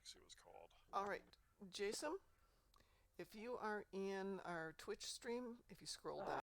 see what it's called. All right, Jason, if you are in our Twitch stream, if you scroll down.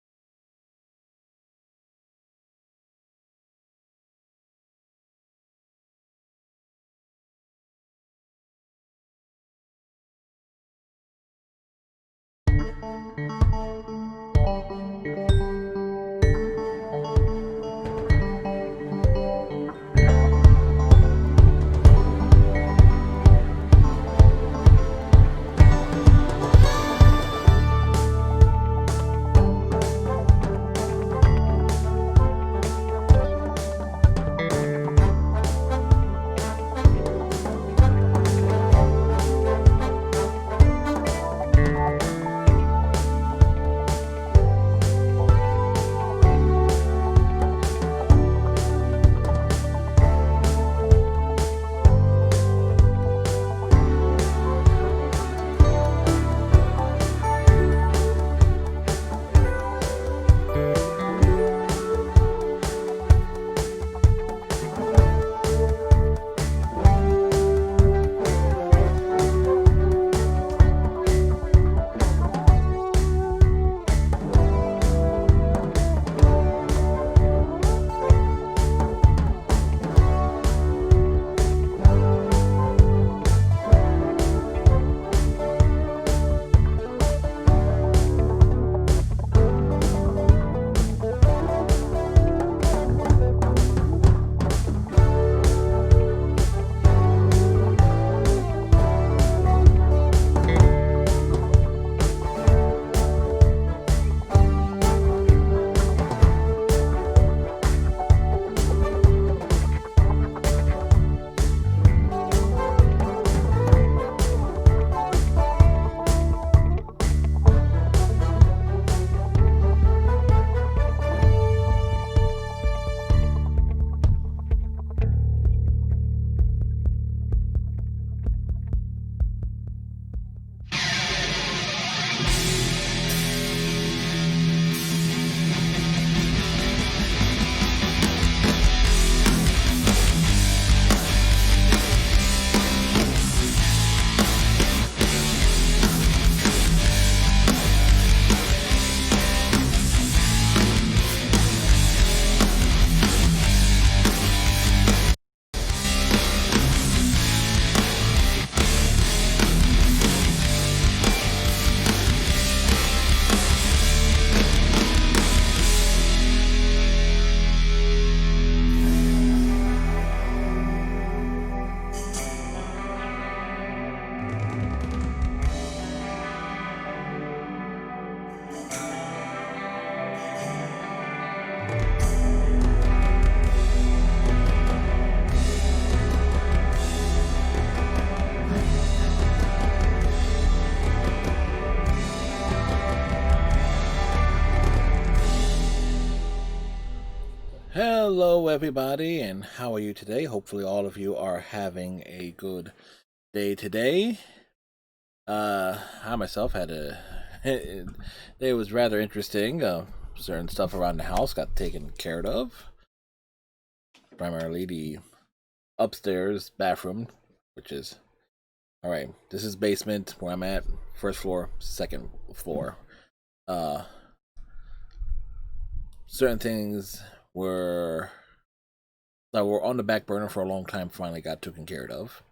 Hello, everybody, and how are you today? Hopefully, all of you are having a good day today. I myself had a day was rather interesting. Certain stuff around the house got taken care of. Primarily the upstairs bathroom, which is all right. This is basement where I'm at. First floor, second floor. Certain things were that were on the back burner for a long time finally got taken care of.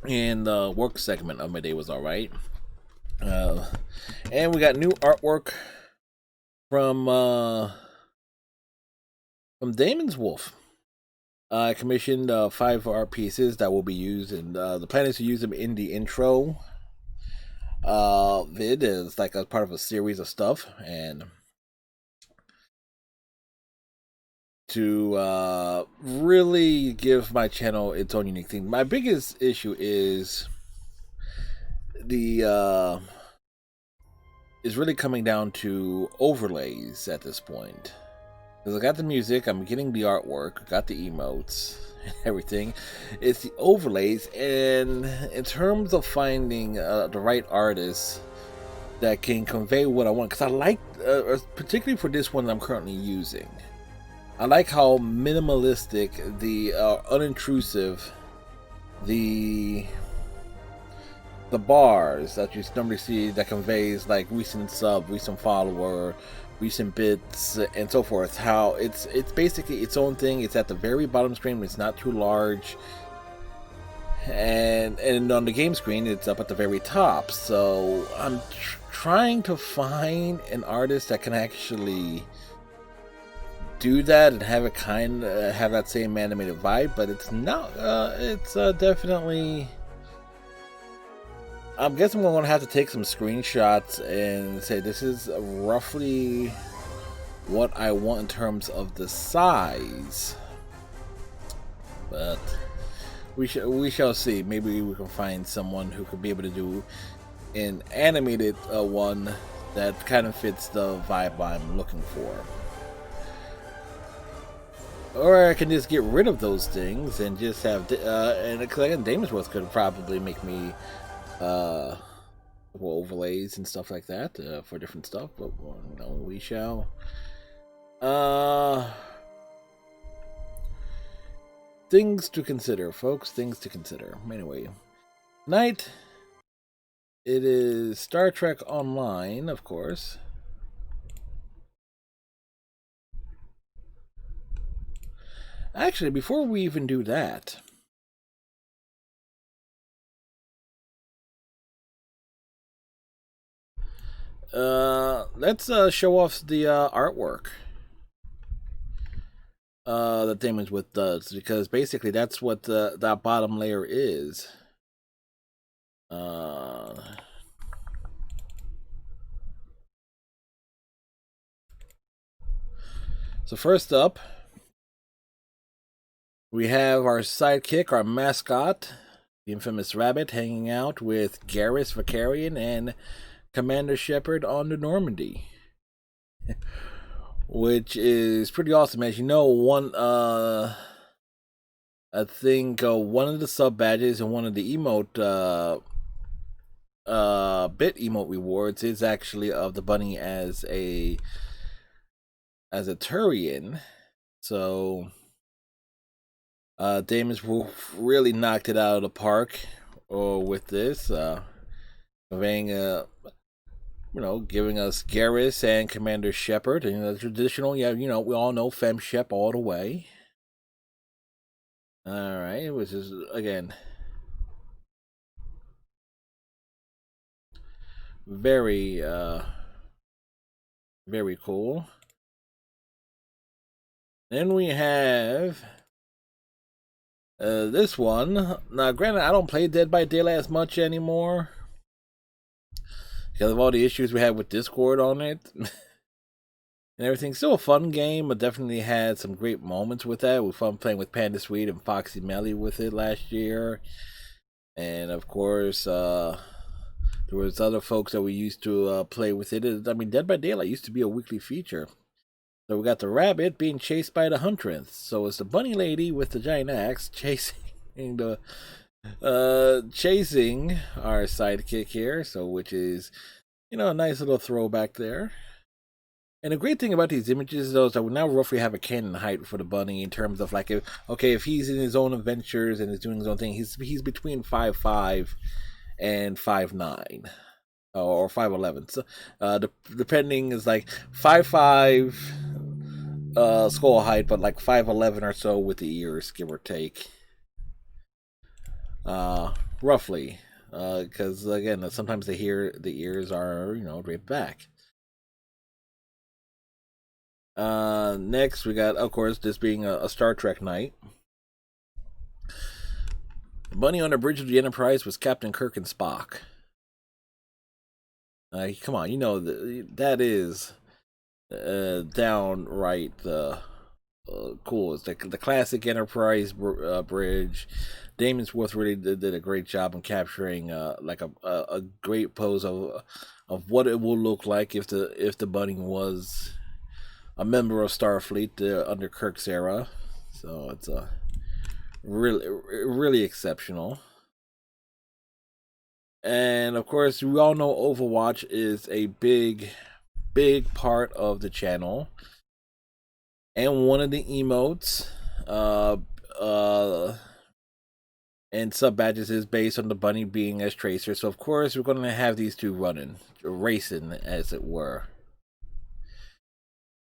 And the work segment of my day was all right. And we got new artwork from Damon's Wolf. I commissioned 5 art pieces that will be used, and the plan is to use them in the intro vid is like a part of a series of stuff, and to really give my channel its own unique thing. My biggest issue is the is really coming down to overlays at this point. Because I got the music, I'm getting the artwork, got the emotes, and everything. It's the overlays, and in terms of finding the right artist that can convey what I want, because I like, particularly for this one that I'm currently using, I like how minimalistic, the unintrusive, the bars that you normally see that conveys like recent sub, recent follower, recent bits, and so forth. How it's basically its own thing. It's at the very bottom screen. It's not too large, and on the game screen, it's up at the very top. So I'm trying to find an artist that can actually do that and have it have that same animated vibe, but it's not. It's definitely. I'm guessing we're going to have to take some screenshots and say this is roughly what I want in terms of the size. But we shall see. Maybe we can find someone who could be able to do an animated one that kind of fits the vibe I'm looking for. Or I can just get rid of those things and just have and again, Damonsworth could probably make me overlays and stuff like that for different stuff, but no, we shall. Things to consider, folks. Things to consider. Anyway, tonight it is Star Trek Online, of course. Actually, before we even do that, let's show off the artwork that Damonsworth does, because basically that's what that bottom layer is. So first up, we have our sidekick, our mascot, the infamous Rabbit, hanging out with Garrus Vakarian and Commander Shepard on the Normandy. Which is pretty awesome. As you know, I think one of the sub badges and one of the emote bit emote rewards is actually of the bunny as a Turian. So Damon's really knocked it out of the park with this, conveying giving us Garrus and Commander Shepard, and the traditional, we all know Fem Shep all the way. All right, which is again very very cool. Then we have this one. Now, granted, I don't play Dead by Daylight as much anymore because of all the issues we had with Discord on it and everything. Still a fun game, but definitely had some great moments with that. We fun playing with Panda Sweet and Foxy Melly with it last year. And of course, there was other folks that we used to play with it. I mean, Dead by Daylight used to be a weekly feature. So we got the rabbit being chased by the huntress. So it's the bunny lady with the giant axe chasing chasing our sidekick here. So which is, a nice little throwback there. And the great thing about these images, though, is that we now roughly have a canon height for the bunny in terms of like, if he's in his own adventures and is doing his own thing, he's between 5'5" and 5'9". Or 5'11". So, depending is like 5'5" skull height, but like 5'11" or so with the ears, give or take. Roughly, because again, sometimes the ears are draped back. Next we got, of course, this being a Star Trek night. The bunny on the bridge of the Enterprise was Captain Kirk and Spock. Come on, that is downright cool. It's the classic Enterprise bridge. Damonsworth really did a great job in capturing like a great pose of what it will look like if the bunny was a member of Starfleet under Kirk's era. So it's really exceptional. And of course, we all know Overwatch is a big part of the channel. and one of the emotes and sub badges is based on the bunny being as Tracer. So of course we're going to have these two running, racing as it were.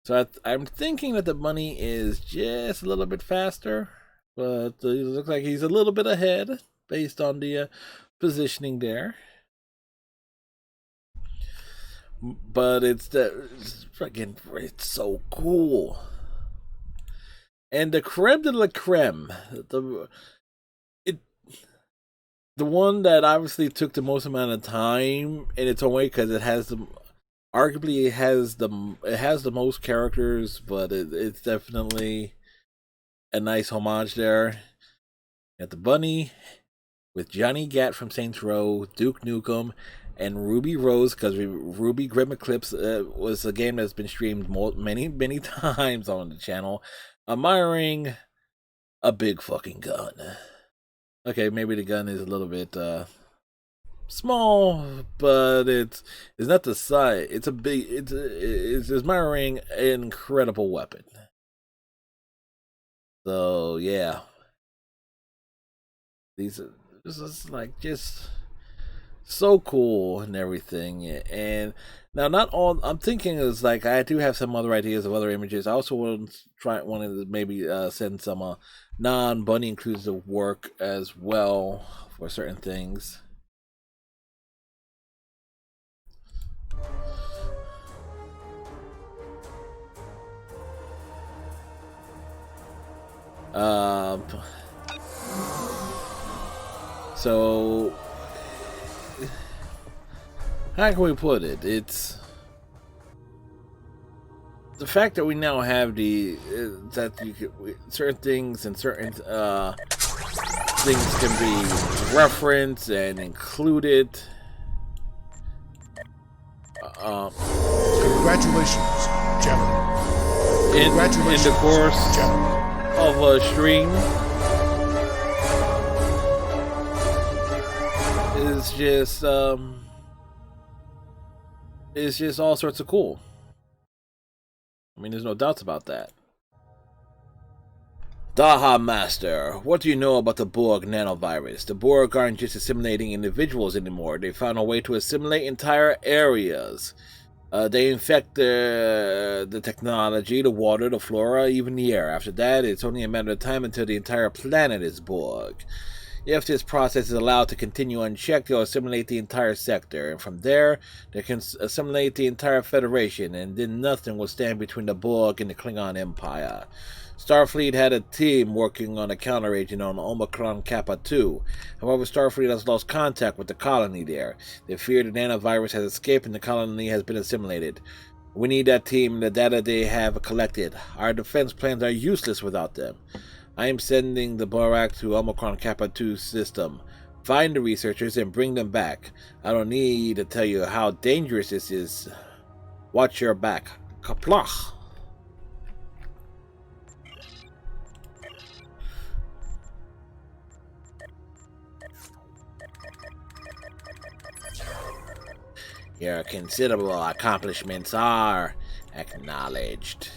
So I'm thinking that the bunny is just a little bit faster, but it looks like he's a little bit ahead based on the positioning there. But it's so cool. And the creme de la creme, the one that obviously took the most amount of time in its own way, because it has arguably it has the most characters, but it's definitely a nice homage there. Got the bunny with Johnny Gat from Saints Row, Duke Nukem, and Ruby Rose, because Ruby Grim Eclipse was a game that's been streamed many times on the channel, admiring a big fucking gun. Okay, maybe the gun is a little bit small, but it's not the size. It's a big. It's admiring an incredible weapon. So yeah, this is like just so cool and everything. And now, not all I'm thinking is like I do have some other ideas of other images. I also wanted to maybe send some non-bunny inclusive work as well for certain things. So how can we put it? It's the fact that we now have that certain things and certain things can be referenced and included. Congratulations, General. In the course of a stream is just all sorts of cool. I mean, there's no doubts about that. Daha Master, what do you know about the Borg nanovirus? The Borg aren't just assimilating individuals anymore. They found a way to assimilate entire areas. They infect the technology, the water, the flora, even the air. After that, it's only a matter of time until the entire planet is Borg. If this process is allowed to continue unchecked, they'll assimilate the entire sector, and from there, they can assimilate the entire Federation, and then nothing will stand between the Borg and the Klingon Empire. Starfleet had a team working on a counteragent on Omicron Kappa 2. However, Starfleet has lost contact with the colony there. They fear the nanovirus has escaped and the colony has been assimilated. We need that team and the data they have collected. Our defense plans are useless without them. I am sending the Borak to Omicron Kappa 2 system. Find the researchers and bring them back. I don't need to tell you how dangerous this is. Watch your back. Kaplach. Your considerable accomplishments are acknowledged.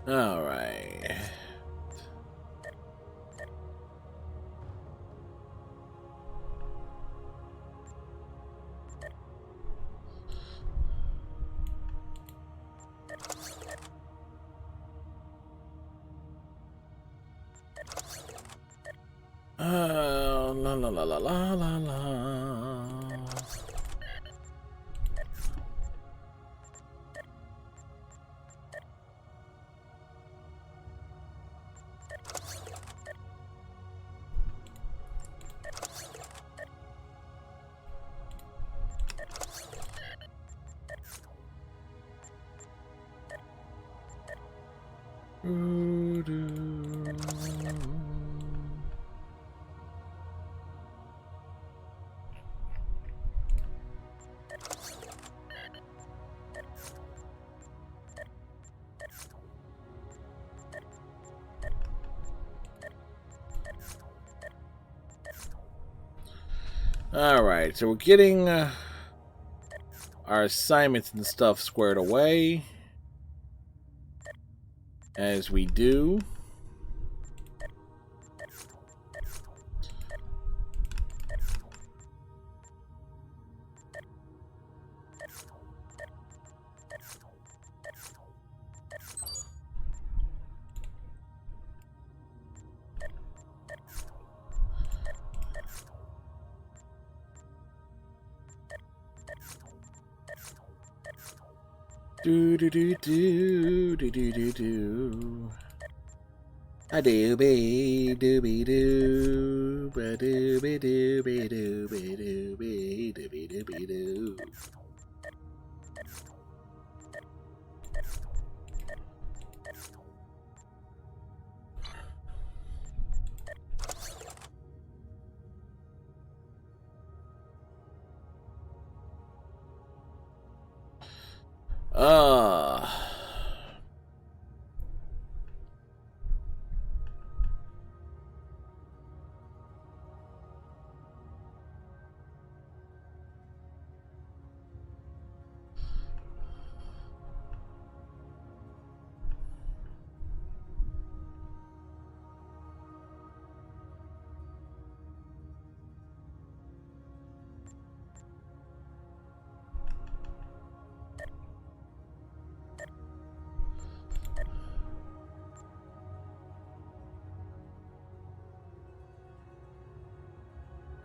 All right. La la la la la la la. Alright, so we're getting our assignments and stuff squared away. As we do. Do do do do do do do do. A dooby dooby doo, ba dooby dooby dooby dooby dooby dooby doo.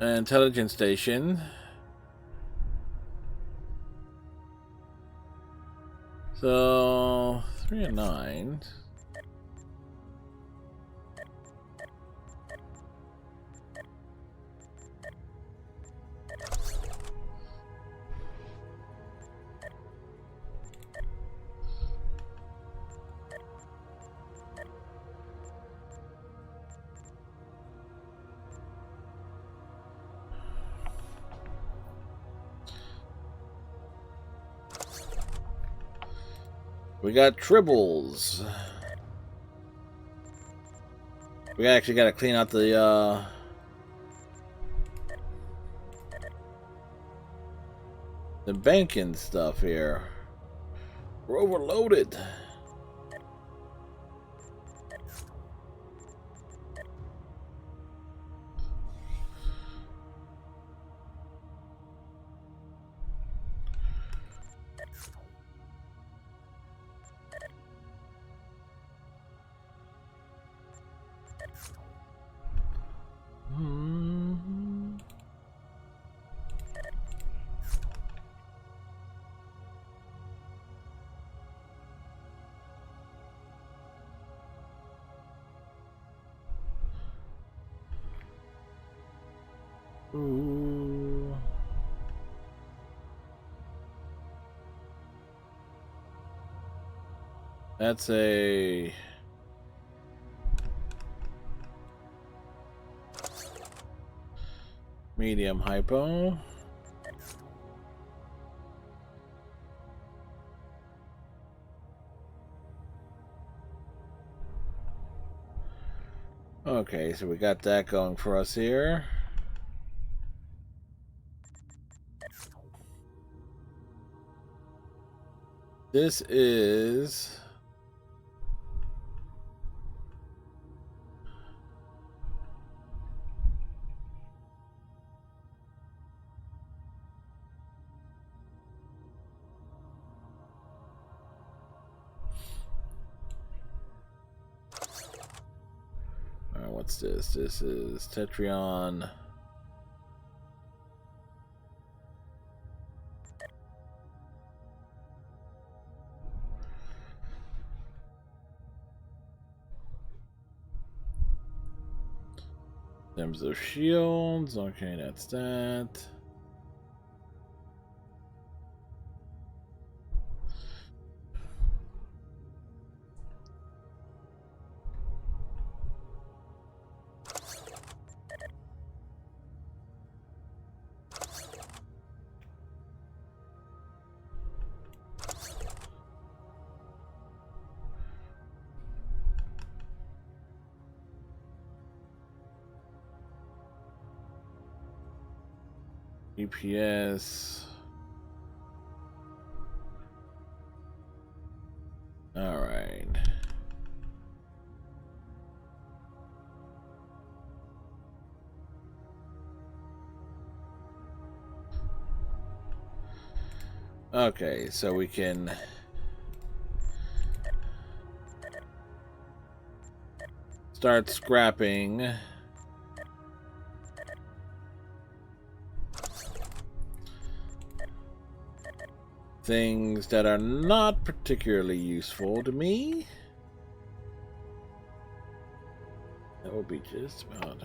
Intelligence station. So 3 and 9. We got tribbles. We actually got to clean out the banking stuff here. We're overloaded. Ooh. That's a medium hypo. Okay, so we got that going for us here. This is what's this? This is Tetrion. There's those shields. Okay, that's that. EPS. All right. Okay, so we can start scrapping things that are not particularly useful to me. That will be just about.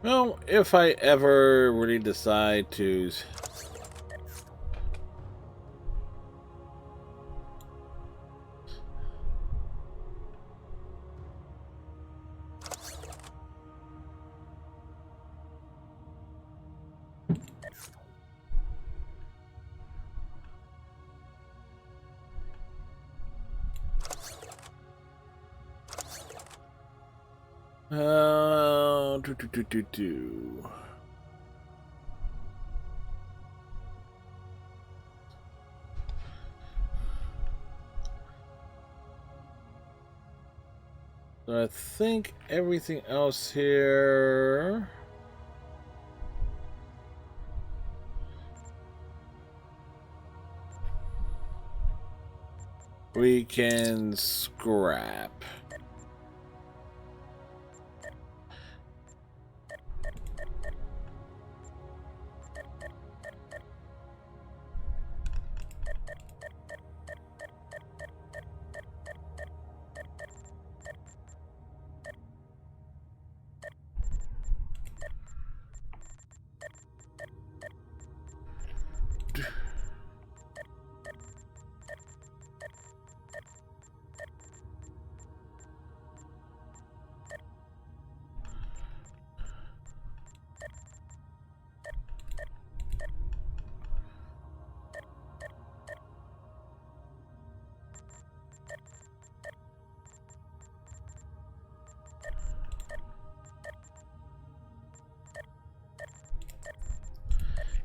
Well, if I ever really decide to do. So I think everything else here. We can scrap.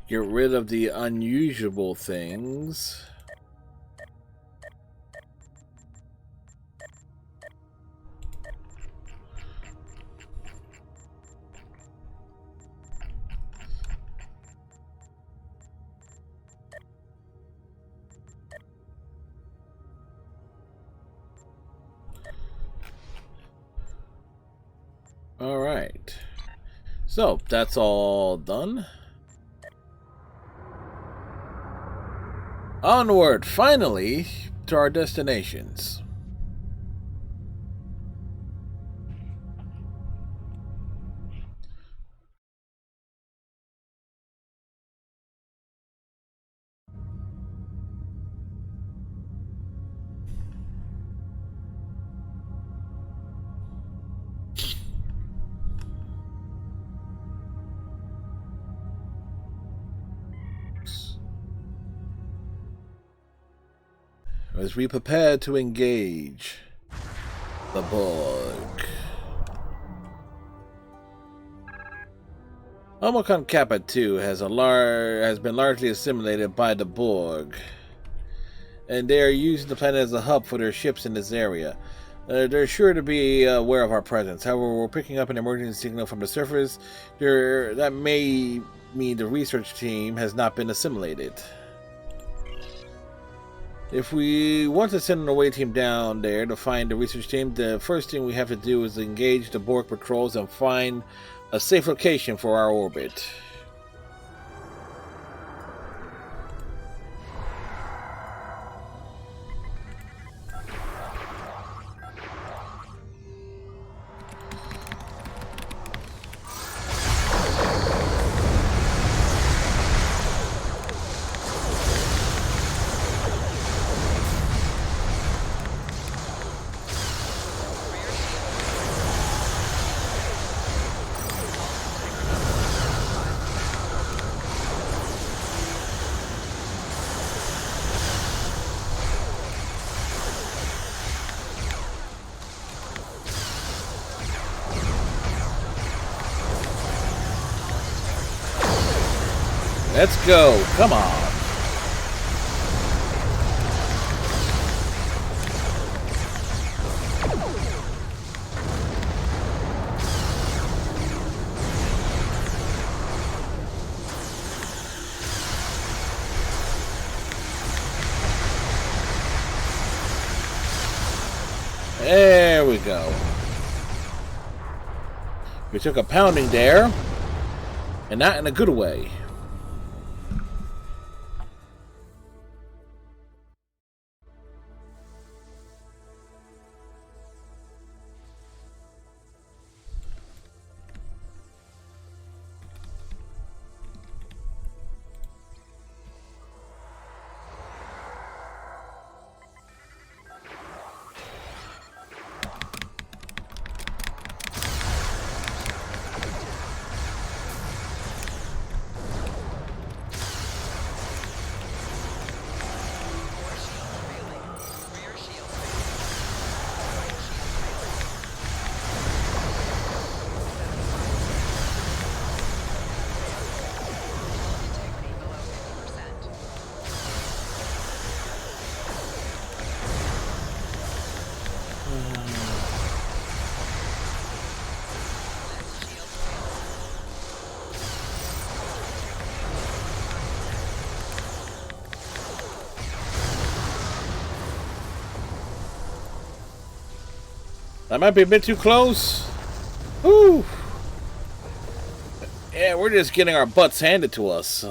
Get rid of the unusual things. All right. So that's all done. Onward, finally, to our destinations. As we prepare to engage the Borg. Omicron Kappa 2 has been largely assimilated by the Borg, and they are using the planet as a hub for their ships in this area. They're sure to be aware of our presence. However, we're picking up an emergency signal from the surface. That may mean the research team has not been assimilated. If we want to send an away team down there to find the research team, the first thing we have to do is engage the Borg patrols and find a safe location for our orbit. Let's go. Come on. There we go. We took a pounding there, and not in a good way. That might be a bit too close. Whew. Yeah, we're just getting our butts handed to us.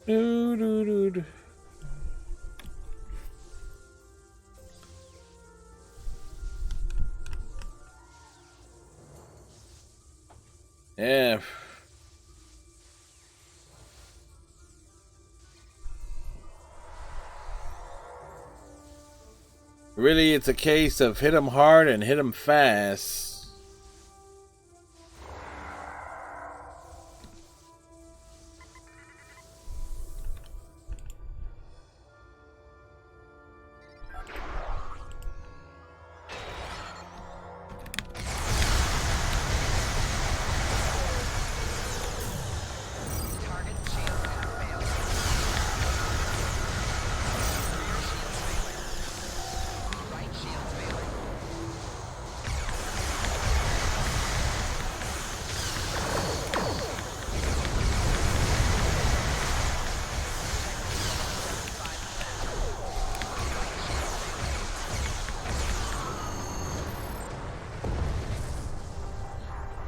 Doo-doo-doo-doo. Yeah. Really, it's a case of hit 'em hard and hit 'em fast.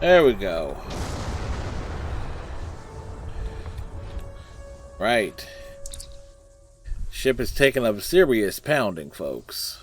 There we go. Right. Ship is taking a serious pounding, folks.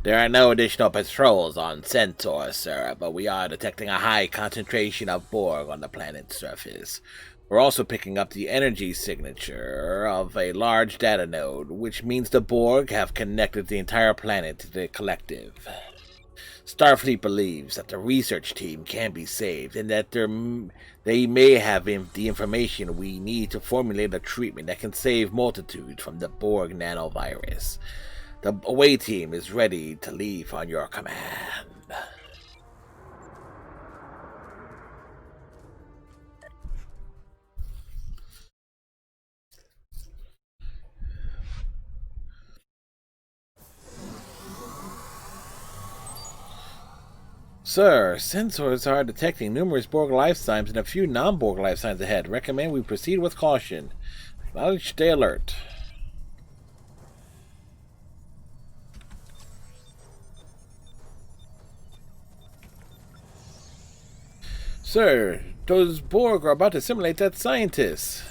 There are no additional patrols on Centaur, sir, but we are detecting a high concentration of Borg on the planet's surface. We're also picking up the energy signature of a large data node, which means the Borg have connected the entire planet to the collective. Starfleet believes that the research team can be saved, and that they may have the information we need to formulate a treatment that can save multitudes from the Borg nanovirus. The away team is ready to leave on your command. Sir, sensors are detecting numerous Borg life signs and a few non-Borg life signs ahead. Recommend we proceed with caution. Acknowledge, stay alert. Sir, those Borg are about to assimilate that scientist.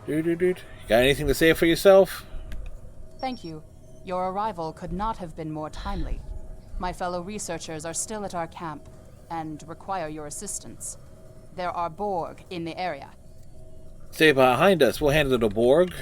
Got anything to say for yourself? Thank you. Your arrival could not have been more timely. My fellow researchers are still at our camp and require your assistance. There are Borg in the area. Stay behind us. We'll handle the Borg.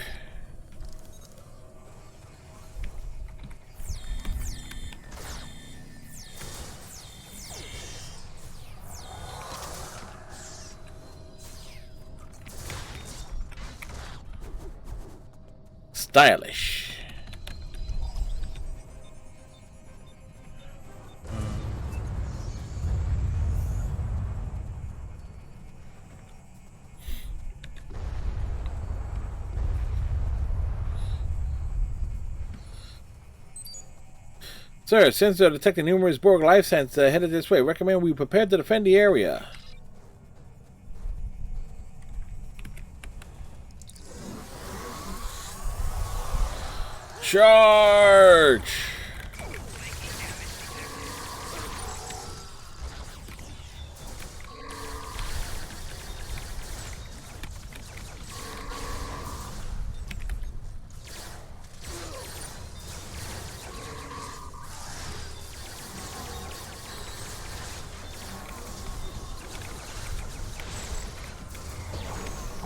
Stylish. Sir, since they're detecting numerous Borg life signs headed this way, recommend we prepare to defend the area. Charge!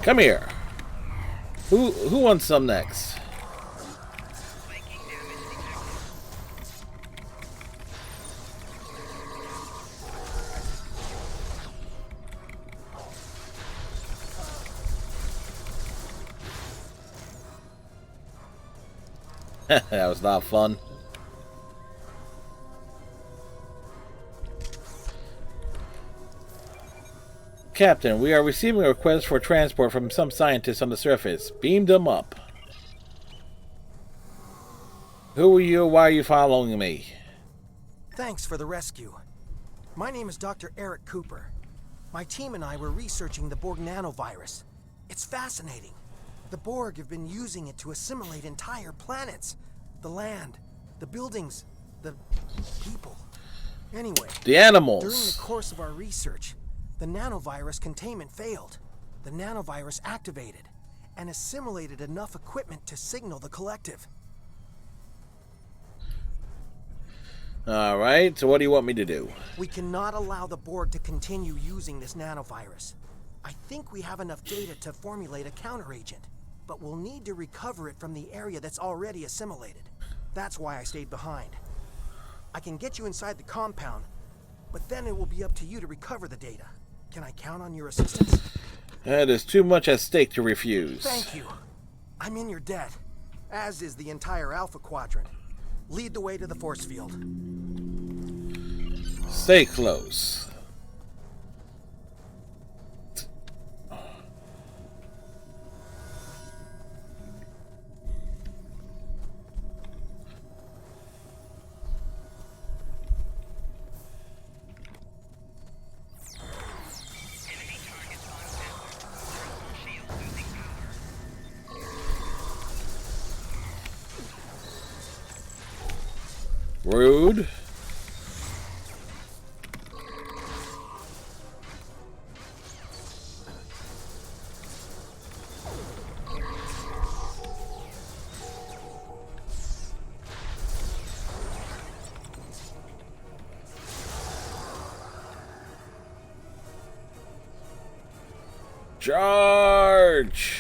Come here. Who wants some next? That was not fun. Captain, we are receiving a request for transport from some scientists on the surface. Beam them up. Who are you? Why are you following me? Thanks for the rescue. My name is Dr. Eric Cooper. My team and I were researching the Borg nanovirus. It's fascinating. The Borg have been using it to assimilate entire planets. The land, the buildings, the people. Anyway, the animals. During the course of our research, the nanovirus containment failed. The nanovirus activated and assimilated enough equipment to signal the collective. Alright, so what do you want me to do? We cannot allow the Borg to continue using this nanovirus. I think we have enough data to formulate a counteragent, but we'll need to recover it from the area that's already assimilated. That's why I stayed behind. I can get you inside the compound, but then it will be up to you to recover the data. Can I count on your assistance? There's too much at stake to refuse. Thank you. I'm in your debt, as is the entire Alpha Quadrant. Lead the way to the force field. Stay close. Rude. Charge!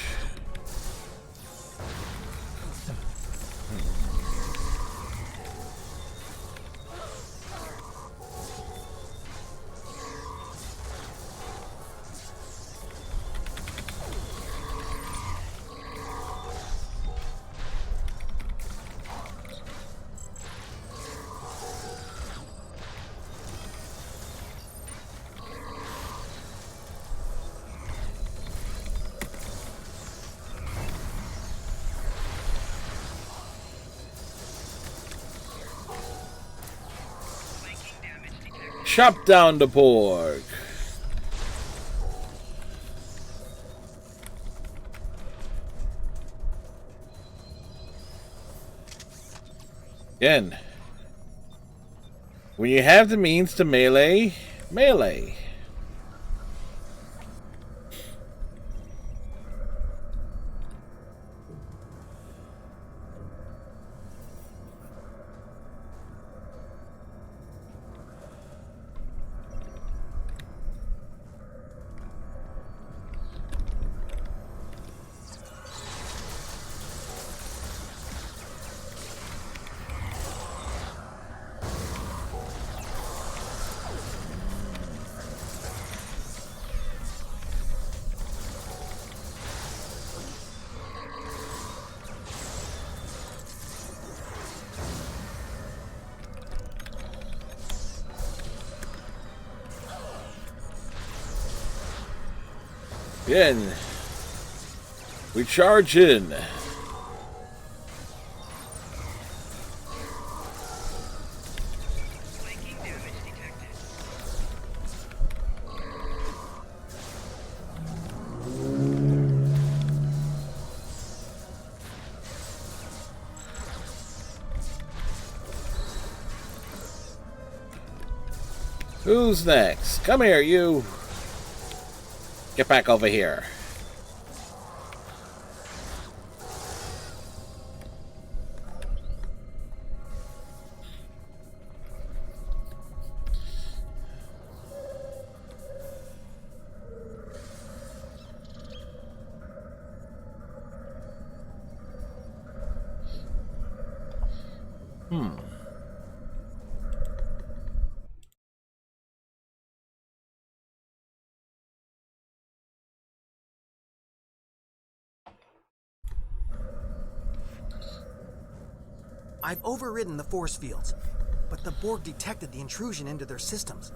Chop down the Borg. Again, when you have the means to melee, melee. Again. We charge in. Who's next? Come here, you. Get back over here. I've overridden the force fields, but the Borg detected the intrusion into their systems.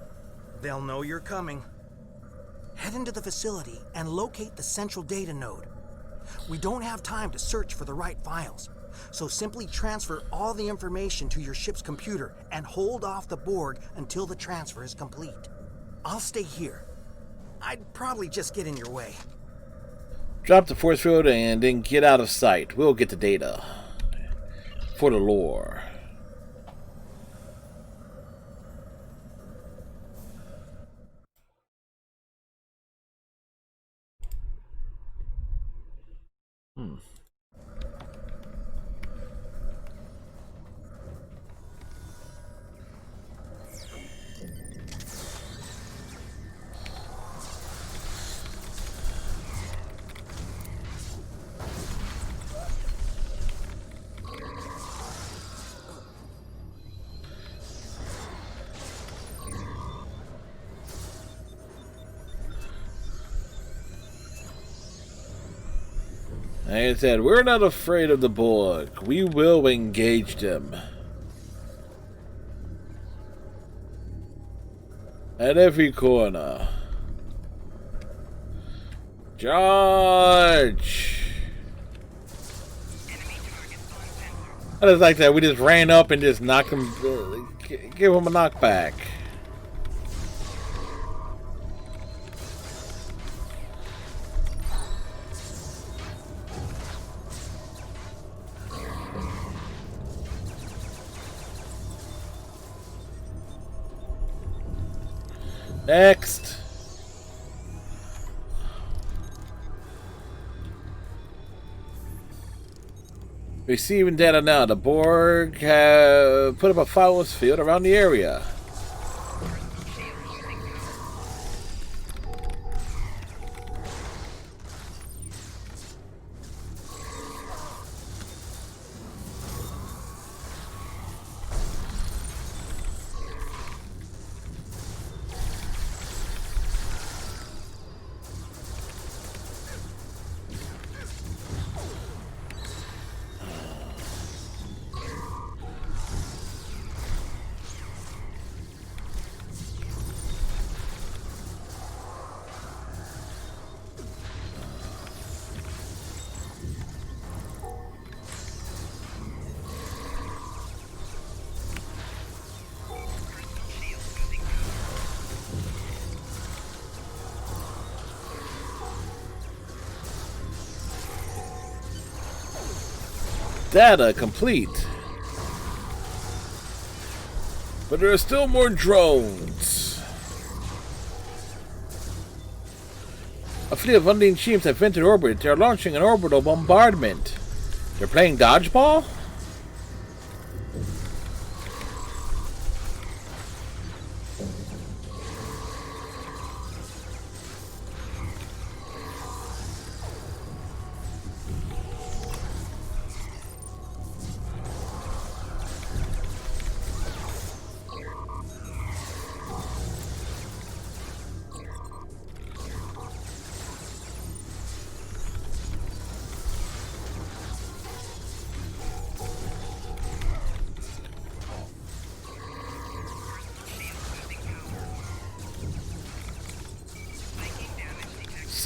They'll know you're coming. Head into the facility and locate the central data node. We don't have time to search for the right files, so simply transfer all the information to your ship's computer and hold off the Borg until the transfer is complete. I'll stay here. I'd probably just get in your way. Drop the force field and then get out of sight. We'll get the data. For the lore. Like I said, we're not afraid of the Borg. We will engage them. At every corner. Charge! I just like that. We just ran up and just knocked him, give him a knockback. Next. Receiving data now. The Borg have put up a fireless field around the area. Data complete. But there are still more drones. A fleet of unnamed ships have entered orbit. They're launching an orbital bombardment. They're playing dodgeball?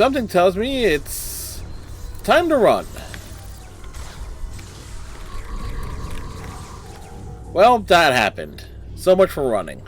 something tells me it's time to run. Well, that happened. So much for running.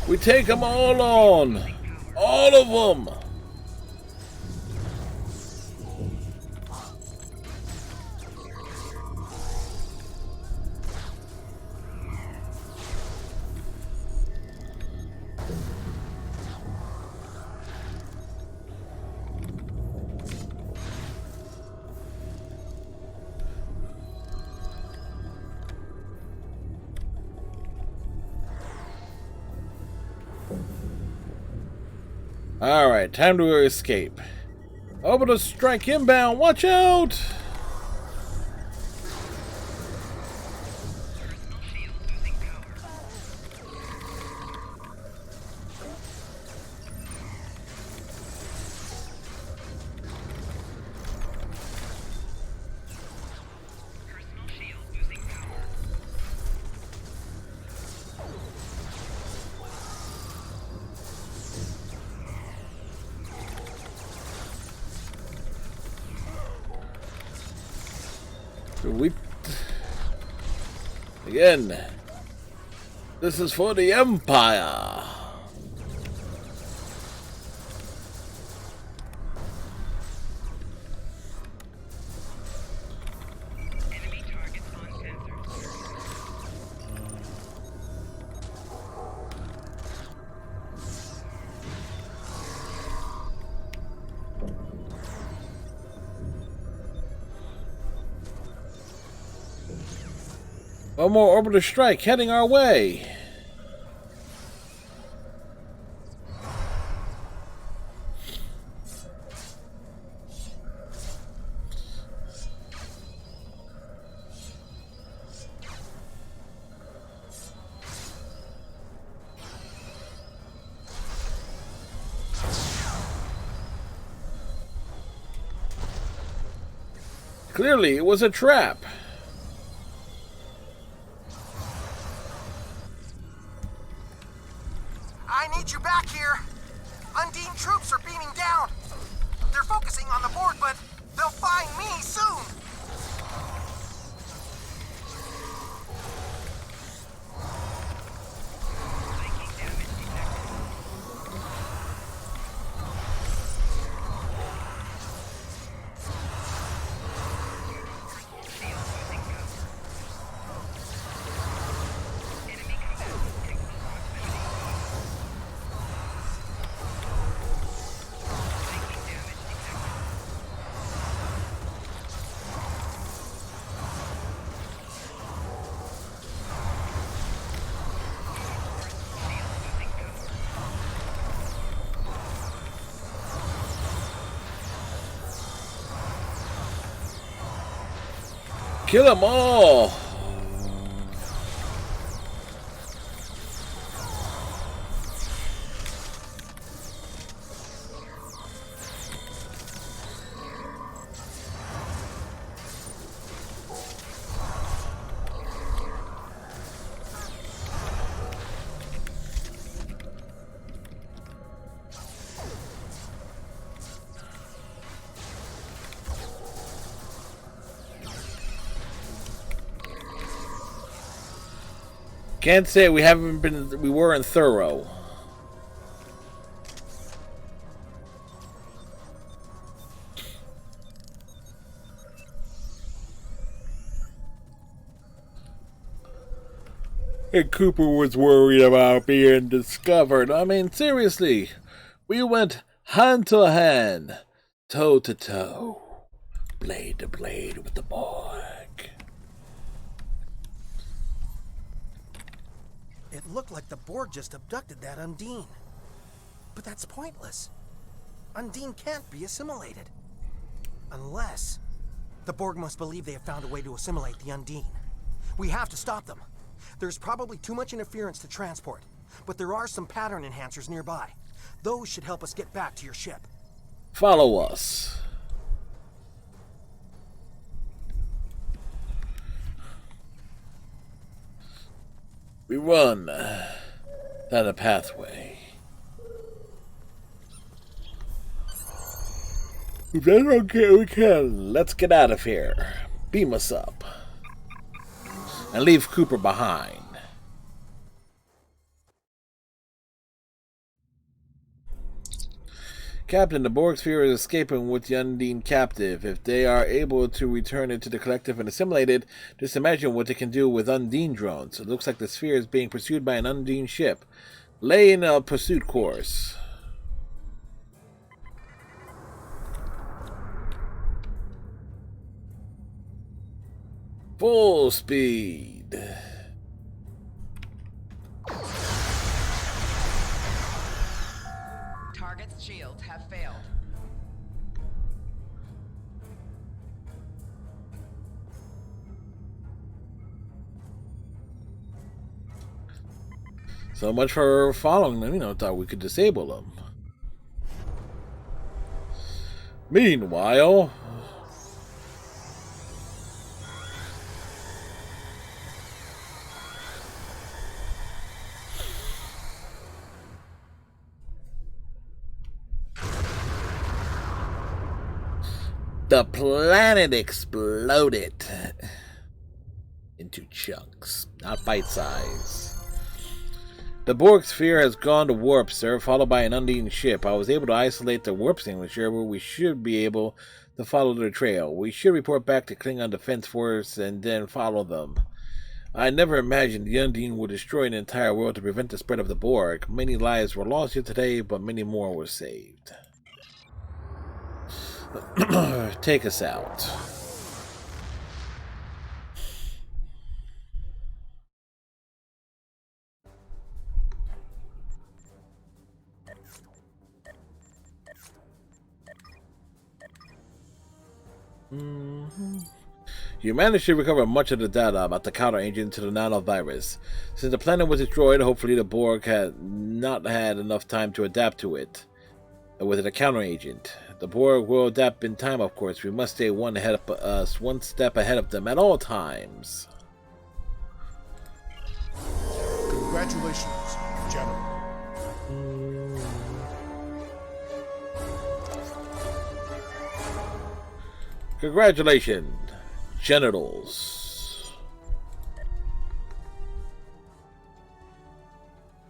We take them all on. All of them. Alright, time to escape. Orbital strike inbound, watch out! Again, this is for the Empire. Enemy targets on sensors. One more orbital strike heading our way. Clearly, it was a trap. I need you back here. Undine troops are beaming down. They're focusing on the Borg, but they'll find me soon. Kill them all! Can't say we haven't been. We weren't thorough. And Cooper was worried about being discovered. I mean, seriously, we went hand to hand, toe to toe, blade to blade with the Borg. It looked like the Borg just abducted that Undine. But that's pointless. Undine can't be assimilated. Unless... the Borg must believe they have found a way to assimilate the Undine. We have to stop them. There's probably too much interference to transport, but there are some pattern enhancers nearby. Those should help us get back to your ship. Follow us. We run down the pathway. If that's okay, we can. Let's get out of here. Beam us up. And leave Cooper behind. Captain, the Borg sphere is escaping with the Undine captive. If they are able to return it to the collective and assimilate it, just imagine what they can do with Undine drones. It looks like the sphere is being pursued by an Undine ship. Lay in a pursuit course. Full speed. Target's shields have failed. So much for following them. Thought we could disable them. Meanwhile, the planet exploded into chunks, not bite size. The Borg sphere has gone to warp, sir, followed by an Undine ship. I was able to isolate the warp signature, but we should be able to follow the trail. We should report back to Klingon Defense Force and then follow them. I never imagined the Undine would destroy an entire world to prevent the spread of the Borg. Many lives were lost here today, but many more were saved. Take us out. You managed to recover much of the data about the counter agent to the nanovirus. Since the planet was destroyed, hopefully the Borg had not had enough time to adapt to it. With a counter agent, the Borg will adapt in time, of course. We must stay one step ahead of them at all times. Congratulations, General. Congratulations, Generals.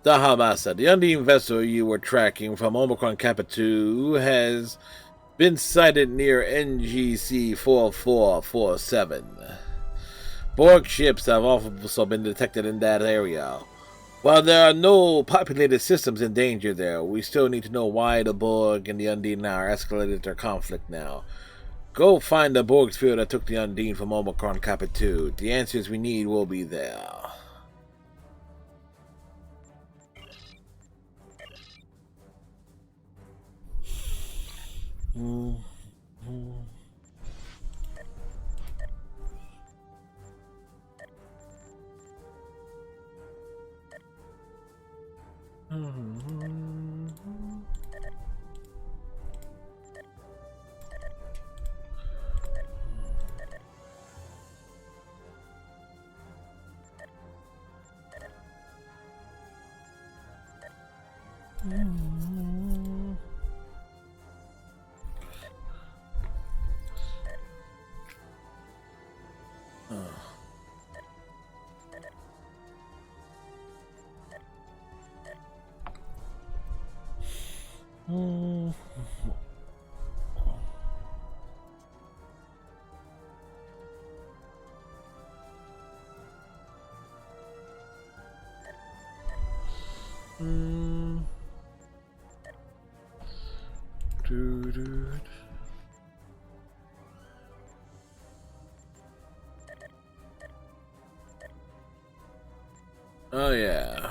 Dahamasa, the Undine vessel you were tracking from Omicron Kappa 2 has been sighted near NGC 4447. Borg ships have also been detected in that area. While there are no populated systems in danger there, we still need to know why the Borg and the Undine are escalated their conflict now. Go find the Borg sphere that took the Undine from Omicron Kappa 2. The answers we need will be there. Doo-doo. Oh yeah.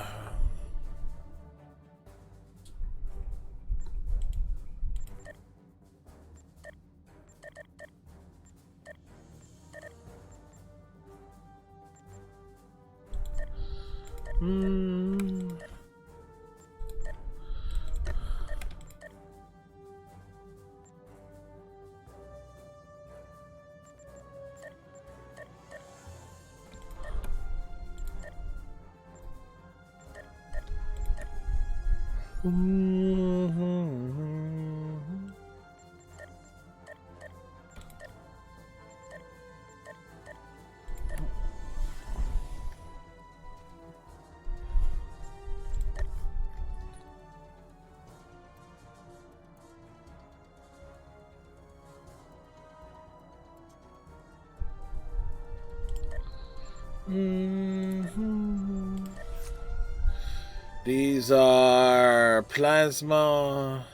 These are plasma.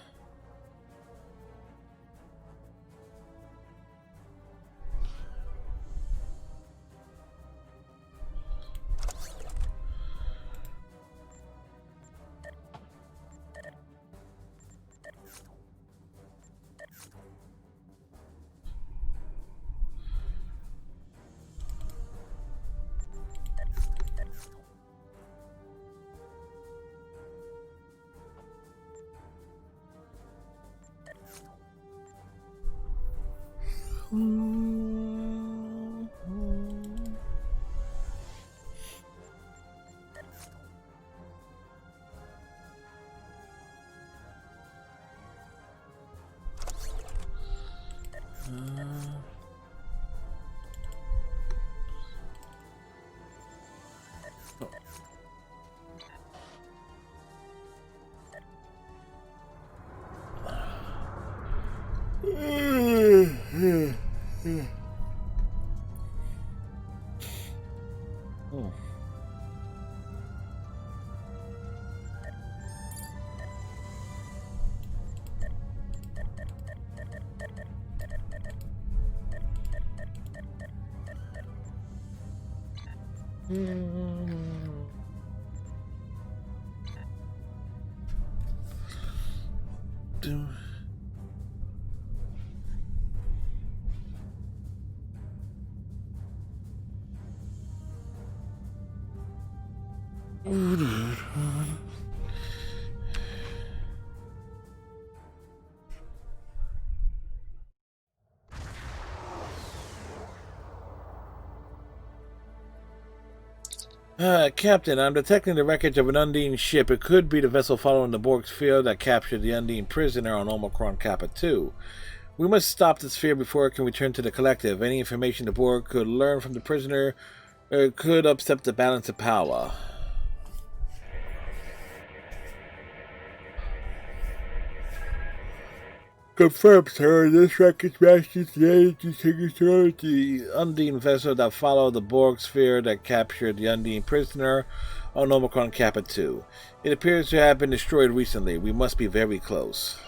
Captain, I'm detecting the wreckage of an Undine ship. It could be the vessel following the Borg sphere that captured the Undine prisoner on Omicron Kappa 2. We must stop the sphere before it can return to the collective. Any information the Borg could learn from the prisoner could upset the balance of power. Confirmed, sir. This wreckage matches the energy signature of the Undine vessel that followed the Borg sphere that captured the Undine prisoner on Omicron Kappa 2. It appears to have been destroyed recently. We must be very close.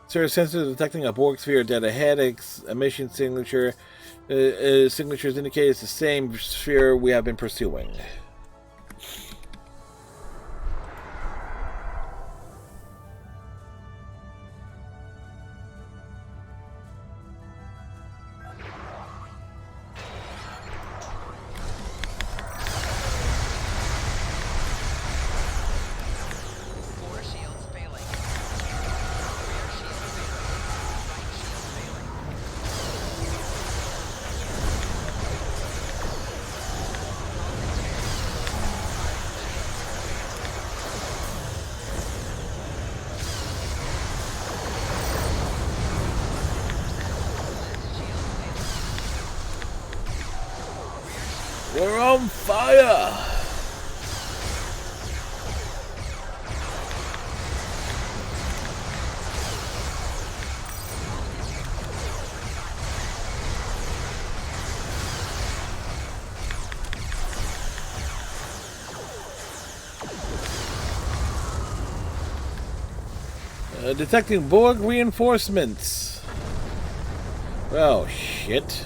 Sir, sensors detecting a Borg sphere dead ahead. Emission signatures indicate it's the same sphere we have been pursuing. We're on fire! Detecting Borg reinforcements. Well, shit.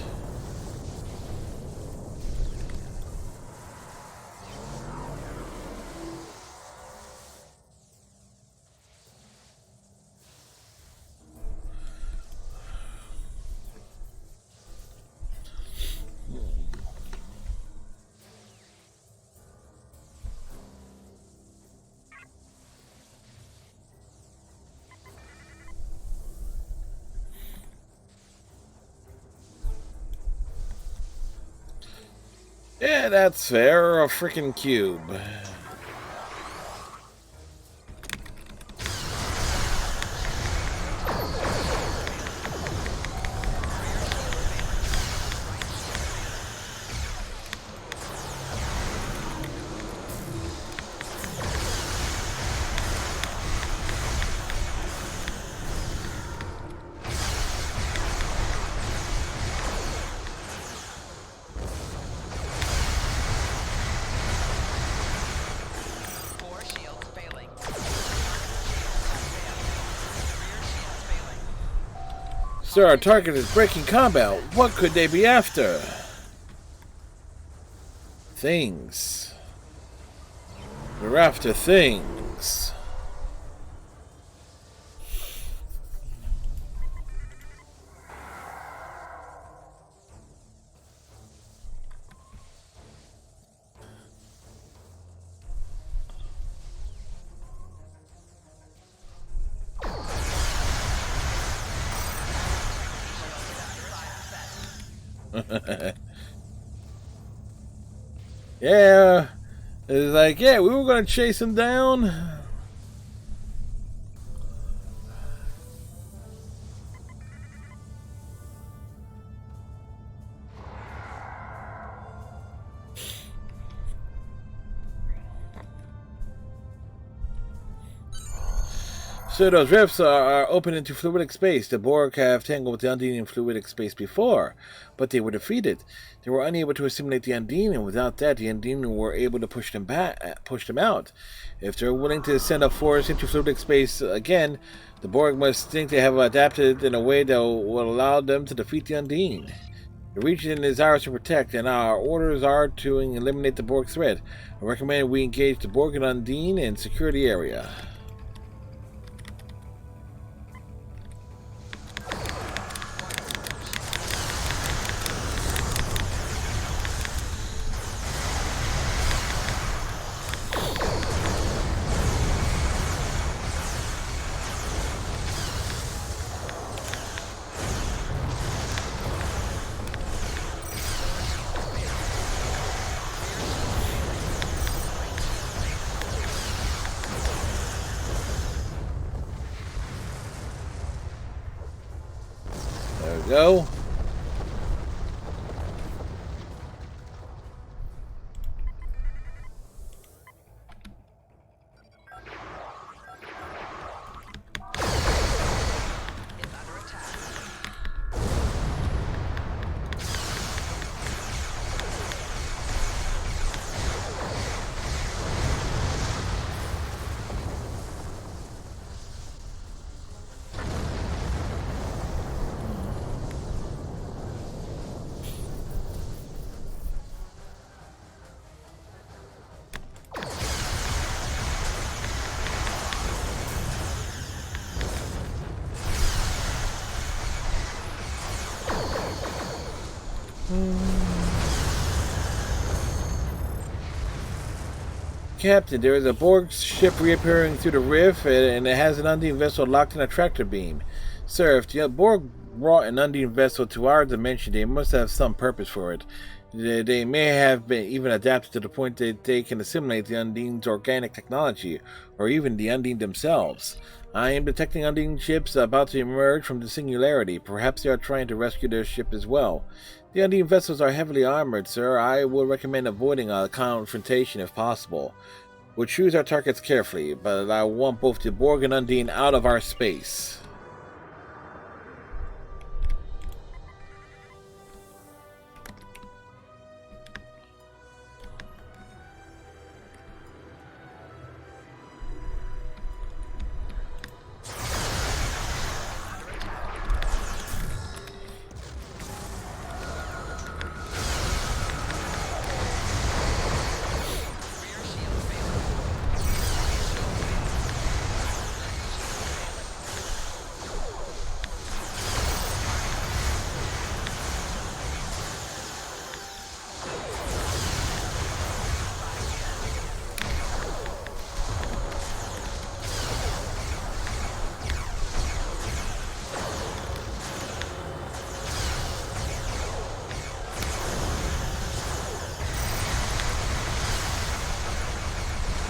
Yeah, that's fair. A freaking cube. Four shields failing. Shields have failed. Rear shields failing. Sir, our target is breaking combat. What could they be after? Things. They're after things. Yeah. It's like, yeah, we were gonna chase him down. So those rifts are open into fluidic space. The Borg have tangled with the Undine in fluidic space before, but they were defeated. They were unable to assimilate the Undine, and without that, the Undine were able to push them out. If they're willing to send a force into fluidic space again, the Borg must think they have adapted in a way that will allow them to defeat the Undine. The region is ours to protect, and our orders are to eliminate the Borg threat. I recommend we engage the Borg and Undine and secure the area. There we go. Is under attack. Captain, there is a Borg ship reappearing through the rift, and it has an Undine vessel locked in a tractor beam. Sir, if the Borg brought an Undine vessel to our dimension, they must have some purpose for it. They may have been even adapted to the point that they can assimilate the Undine's organic technology, or even the Undine themselves. I am detecting Undine ships about to emerge from the singularity. Perhaps they are trying to rescue their ship as well. The Undine vessels are heavily armored, sir. I would recommend avoiding a confrontation if possible. We'll choose our targets carefully, but I want both the Borg and Undine out of our space.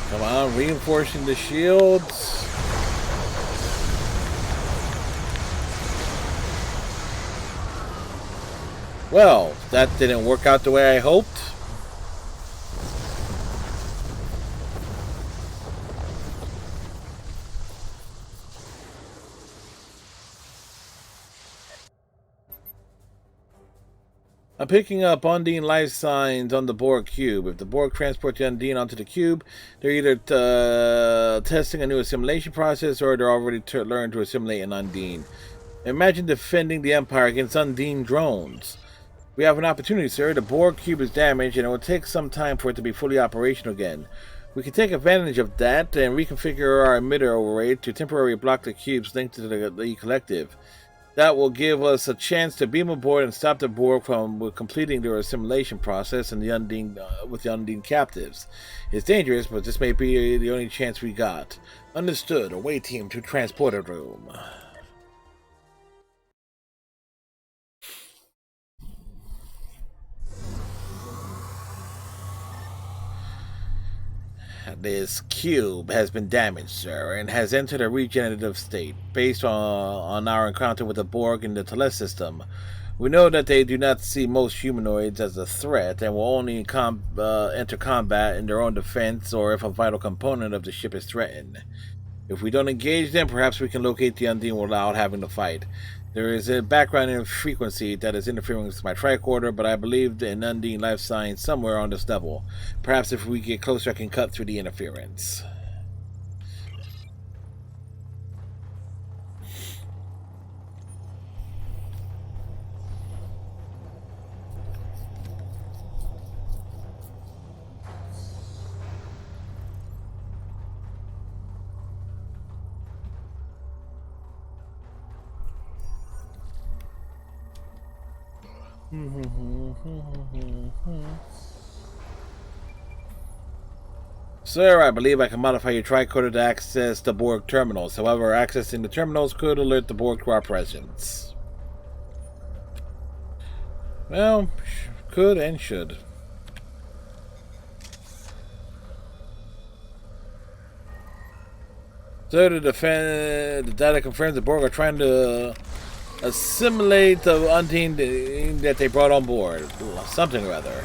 Come on, reinforcing the shields. Well, that didn't work out the way I hoped. I'm picking up Undine life signs on the Borg cube. If the Borg transport the Undine onto the cube, they're either testing a new assimilation process or they're already learned to assimilate an Undine. Imagine defending the Empire against Undine drones. We have an opportunity, sir. The Borg cube is damaged and it will take some time for it to be fully operational again. We can take advantage of that and reconfigure our emitter array to temporarily block the cubes linked to the collective. That will give us a chance to beam aboard and stop the Borg from completing their assimilation process and the Undine with the Undine captives. It's dangerous, but this may be the only chance we got. Understood. Away team to transporter room. This cube has been damaged, sir, and has entered a regenerative state. Based on our encounter with the Borg in the Teles system, we know that they do not see most humanoids as a threat and will only enter combat in their own defense or if a vital component of the ship is threatened. If we don't engage them, perhaps we can locate the Undine without having to fight. There is a background in frequency that is interfering with my tricorder, but I believe an Undine life sign somewhere on this level. Perhaps if we get closer, I can cut through the interference. Sir, I believe I can modify your tricorder to access the Borg terminals. However, accessing the terminals could alert the Borg to our presence. Well, could and should. Sir, the data confirms the Borg are trying to assimilate the Undine that they brought on board. Something or other.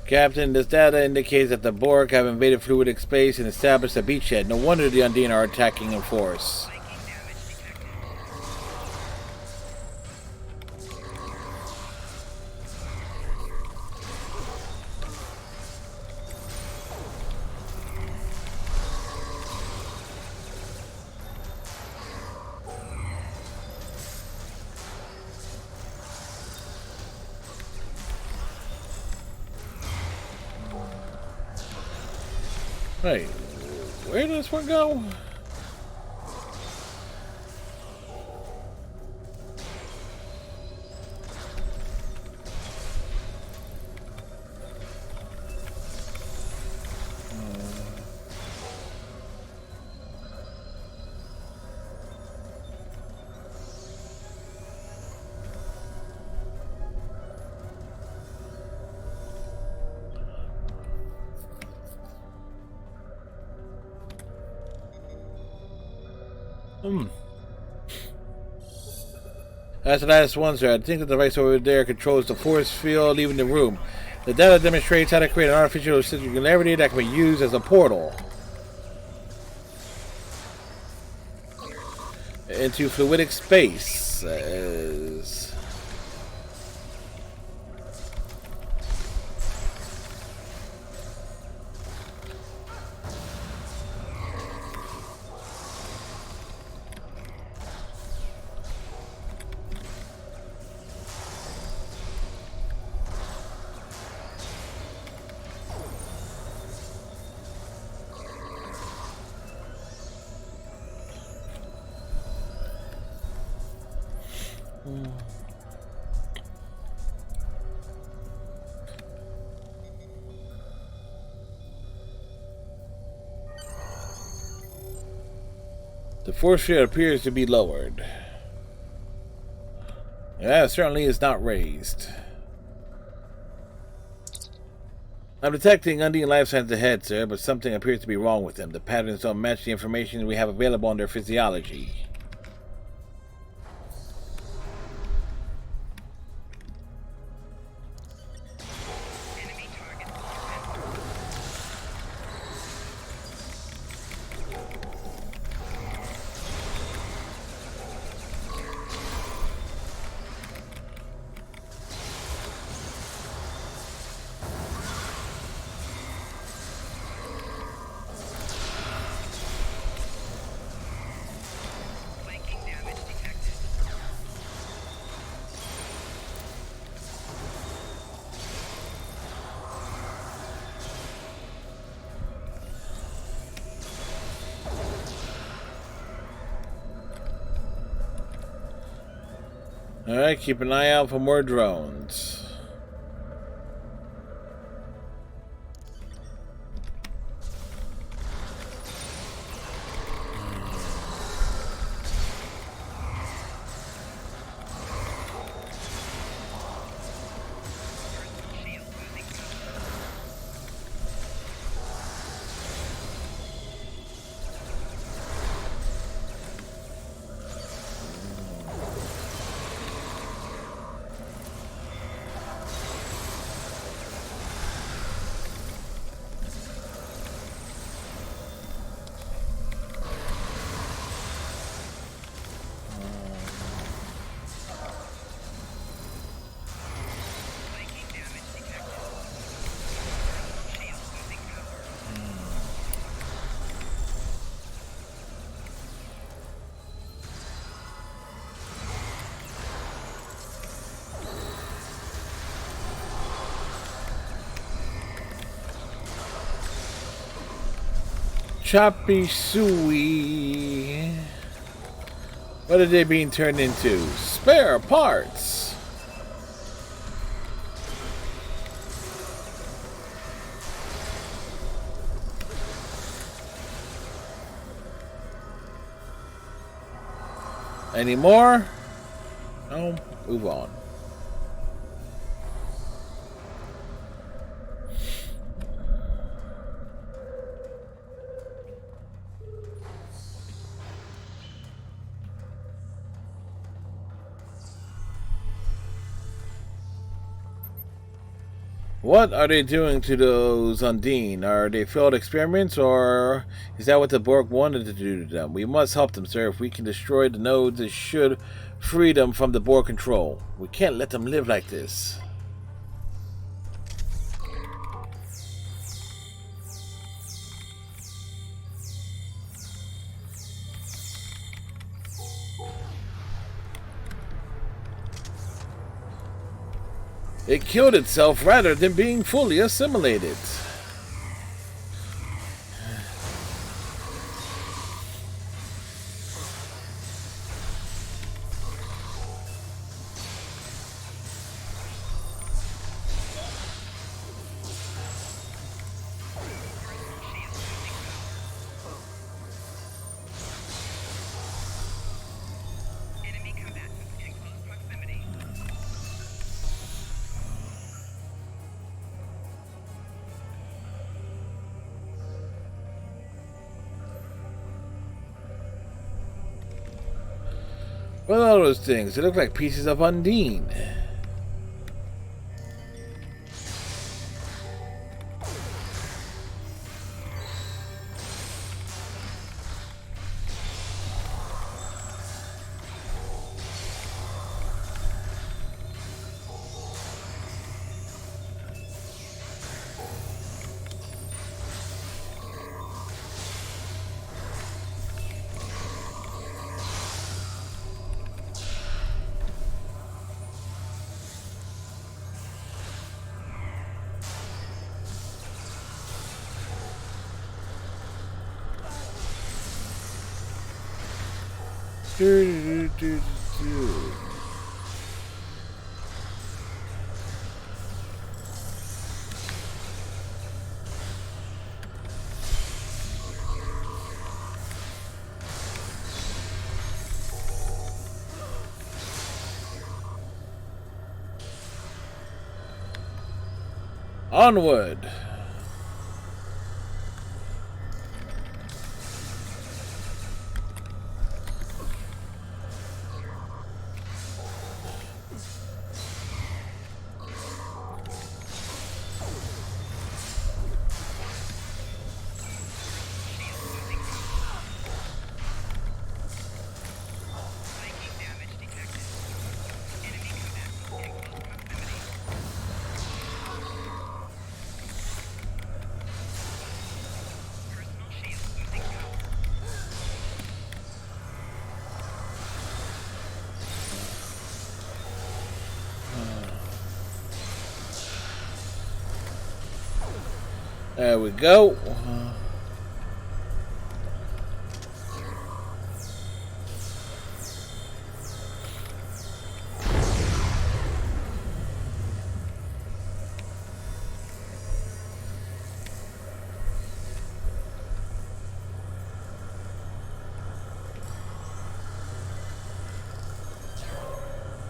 Captain, this data indicates that the Borg have invaded fluidic space and established a beachhead. No wonder the Undine are attacking in force. Wait, where did this one go? That's the last one, sir. I think the device over there controls the force field leaving the room. The data demonstrates how to create an artificial singularity that can be used as a portal into fluidic space. The force field appears to be lowered. Yeah, it certainly is not raised. I'm detecting Undine life signs ahead, sir, but something appears to be wrong with them. The patterns don't match the information we have available on their physiology. Flanking damage detected. Alright, keep an eye out for more drones. Shield losing power. Flanking damage detected. Shield losing power. Choppy suey. What are they being turned into? Spare parts. Any more? No, move on. What are they doing to those Undine? Are they failed experiments, or is that what the Borg wanted to do to them? We must help them, sir. If we can destroy the nodes, it should free them from the Borg control. We can't let them live like this. It killed itself rather than being fully assimilated. Enemy combatants in close proximity. What are those things? They look like pieces of Undine. Onward. Flanking damage detected. Enemy combatants in close proximity. Personal shield losing power. There we go.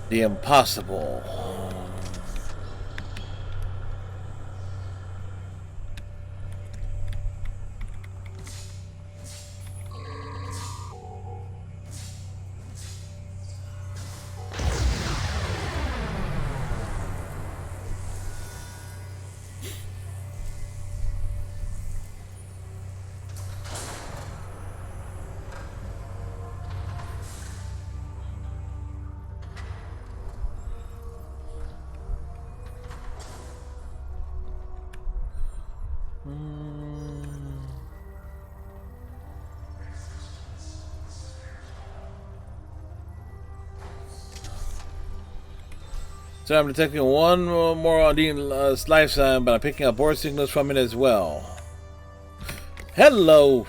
The impossible. So I'm detecting one more on Dean's life sign, but I'm picking up board signals from it as well. Hello.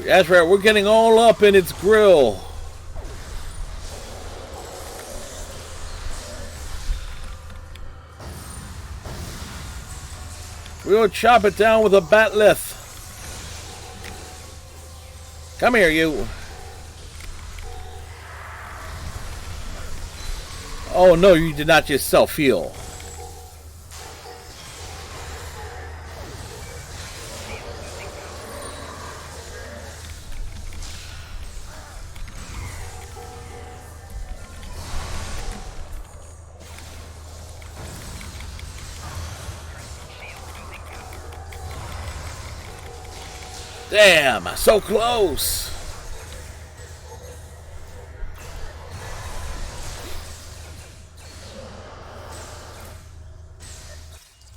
That's right, we're getting all up in its grill. We'll chop it down with a batleth. Come here, you. Oh no, you did not just self-heal. Damn, so close.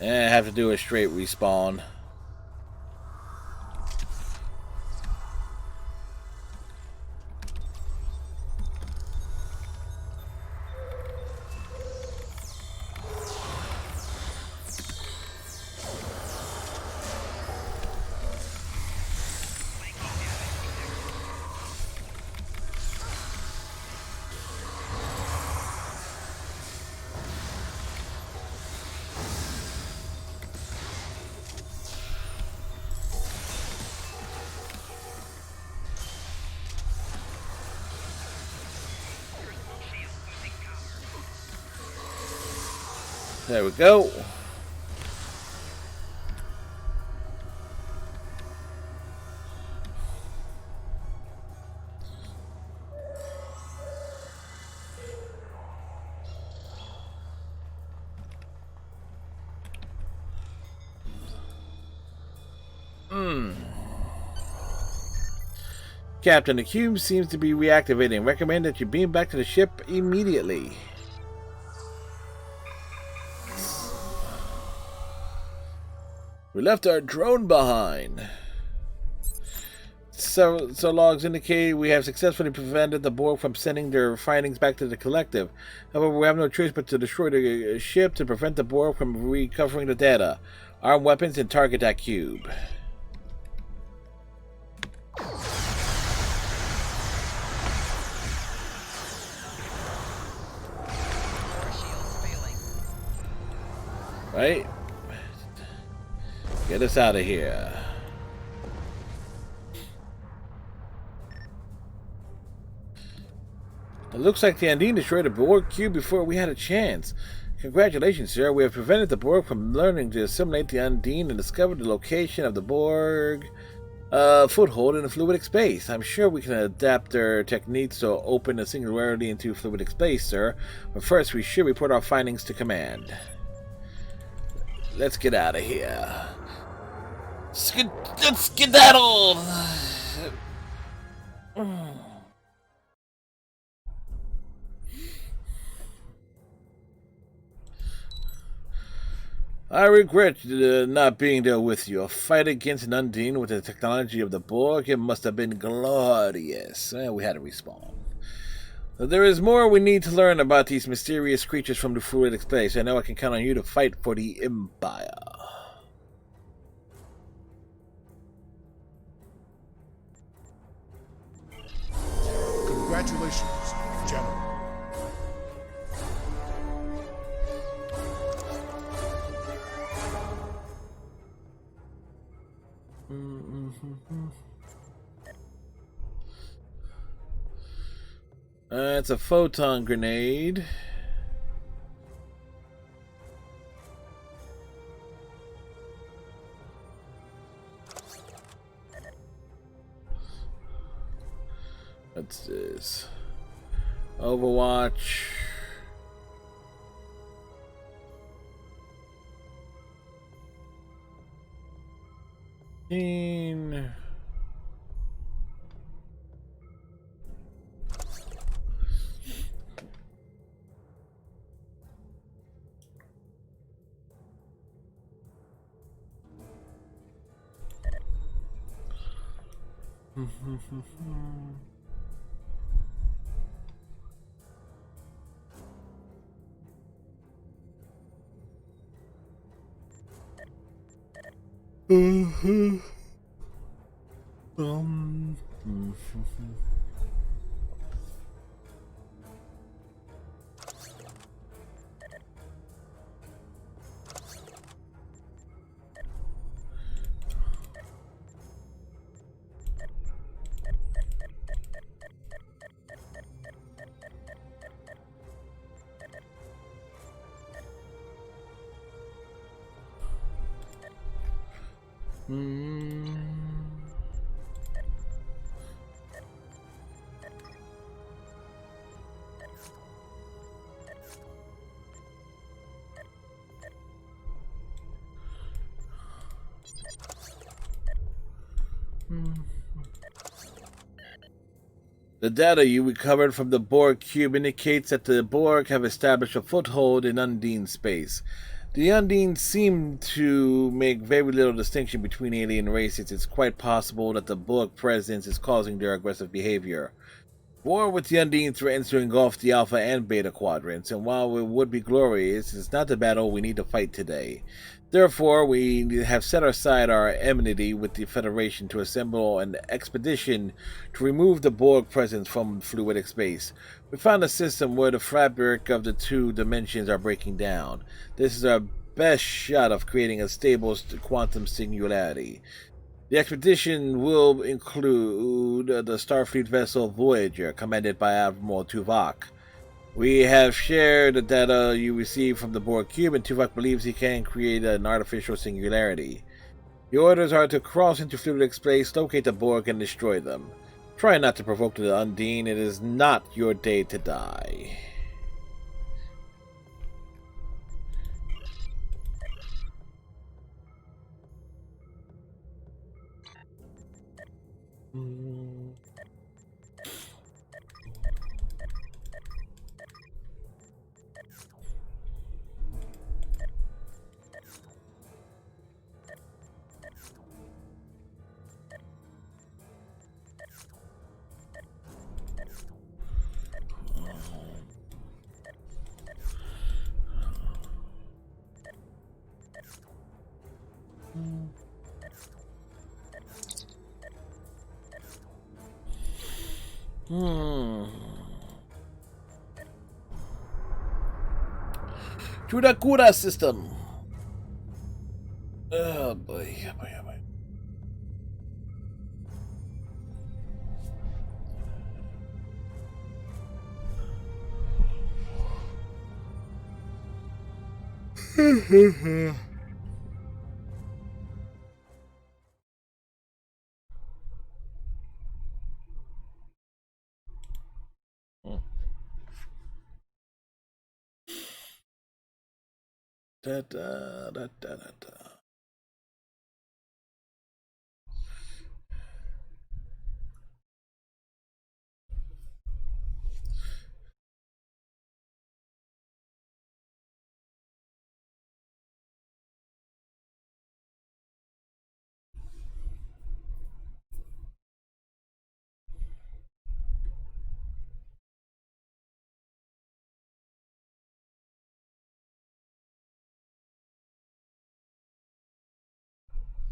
And I have to do a straight respawn. There we go. Captain, the cube seems to be reactivating. Recommend that you beam back to the ship immediately. We left our drone behind. So logs indicate we have successfully prevented the Borg from sending their findings back to the collective. However, we have no choice but to destroy the ship to prevent the Borg from recovering the data. Arm weapons and target that cube. Our shield's failing. Right? Get us out of here. It looks like the Undine destroyed the Borg cube before we had a chance. Congratulations, sir. We have prevented the Borg from learning to assimilate the Undine and discovered the location of the Borg foothold in the fluidic space. I'm sure we can adapt their techniques to open the singularity into fluidic space, sir. But first, we should report our findings to command. Let's get out of here. Let's skedaddle! I regret not being there with you. A fight against an Undine with the technology of the Borg, it must have been glorious. We had to respawn. There is more we need to learn about these mysterious creatures from the fluidic space. I know I can count on you to fight for the Empire. Congratulations, General. It's a photon grenade. What's this? Overwatch. In. The data you recovered from the Borg cube indicates that the Borg have established a foothold in Undine space. The Undine seem to make very little distinction between alien races. It's quite possible that the Borg presence is causing their aggressive behavior. War with the Undine threatens to engulf the Alpha and Beta quadrants, and while it would be glorious, it's not the battle we need to fight today. Therefore, we have set aside our enmity with the Federation to assemble an expedition to remove the Borg presence from fluidic space. We found a system where the fabric of the two dimensions are breaking down. This is our best shot of creating a stable quantum singularity. The expedition will include the Starfleet vessel Voyager, commanded by Admiral Tuvok. We have shared the data you received from the Borg cube, and Tuvok believes he can create an artificial singularity. Your orders are to cross into fluidic space, locate the Borg, and destroy them. Try not to provoke the Undine. It is not your day to die. Chudakura system. Oh boy, oh boy, oh boy. Da, da, da, da, da, da.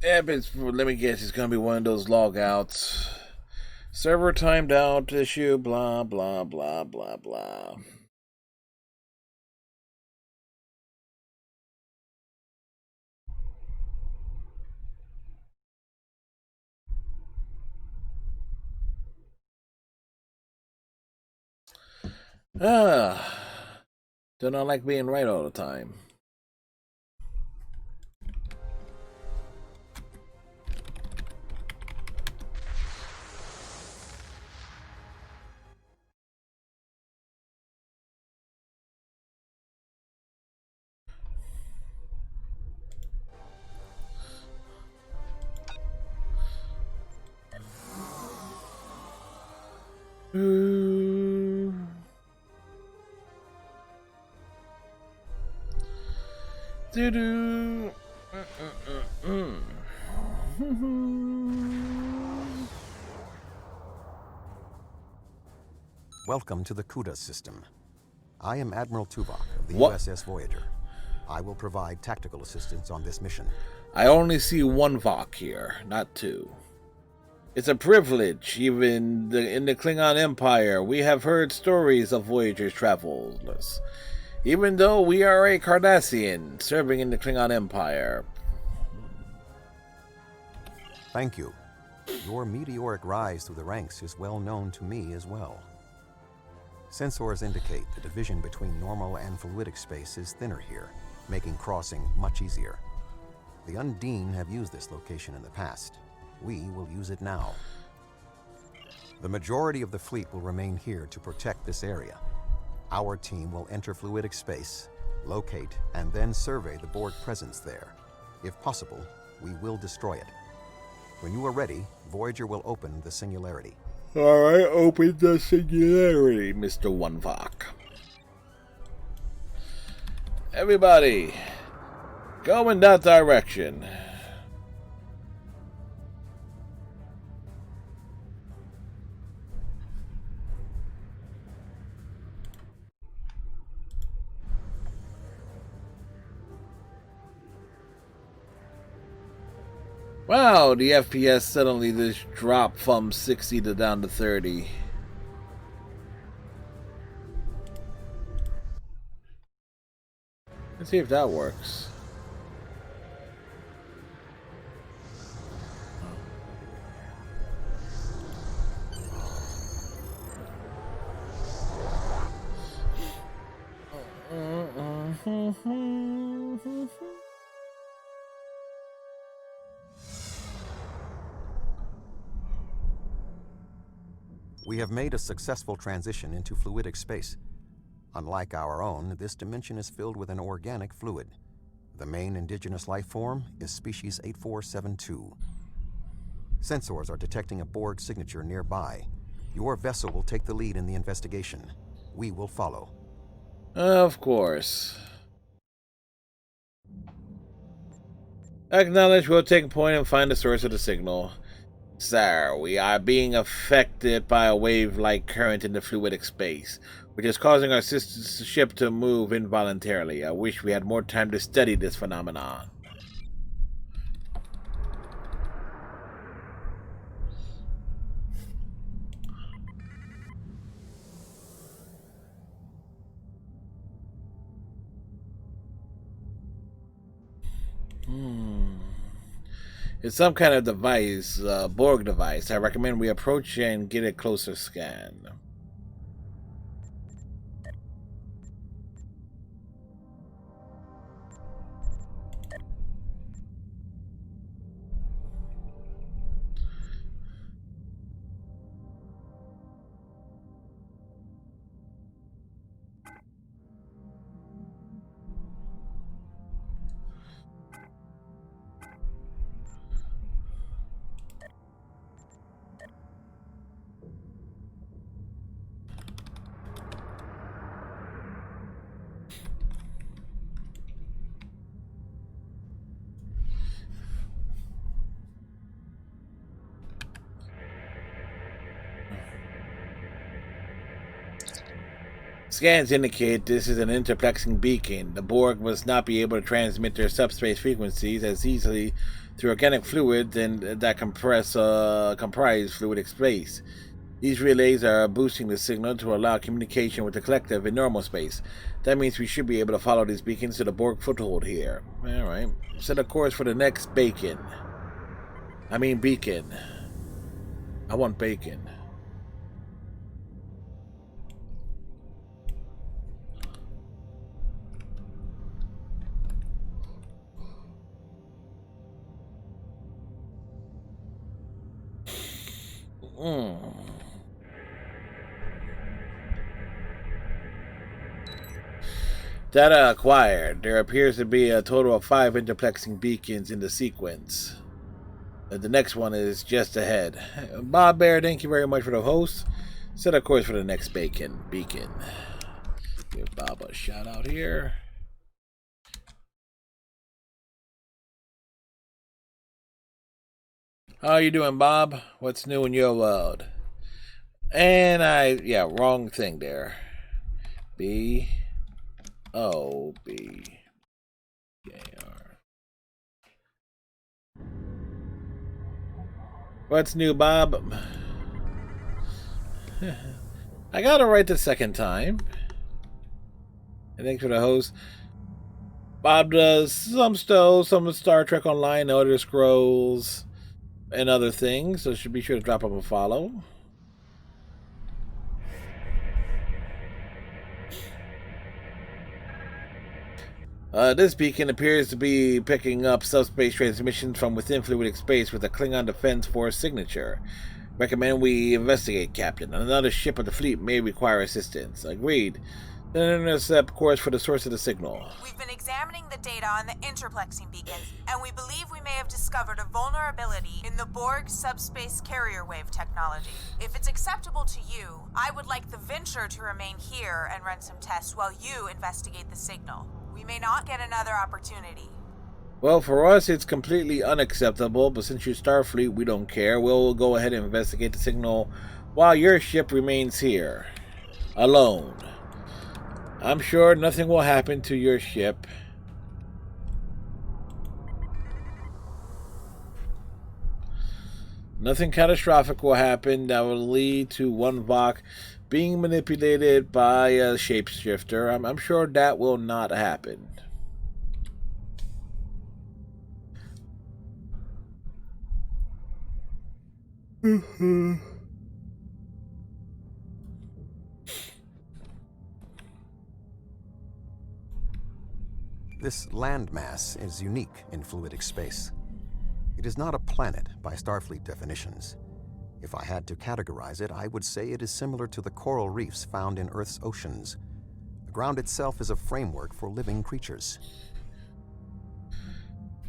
Yeah, but let me guess, it's gonna be one of those logouts. Server timed out issue, blah, blah, blah, blah, blah. Do not like being right all the time. Doo-doo. Welcome to the CUDA system. I am Admiral Tuvok of the What? USS Voyager. I will provide tactical assistance on this mission. I only see one Vok here, not two. It's a privilege, even in the Klingon Empire. We have heard stories of Voyager's travels. Even though we are a Cardassian serving in the Klingon Empire. Thank you. Your meteoric rise through the ranks is well known to me as well. Sensors indicate the division between normal and fluidic space is thinner here, making crossing much easier. The Undine have used this location in the past. We will use it now. The majority of the fleet will remain here to protect this area. Our team will enter fluidic space, locate, and then survey the Borg presence there. If possible, we will destroy it. When you are ready, Voyager will open the singularity. Alright, open the singularity, Mr. One Vok. Everybody, go in that direction. Wow, the FPS suddenly just dropped from 60 to down to 30. Let's see if that works. We have made a successful transition into fluidic space. Unlike our own, this dimension is filled with an organic fluid. The main indigenous life form is species 8472. Sensors are detecting a Borg signature nearby. Your vessel will take the lead in the investigation. We will follow. Of course. Acknowledge, we'll take point and find the source of the signal. Sir, we are being affected by a wave-like current in the fluidic space, which is causing our ship to move involuntarily. I wish we had more time to study this phenomenon. It's some kind of device, Borg device. I recommend we approach and get a closer scan. Scans indicate this is an interplexing beacon. The Borg must not be able to transmit their subspace frequencies as easily through organic fluid that comprise fluidic space. These relays are boosting the signal to allow communication with the collective in normal space. That means we should be able to follow these beacons to the Borg foothold here. Alright. Set a course for the next beacon. I want bacon. Data acquired. There appears to be a total of 5 interplexing beacons in the sequence. The next one is just ahead. Bob Bear, thank you very much for the host. Set a course for the next beacon. Give Bob a shout out here. How are you doing, Bob? What's new in your world? And wrong thing there. B-O-B-K-R. What's new, Bob? I got it right the second time. And thanks for the host. Bob does some Star Trek Online, Elder Scrolls, and other things, so should be sure to drop him a follow. This beacon appears to be picking up subspace transmissions from within fluidic space with a Klingon Defense Force signature. Recommend we investigate, Captain. Another ship of the fleet may require assistance. Agreed. Then intercept course for the source of the signal. We've been examining the data on the interplexing beacons, and we believe we may have discovered a vulnerability in the Borg subspace carrier wave technology. If it's acceptable to you, I would like the Venture to remain here and run some tests while you investigate the signal. We may not get another opportunity. Well, for us, it's completely unacceptable, but since you're Starfleet, we don't care. We'll go ahead and investigate the signal while your ship remains here. Alone. I'm sure nothing will happen to your ship. Nothing catastrophic will happen that will lead to one Vok being manipulated by a shapeshifter. I'm sure that will not happen. This landmass is unique in fluidic space. It is not a planet by Starfleet definitions. If I had to categorize it, I would say it is similar to the coral reefs found in Earth's oceans. The ground itself is a framework for living creatures.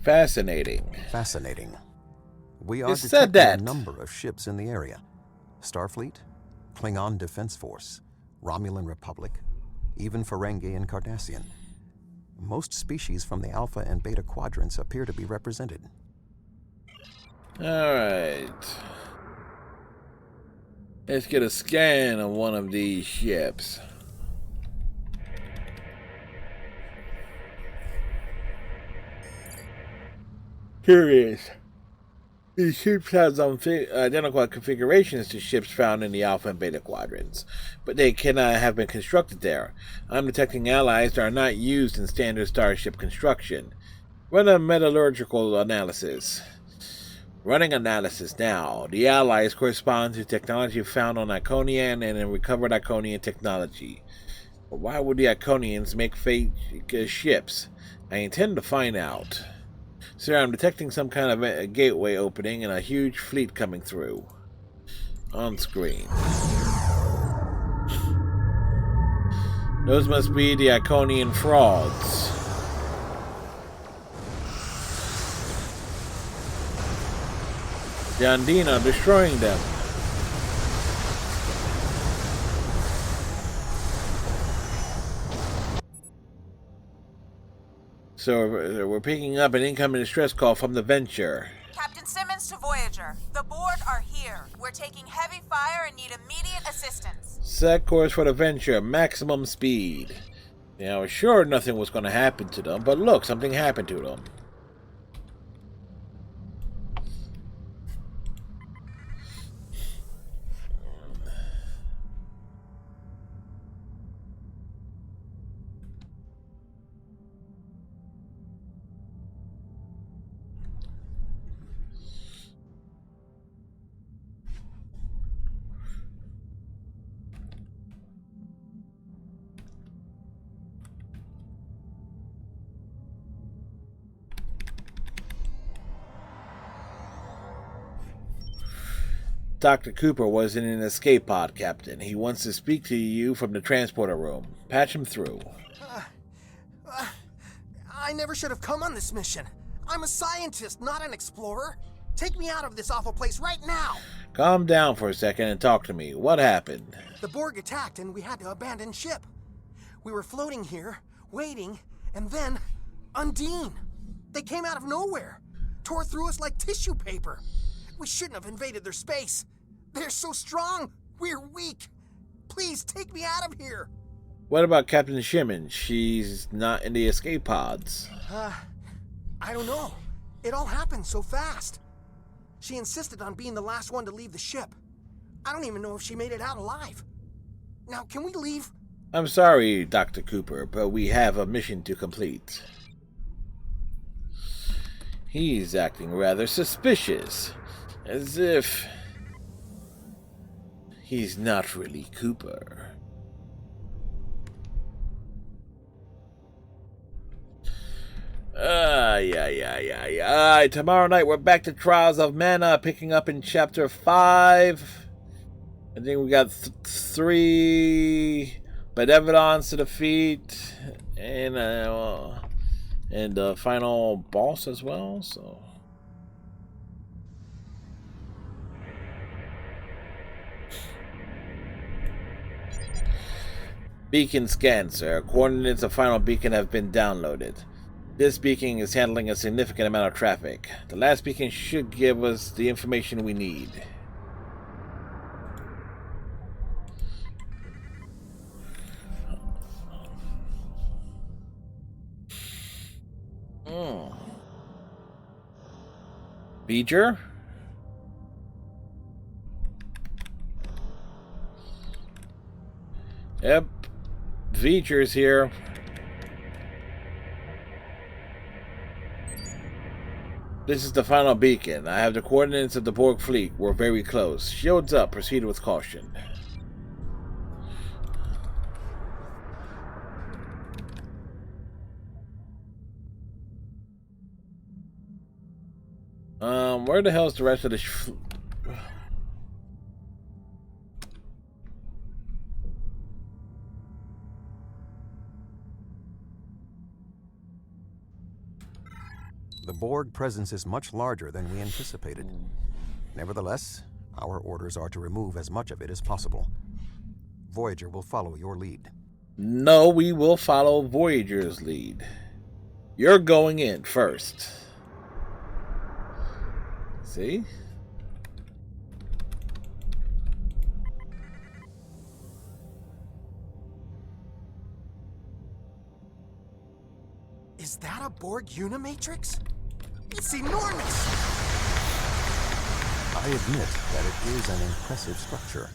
Fascinating. Fascinating. We are It said detecting that. a number of ships in the area. Starfleet, Klingon Defense Force, Romulan Republic, even Ferengi and Cardassian. Most species from the Alpha and Beta quadrants appear to be represented. Alright. Let's get a scan of one of these ships. Here it is. These ships have identical configurations to ships found in the Alpha and Beta quadrants, but they cannot have been constructed there. I'm detecting allies that are not used in standard starship construction. Run a metallurgical analysis. Running analysis now. The allies correspond to technology found on Iconian and in recovered Iconian technology. But why would the Iconians make fake ships? I intend to find out. Sir, I'm detecting some kind of a gateway opening and a huge fleet coming through. On screen. Those must be the Iconian frauds. The Undine are destroying them. So we're picking up an incoming distress call from the Venture. Captain Simmons to Voyager. The Borg are here. We're taking heavy fire and need immediate assistance. Set course for the Venture, maximum speed. Now, I was sure nothing was going to happen to them, but look, something happened to them. Dr. Cooper was in an escape pod, Captain. He wants to speak to you from the transporter room. Patch him through. I never should have come on this mission. I'm a scientist, not an explorer. Take me out of this awful place right now. Calm down for a second and talk to me. What happened? The Borg attacked and we had to abandon ship. We were floating here, waiting, and then Undine. They came out of nowhere, tore through us like tissue paper. We shouldn't have invaded their space. They're so strong. We're weak. Please take me out of here. What about Captain Shimon? She's not in the escape pods. I don't know. It all happened so fast. She insisted on being the last one to leave the ship. I don't even know if she made it out alive. Now, can we leave? I'm sorry, Dr. Cooper, but we have a mission to complete. He's acting rather suspicious. As if he's not really Cooper. Yeah. Tomorrow night we're back to Trials of Mana, picking up in Chapter 5. I think we got 3 Benevolons to defeat, and the final boss as well, so... Beacon scan, sir. Coordinates of final beacon have been downloaded. This beacon is handling a significant amount of traffic. The last beacon should give us the information we need. Beecher? Yep. Features here. This is the final beacon. I have the coordinates of the Borg fleet. We're very close. Shields up. Proceed with caution. Where the hell is the rest of the The Borg presence is much larger than we anticipated. Nevertheless, our orders are to remove as much of it as possible. Voyager will follow your lead. No, we will follow Voyager's lead. You're going in first. See? Is that a Borg Unimatrix? It's enormous! I admit that it is an impressive structure.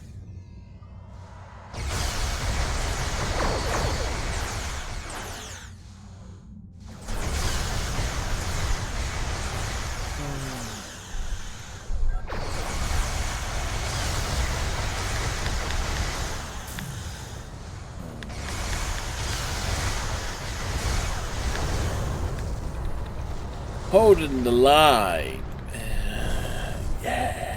Holding the line. Yeah.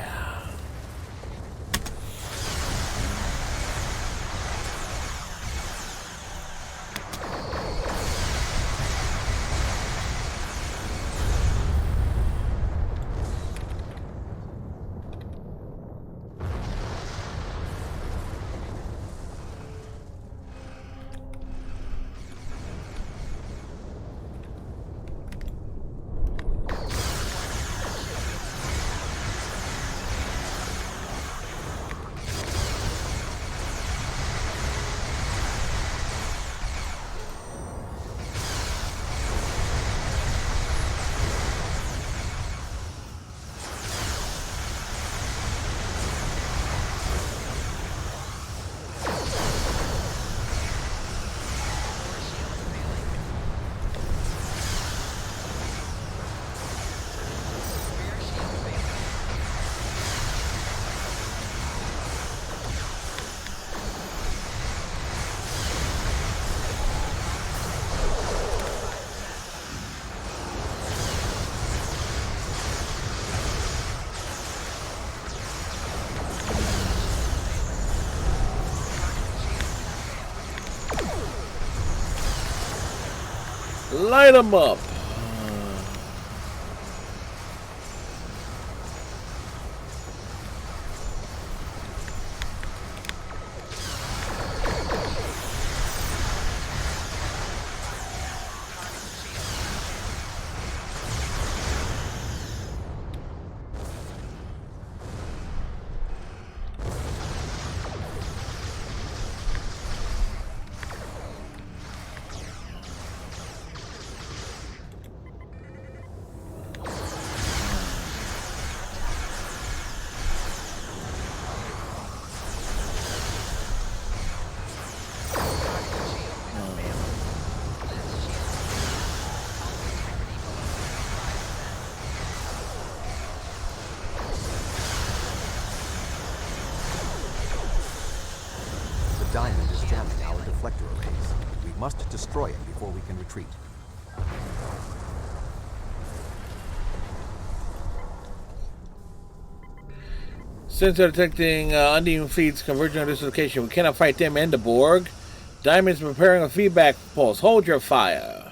Light them up. Diamond is jamming our deflector arrays. We must destroy it before we can retreat. Since they're detecting Undine Fleet's converging on this location, we cannot fight them and the Borg. Diamond's preparing a feedback pulse. Hold your fire.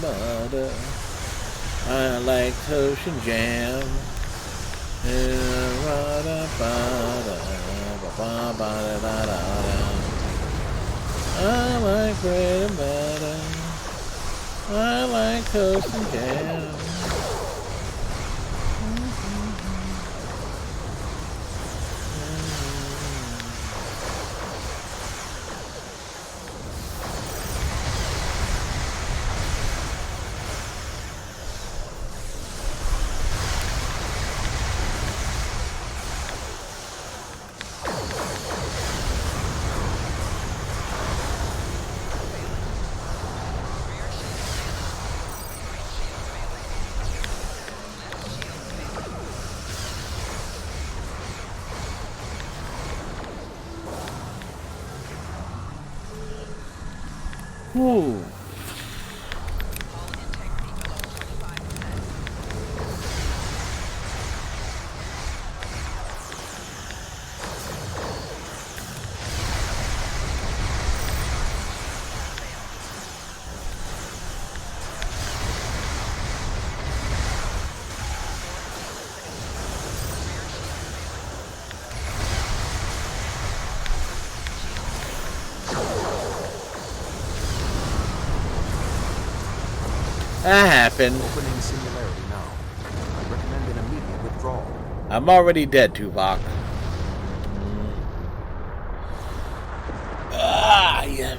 Butter. I like toast and jam. I like bread and butter. I like toast and jam. Ooh. Hull integrity below 25%. That happened. Opening Singularity now. I recommend an immediate withdrawal. I'm already dead, Tuvok. Ah, yeah.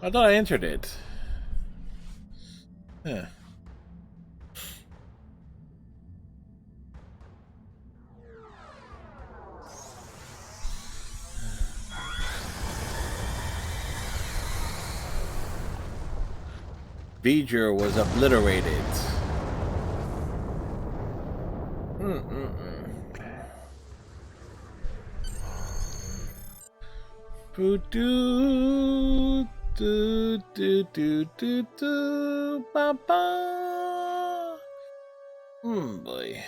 I thought I entered it. Huh. V'ger was obliterated. Do do do do do do ba ba. Boy.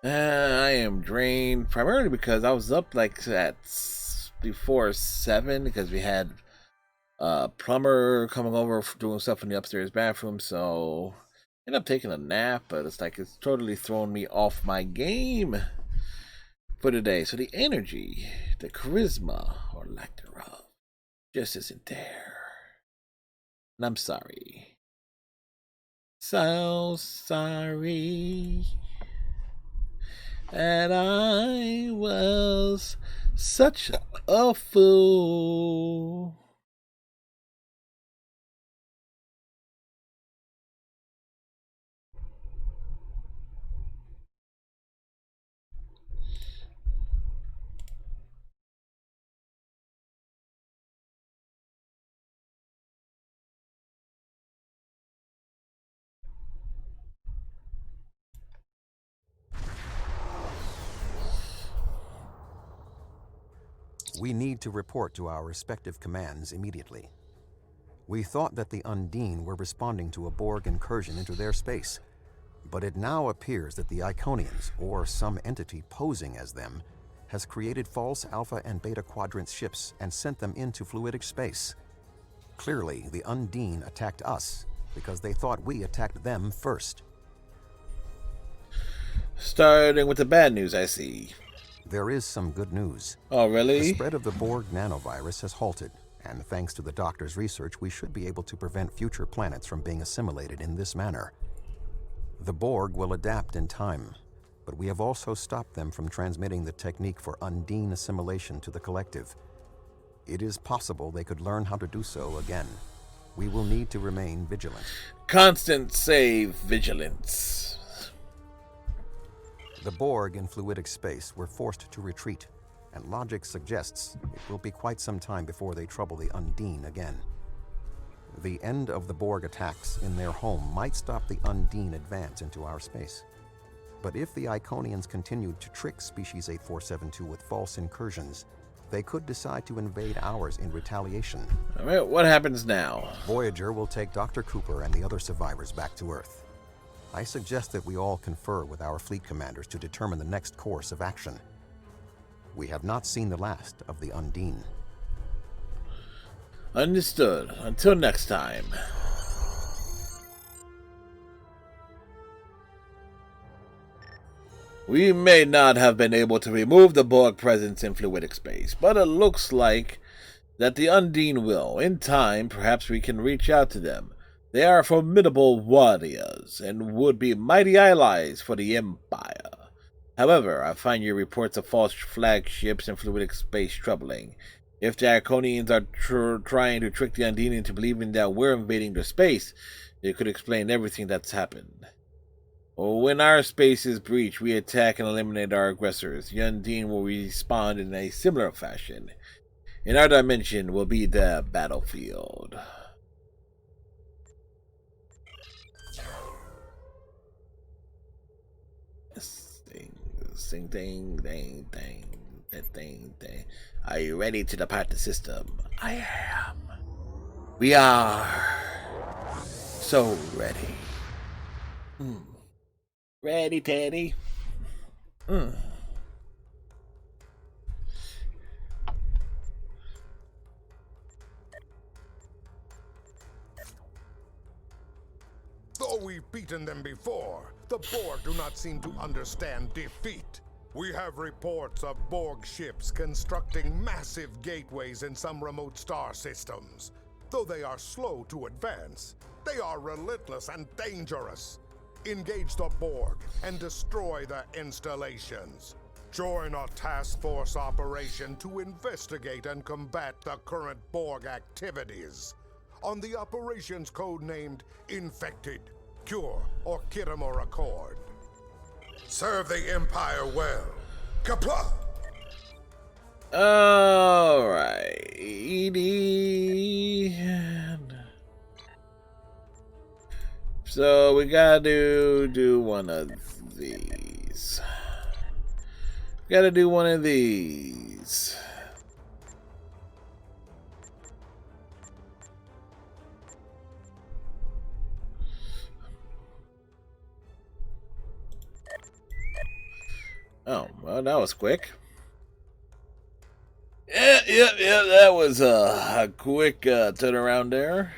I am drained primarily because I was up like at before 7 because we had plumber coming over doing stuff in the upstairs bathroom, so I ended up taking a nap, but it's like it's totally thrown me off my game for today. So the energy, the charisma, or lack thereof, just isn't there. And I'm sorry. So sorry that I was such a fool. We need to report to our respective commands immediately. We thought that the Undine were responding to a Borg incursion into their space, but it now appears that the Iconians, or some entity posing as them, has created false Alpha and Beta Quadrant ships and sent them into fluidic space. Clearly, the Undine attacked us because they thought we attacked them first. Starting with the bad news, I see. There is some good news. Oh, The really? spread of the Borg nanovirus has halted, and thanks to the doctor's research, we should be able to prevent future planets from being assimilated in this manner. The Borg will adapt in time, but we have also stopped them from transmitting the technique for Undine assimilation to the collective. It is possible they could learn how to do so again. We will need to remain vigilant. Constant save vigilance. The Borg in fluidic space were forced to retreat, and logic suggests it will be quite some time before they trouble the Undine again. The end of the Borg attacks in their home might stop the Undine advance into our space. But if the Iconians continued to trick Species 8472 with false incursions, they could decide to invade ours in retaliation. All right, what happens now? Voyager will take Dr. Cooper and the other survivors back to Earth. I suggest that we all confer with our fleet commanders to determine the next course of action. We have not seen the last of the Undine. Understood. Until next time. We may not have been able to remove the Borg presence in fluidic space, but it looks like that the Undine will. In time, perhaps we can reach out to them. They are formidable warriors and would be mighty allies for the Empire. However, I find your reports of false flagships in fluidic space troubling. If the Iconians are trying to trick the Undine into believing that we're invading their space, it could explain everything that's happened. When our space is breached, we attack and eliminate our aggressors. The Undine will respond in a similar fashion. In our dimension will be the battlefield. Sing, ding, ding, ding, ding, ding. Are you ready to depart the system? I am. We are so ready. Ready, Teddy. Though we've beaten them before, the Borg do not seem to understand defeat. We have reports of Borg ships constructing massive gateways in some remote star systems. Though they are slow to advance, they are relentless and dangerous. Engage the Borg and destroy the installations. Join a task force operation to investigate and combat the current Borg activities. On the operations code named Infected, Cure, or Khitomer Accord. Serve the Empire well. Kapla! Alright. So we gotta do one of these. Gotta do one of these. Oh, well, that was quick. Yeah, that was a quick turnaround there.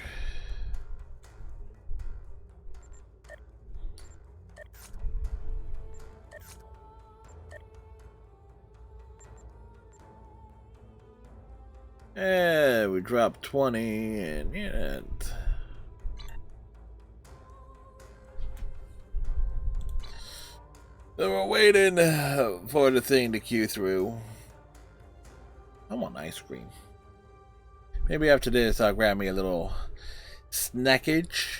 Yeah, we dropped 20 and yeah. So we're waiting for the thing to queue through. I want ice cream. Maybe after this I'll grab me a little snackage.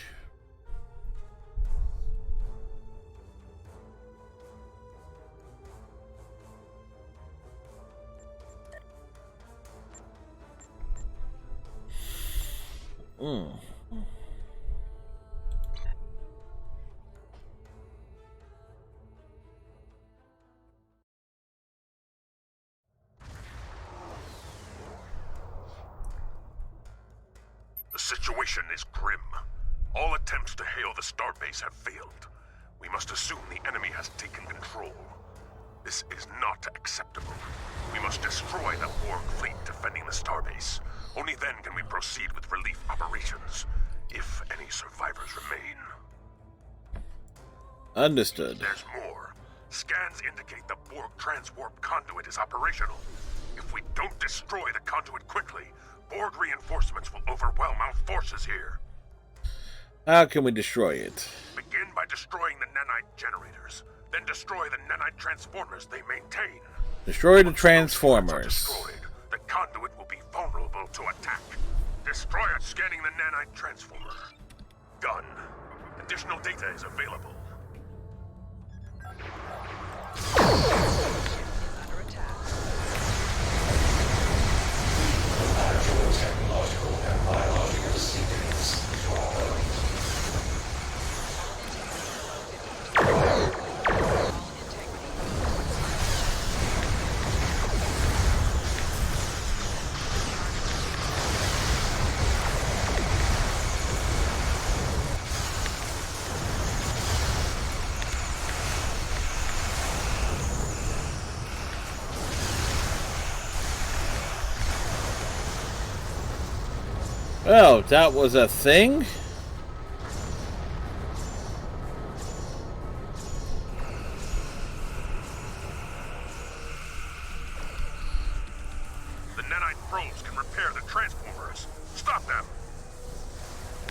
The situation is grim. All attempts to hail the starbase have failed. We must assume the enemy has taken control. This is not acceptable. We must destroy the Borg fleet defending the starbase. Only then can we proceed with relief operations, if any survivors remain. Understood. There's more. Scans indicate the Borg transwarp conduit is operational. If we don't destroy the conduit quickly, Borg reinforcements will overwhelm our forces here. How can we destroy it? Begin by destroying the nanite generators, then destroy the nanite transformers they maintain. Destroy the Once those transformers. destroyed, the conduit will be vulnerable to attack. Destroy it, scanning the nanite transformer. Done. Additional data is available. Under attack. Well, that was a thing. The nanite probes can repair the transformers. Stop them.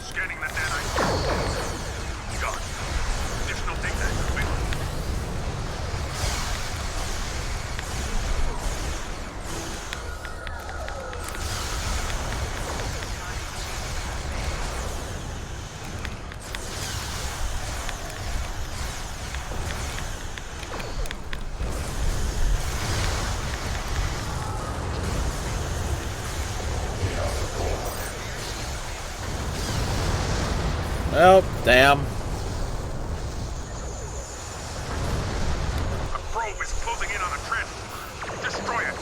Scanning the nanite Oh, damn. A probe is closing in on a transformer. Destroy it.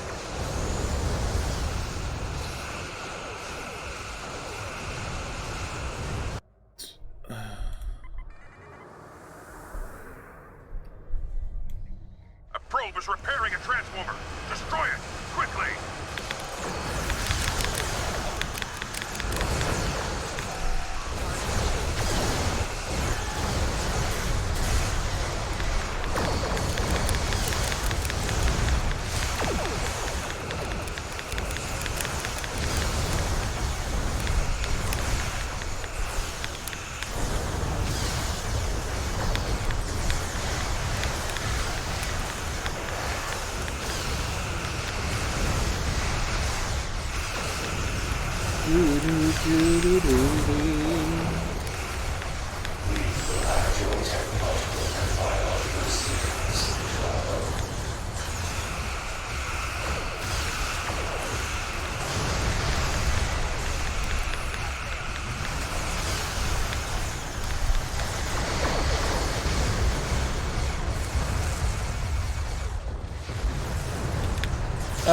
A probe is repairing a transformer. Destroy it, quickly.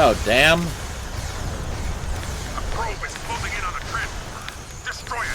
Oh, damn. A probe is closing in on a transformer. Destroy it.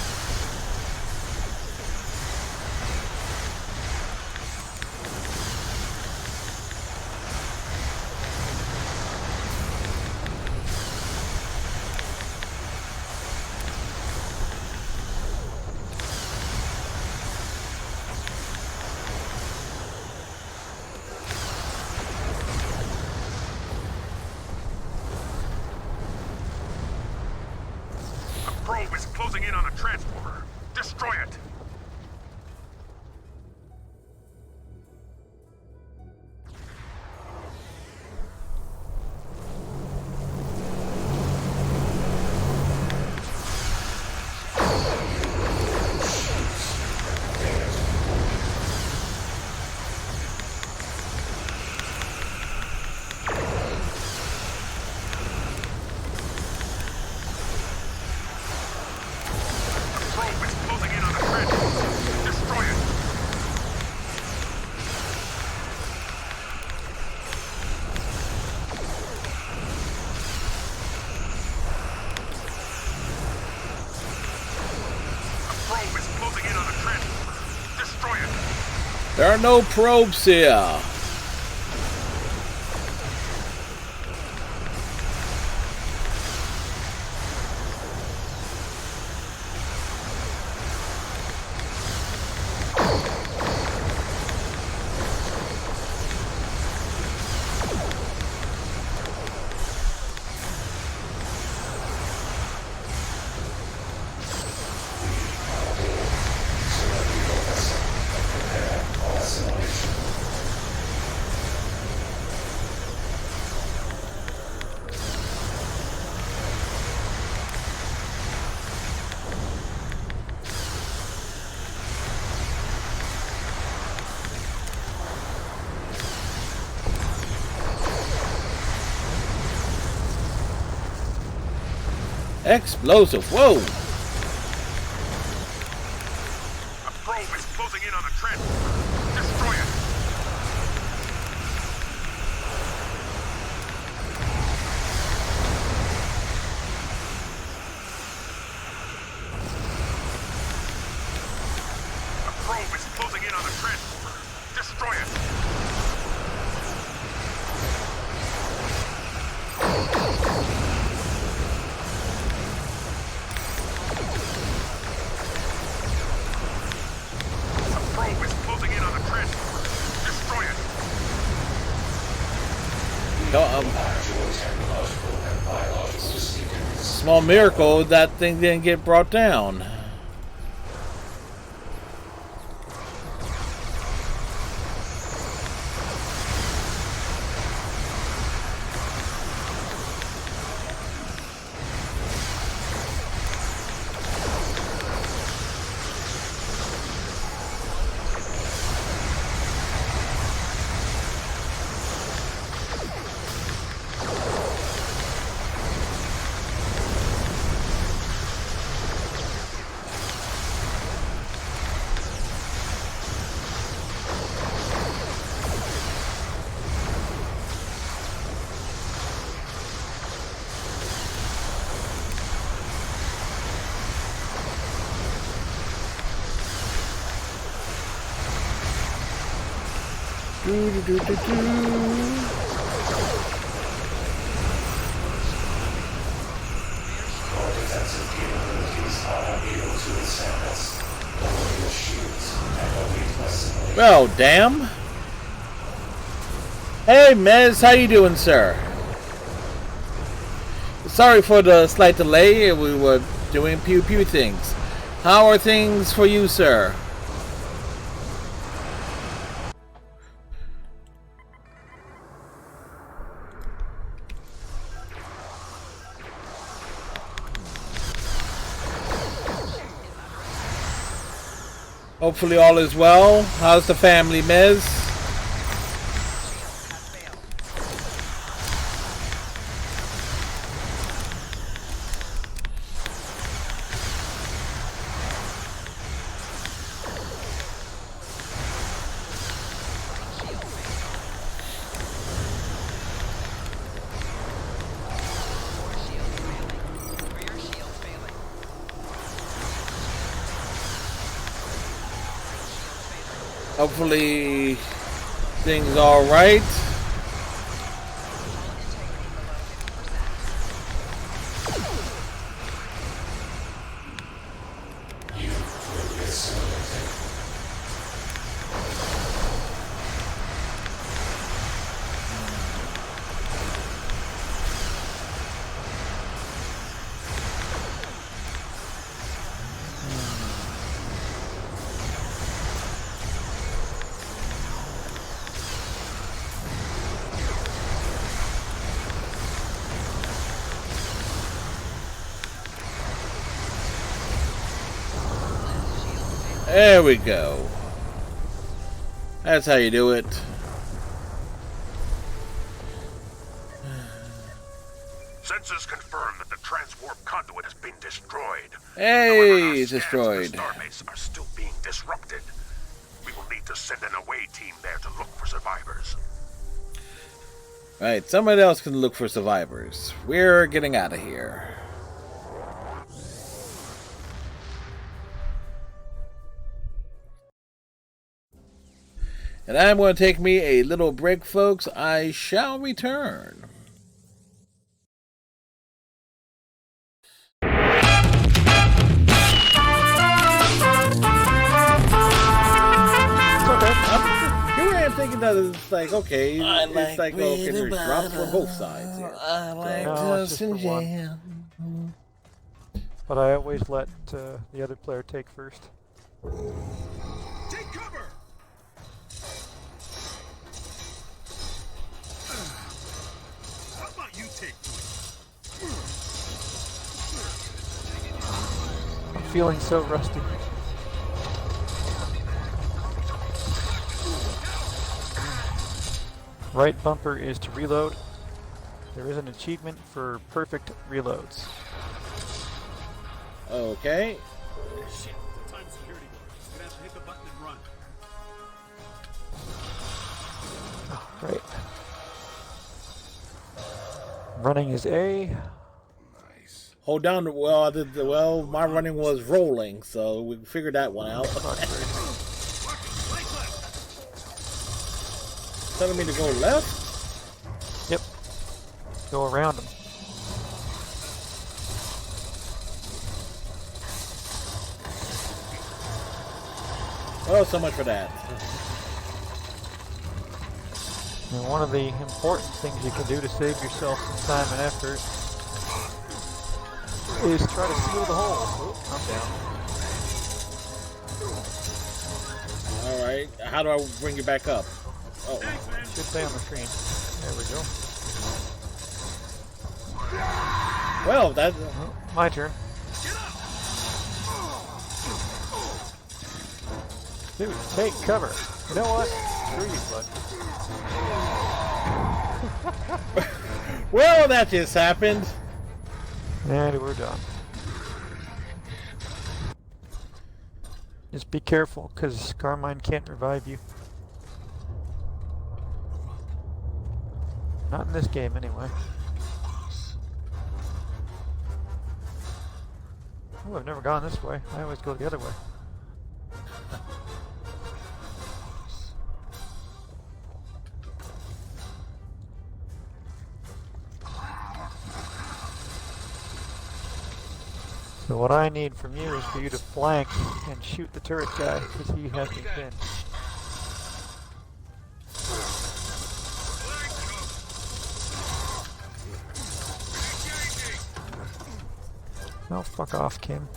A probe is closing in on a transformer. Destroy it. Probe is closing in on a transformer. Destroy it. A probe is closing in on a transformer. Destroy it. There are no probes here. Explosive. Whoa. A probe is closing in on a transformer. Destroy it. A probe is closing in on a transformer. Destroy it. A probe is closing in on a transformer. Destroy it. Small miracle that thing didn't get brought down. Well, damn. Hey, Mez, how you doing, sir? Sorry for the slight delay. We were doing pew pew things. How are things for you, sir? Hopefully all is well. How's the family, Mez? Hopefully things all right. There we go. That's how you do it. Sensors confirm that the transwarp conduit has been destroyed. Hey, it's destroyed. The starbase are still being disrupted. We will need to send an away team there to look for survivors. Right, somebody else can look for survivors. We're getting out of here. And I'm going to take me a little break, folks. I shall return. Here I am thinking that it's like, okay, it's like, okay, there's drops for both sides here. I like Dustin Jam. But I always let the other player take first. Take cover! How about you take I'm feeling so rusty. Right bumper is to reload. There is an achievement for perfect reloads. Okay. Shit, the time security door. You're gonna have to hit the button and run. Oh, great. Running is A. Hold down. Well, my running was rolling, so we figured that one out. Telling me to go left? Yep. Go around them. Oh, so much for that. And one of the important things you can do to save yourself some time and effort is try to seal the hole. Oh, I'm down. Alright, how do I bring you back up? Oh. Should stay on the screen. There we go. Well, that's... My turn. Dude, take cover. You know what? Screw you, bud. Well, that just happened. And we're done. Just be careful, because Carmine can't revive you. Not in this game, anyway. Oh, I've never gone this way. I always go the other way. So what I need from you is for you to flank and shoot the turret guy, because he has me pinned. Oh, fuck off, Kim.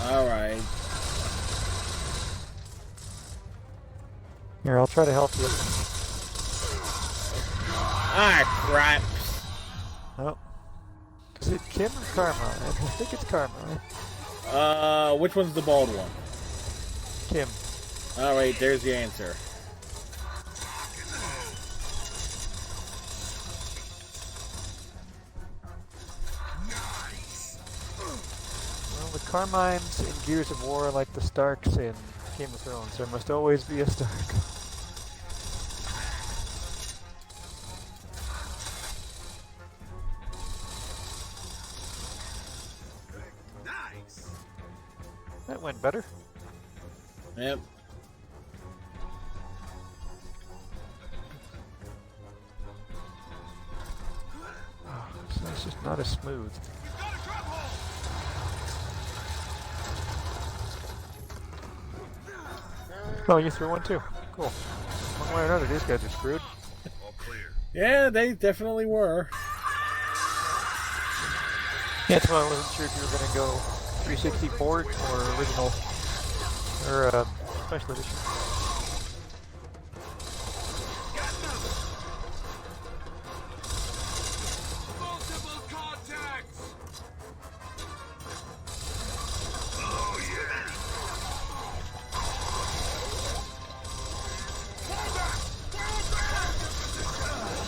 Alright. Here, I'll try to help you. Ah, crap. Oh. Is it Kim or Karma? I think it's Karma, right? Which one's the bald one? Kim. Alright, there's the answer. Well, the Carmines in Gears of War are like the Starks in Game of Thrones. There must always be a Stark. That went better. Yep. Oh, so it's just not as smooth. Oh, you threw one too. Cool. One way or another, these guys are screwed. Yeah, they definitely were. Yeah, that's why I wasn't sure if you were going to go 360 port or original, or special edition.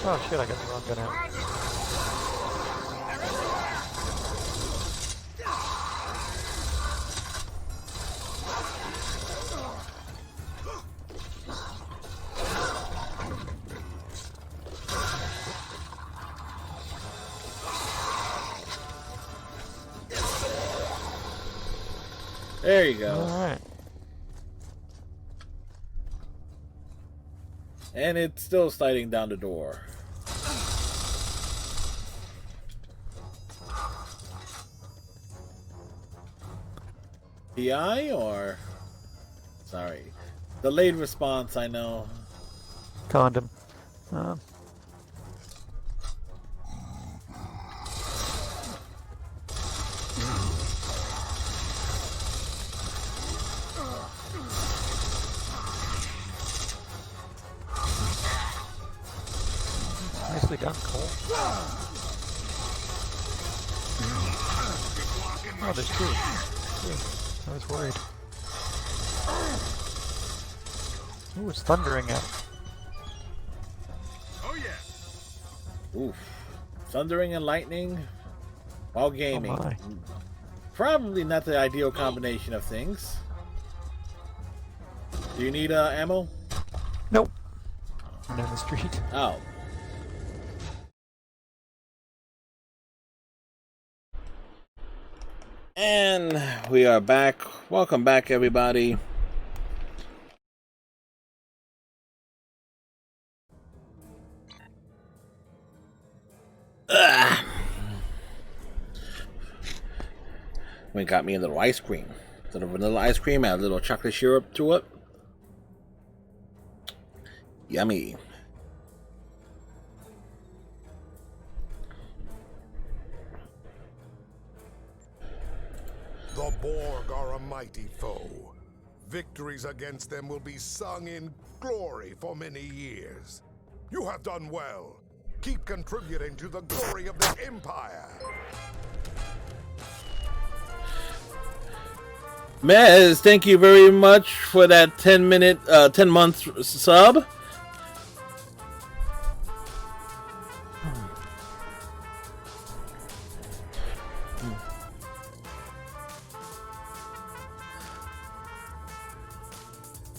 Oh shit, I got the wrong gun out. There you go. Alright. And it's still sliding down the door. PI or... Sorry. Delayed response, I know. Condom. Nicely done, Cole. Oh, there's two. I was worried. Ooh, it's thundering out. Oof. Thundering and lightning while gaming. Oh my. Probably not the ideal combination of things. Do you need ammo? Nope. I'm down the street. Oh. And we are back. Welcome back, everybody. We got me a little ice cream. A little vanilla ice cream, add a little chocolate syrup to it. Yummy. The Borg are a mighty foe. Victories against them will be sung in glory for many years. You have done well. Keep contributing to the glory of the Empire. Mez, thank you very much for that 10-month sub.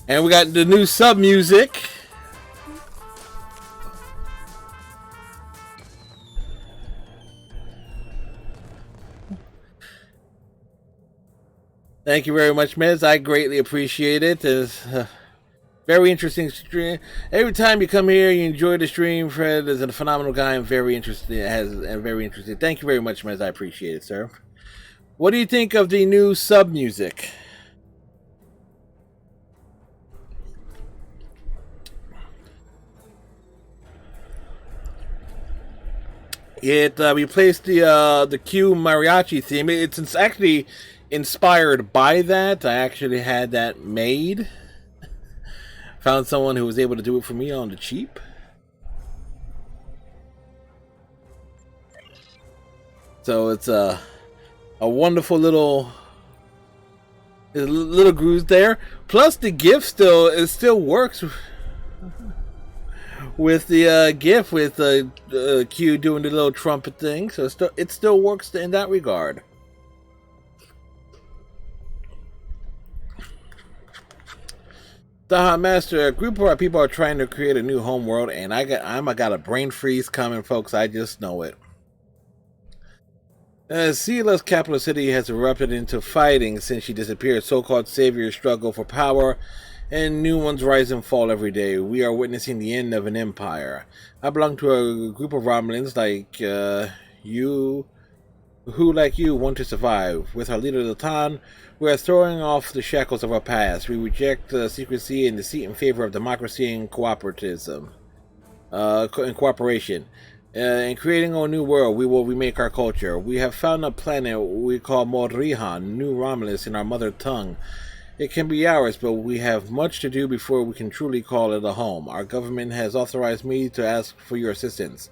And we got the new sub music. Thank you very much, Miz. I greatly appreciate it. Very interesting stream. Every time you come here, you enjoy the stream. Fred is a phenomenal guy and very interesting. Very interesting. Thank you very much, Mez. I appreciate it, sir. What do you think of the new sub music? It replaced the Q mariachi theme. It's actually inspired by that. I actually had that made. Found someone who was able to do it for me on the cheap. So it's a wonderful little grooves there. Plus the GIF still works with the GIF with Q doing the little trumpet thing. So it still works in that regard. The Master, a group of our people are trying to create a new home world, and I got a brain freeze coming, folks. I just know it. Sela's capital city has erupted into fighting since she disappeared. So-called saviors struggle for power, and new ones rise and fall every day. We are witnessing the end of an empire. I belong to a group of Romulans like you, who, like you, want to survive. With our leader, Latan, we are throwing off the shackles of our past. We reject secrecy and deceit in favor of democracy and cooperation. In creating a new world, we will remake our culture. We have found a planet we call Modrihan, New Romulus in our mother tongue. It can be ours, but we have much to do before we can truly call it a home. Our government has authorized me to ask for your assistance.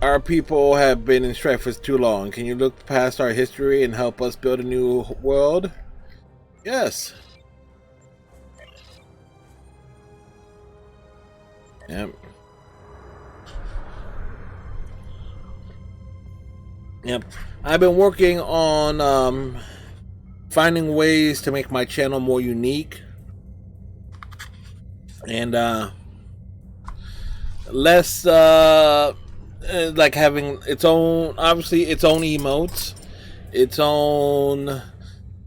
Our people have been in strife for too long. Can you look past our history and help us build a new world? Yes. Yep. Yep. I've been working on finding ways to make my channel more unique and less like having its own, obviously its own emotes, its own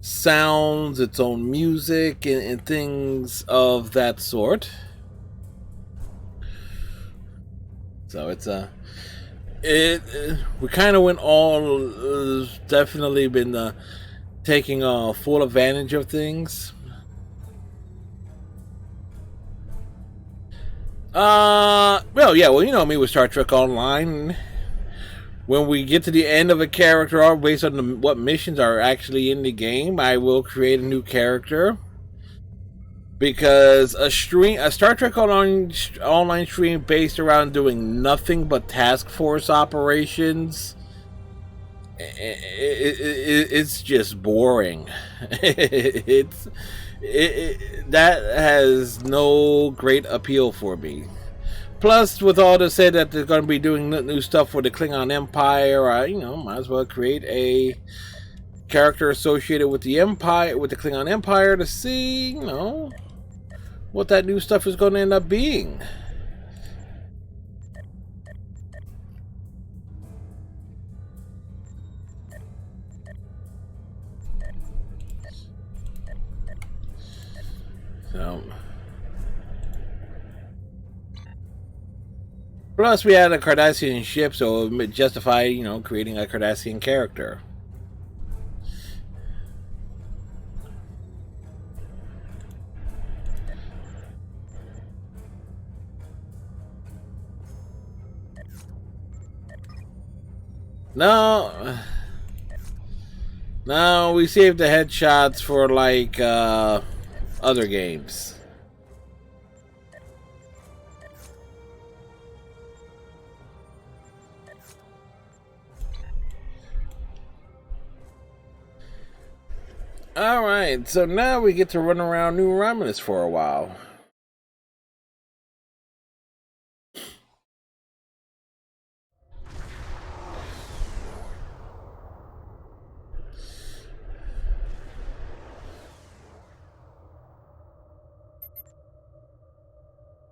sounds, its own music, and things of that sort. So it's we kind of went all definitely been taking full advantage of things. Well, yeah, well, you know me with Star Trek Online. When we get to the end of a character arc based on what missions are actually in the game, I will create a new character. Because a Star Trek Online stream based around doing nothing but task force operations, it's just boring. That has no great appeal for me. Plus, with all this said that they're going to be doing new stuff for the Klingon Empire, I, might as well create a character associated with the Empire, with the Klingon Empire, to see, what that new stuff is going to end up being. So, plus we had a Cardassian ship, so it justified, creating a Cardassian character. No, we saved the headshots for like other games. Alright, so now we get to run around New Romulus for a while.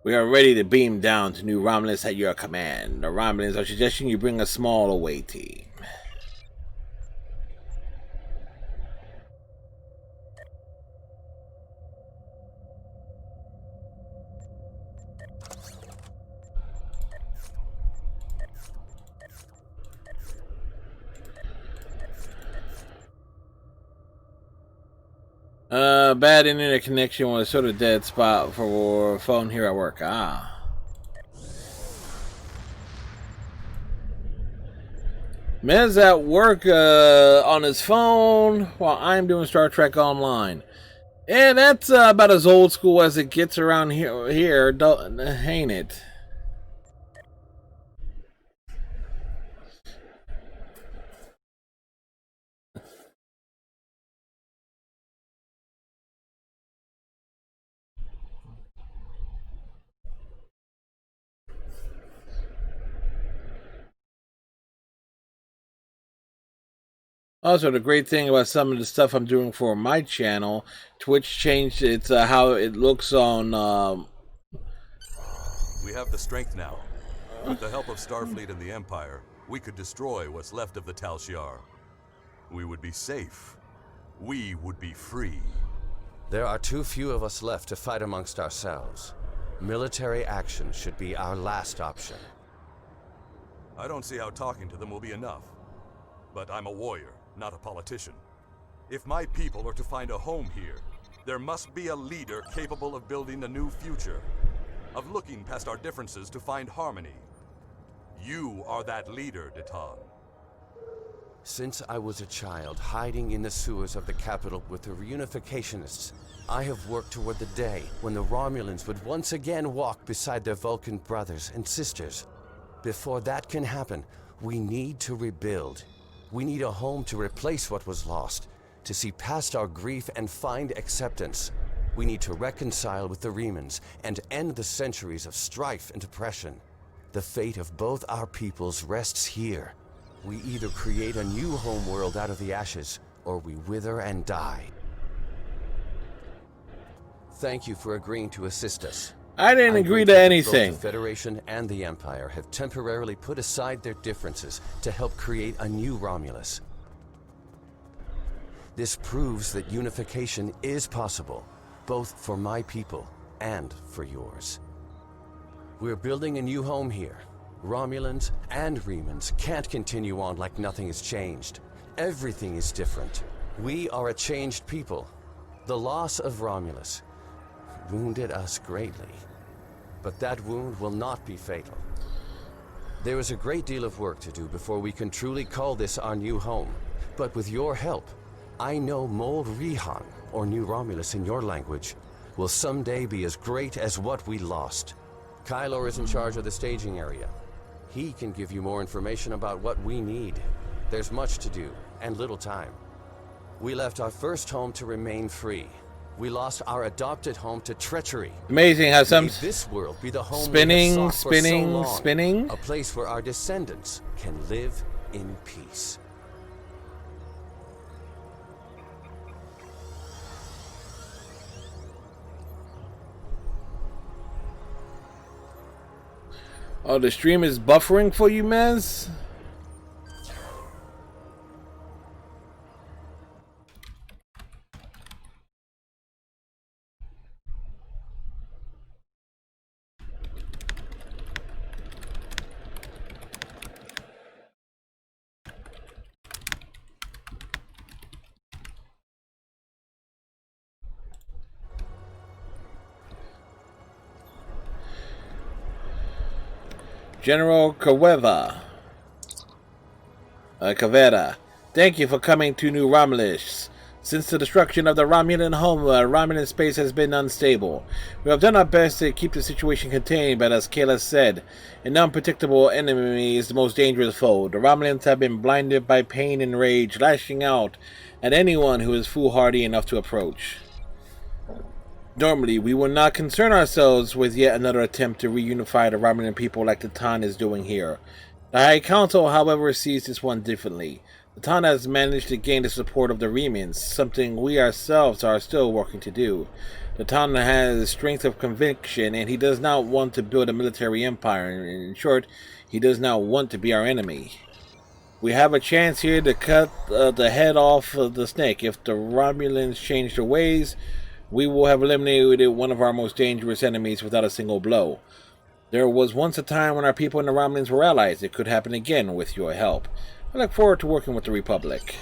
We are ready to beam down to New Romulus at your command. The Romulans are suggesting you bring a small away team. Bad internet connection was sort of dead spot for phone here at work. Ah. Mez at work on his phone while I'm doing Star Trek Online. And that's about as old school as it gets around here, ain't it? Also, the great thing about some of the stuff I'm doing for my channel, Twitch changed its how it looks on. We have the strength now. With the help of Starfleet and the Empire, we could destroy what's left of the Tal Shiar. We would be safe. We would be free. There are too few of us left to fight amongst ourselves. Military action should be our last option. I don't see how talking to them will be enough. But I'm a warrior, not a politician. If my people are to find a home here, there must be a leader capable of building a new future, of looking past our differences to find harmony. You are that leader, Detan. Since I was a child hiding in the sewers of the capital with the reunificationists, I have worked toward the day when the Romulans would once again walk beside their Vulcan brothers and sisters. Before that can happen, we need to rebuild. We need a home to replace what was lost, to see past our grief and find acceptance. We need to reconcile with the Remans and end the centuries of strife and oppression. The fate of both our peoples rests here. We either create a new homeworld out of the ashes, or we wither and die. Thank you for agreeing to assist us. I didn't agree to anything. Both the Federation and the Empire have temporarily put aside their differences to help create a new Romulus. This proves that unification is possible, both for my people and for yours. We're building a new home here. Romulans and Remans can't continue on like nothing has changed. Everything is different. We are a changed people. The loss of Romulus wounded us greatly. But that wound will not be fatal. There is a great deal of work to do before we can truly call this our new home. But with your help, I know Mold Rihan, or New Romulus in your language, will someday be as great as what we lost. Kylor is in charge of the staging area. He can give you more information about what we need. There's much to do, and little time. We left our first home to remain free. We lost our adopted home to treachery. Amazing how some this world be the home spinning, we have sought for so long. spinning. A place where our descendants can live in peace. Oh, the stream is buffering for you, Mez? General Cavera, thank you for coming to New Romulus. Since the destruction of the Romulan home, Romulan space has been unstable. We have done our best to keep the situation contained, but as Kayla said, an unpredictable enemy is the most dangerous foe. The Romulans have been blinded by pain and rage, lashing out at anyone who is foolhardy enough to approach. Normally, we will not concern ourselves with yet another attempt to reunify the Romulan people like the Tan is doing here. The High Council, however, sees this one differently. The Tan has managed to gain the support of the Remans, something we ourselves are still working to do. The Tan has the strength of conviction, and he does not want to build a military empire. In short, he does not want to be our enemy. We have a chance here to cut the head off of the snake. If the Romulans change their ways, we will have eliminated one of our most dangerous enemies without a single blow. There was once a time when our people and the Romulans were allies. It could happen again with your help. I look forward to working with the Republic.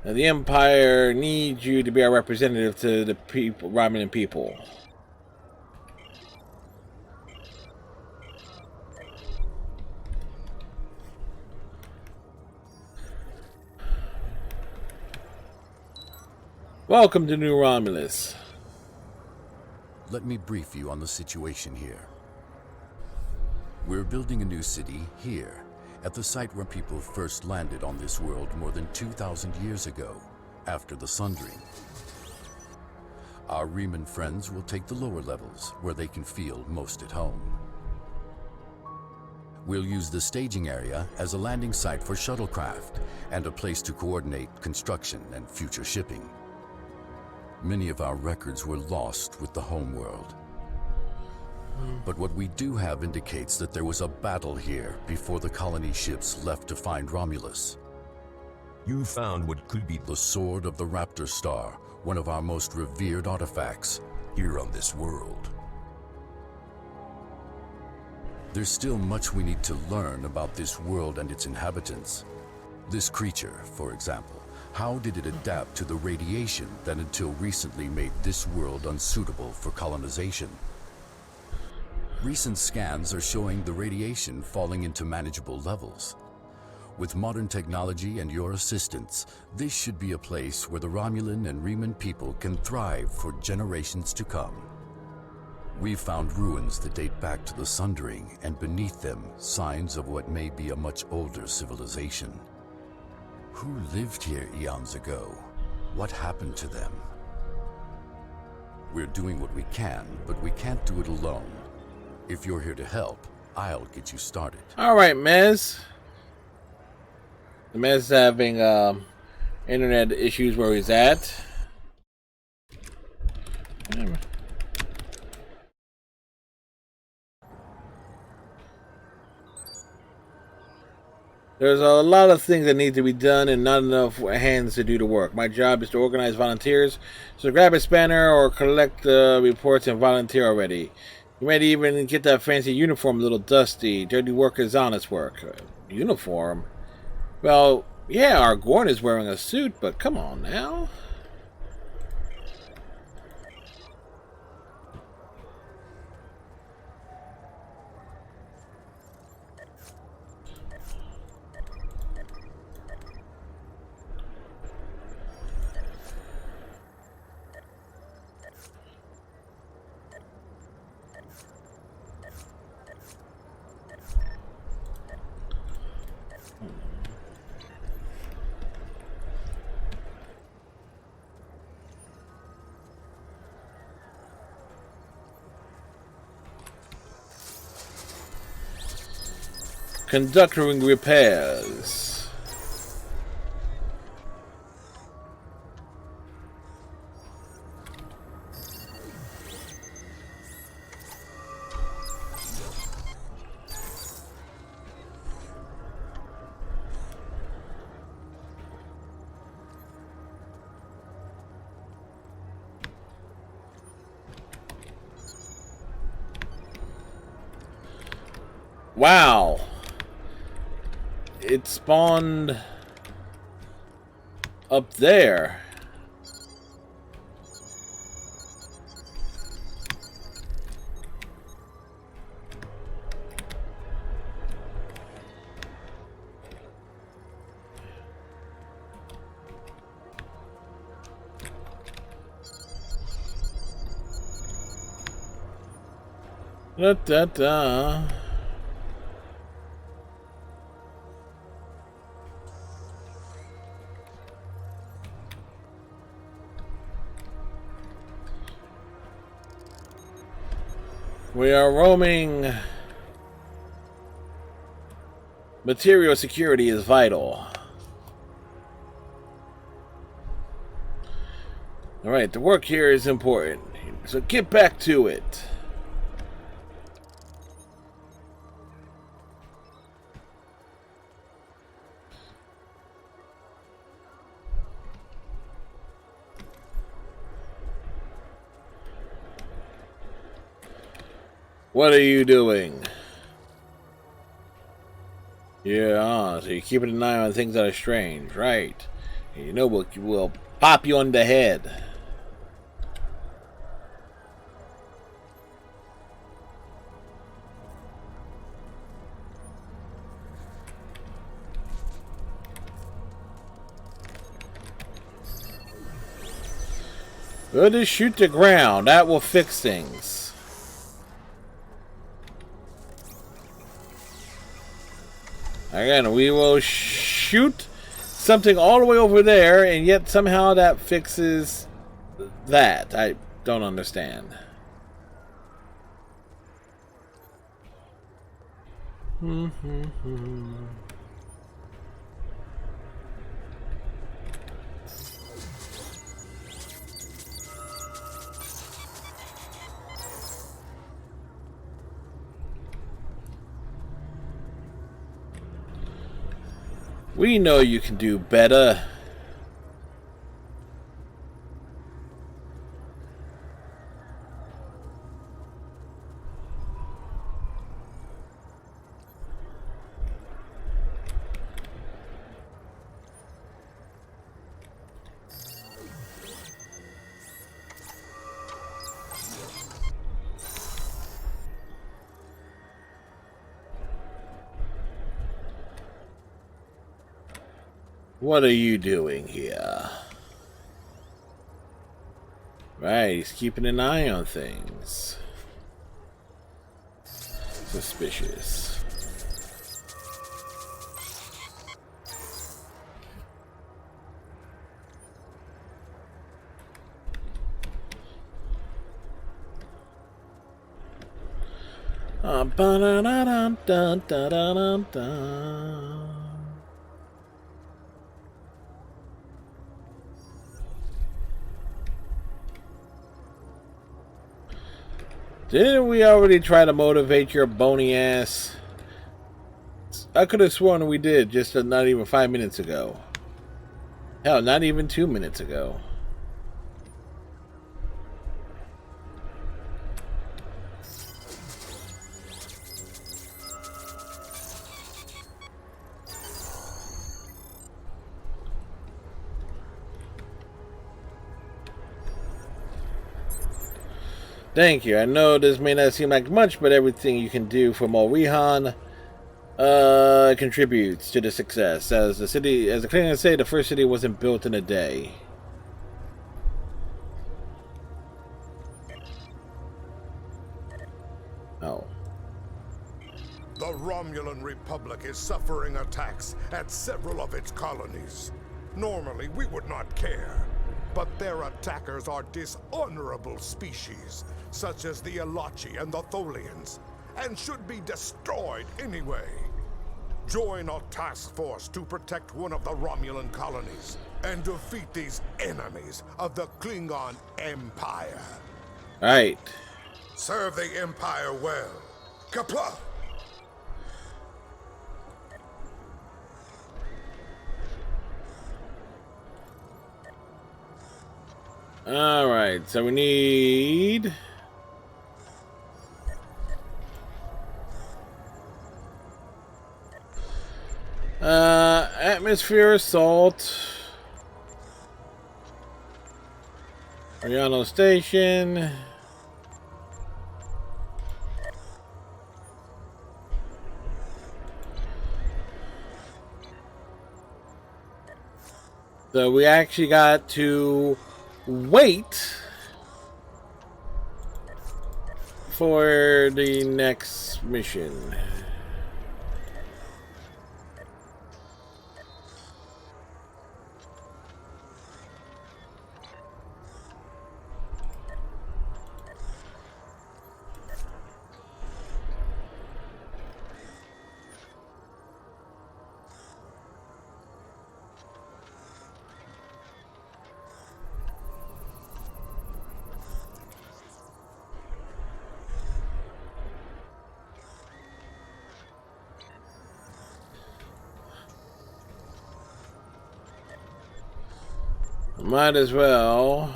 Now, the Empire needs you to be our representative to the people, Romulan people. Welcome to New Romulus. Let me brief you on the situation here. We're building a new city here, at the site where people first landed on this world more than 2,000 years ago, after the Sundering. Our Riemann friends will take the lower levels, where they can feel most at home. We'll use the staging area as a landing site for shuttlecraft, and a place to coordinate construction and future shipping. Many of our records were lost with the homeworld. But what we do have indicates that there was a battle here before the colony ships left to find Romulus. You found what could be the Sword of the Raptor Star, one of our most revered artifacts here on this world. There's still much we need to learn about this world and its inhabitants. This creature, for example. How did it adapt to the radiation that until recently made this world unsuitable for colonization? Recent scans are showing the radiation falling into manageable levels. With modern technology and your assistance, this should be a place where the Romulan and Riemann people can thrive for generations to come. We've found ruins that date back to the Sundering, and beneath them, signs of what may be a much older civilization. Who lived here eons ago? What happened to them? We're doing what we can, but we can't do it alone. If you're here to help, I'll get you started. All right, Mez. The Mez is having internet issues where he's at. There's a lot of things that need to be done and not enough hands to do the work. My job is to organize volunteers, so grab a spanner or collect the reports and volunteer already. You might even get that fancy uniform a little dusty. Dirty work is honest work. Uniform? Well, yeah, our Gorn is wearing a suit, but come on now. Conducting repairs. Wow. It spawned up there. Da-da-da. We are roaming. Material security is vital. Alright, the work here is important. So get back to it. What are you doing? Yeah, so you're keeping an eye on things that are strange, right? You know we'll pop you on the head. We'll just shoot the ground. That will fix things. Again, we will shoot something all the way over there, and yet somehow that fixes that. I don't understand. We know you can do better. What are you doing here? Right, he's keeping an eye on things. Suspicious. Ba-da-da-dum-dum-dum-dum-dum. Didn't we already try to motivate your bony ass? I could have sworn we did just not even 5 minutes ago. Hell, not even 2 minutes ago. Thank you. I know this may not seem like much, but everything you can do for Molrihan contributes to the success. As the Klingons say, the first city wasn't built in a day. Oh. The Romulan Republic is suffering attacks at several of its colonies. Normally, we would not care. But their attackers are dishonorable species, such as the Elachi and the Tholians, and should be destroyed anyway. Join a task force to protect one of the Romulan colonies, and defeat these enemies of the Klingon Empire. Right. Serve the Empire well. Kapla! Alright, so we need... atmosphere assault. Ariano Station. So we actually got to wait for the next mission. Might as well.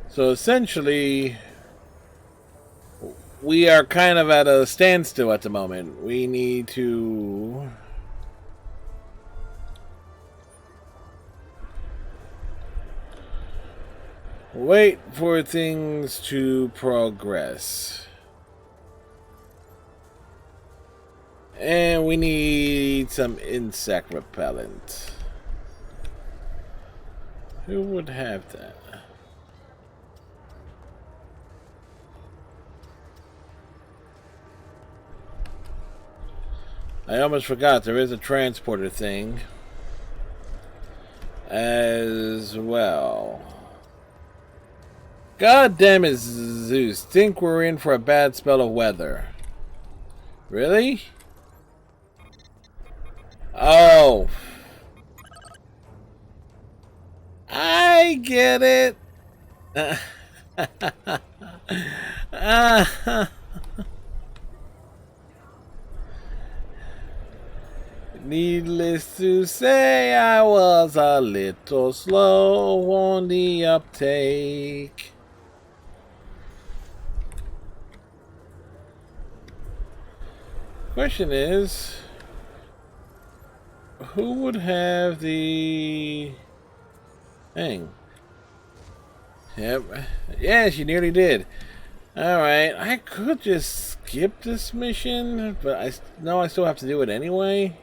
So essentially, we are kind of at a standstill at the moment. We need to wait for things to progress. And we need some insect repellent. Who would have that? I almost forgot there is a transporter thing as well. God damn it, Zeus. Think we're in for a bad spell of weather. Really? Oh. I get it. Needless to say, I was a little slow on the uptake. Question is, who would have the thing? Yep. Yes, you nearly did. Alright, I could just skip this mission, but I know I still have to do it anyway.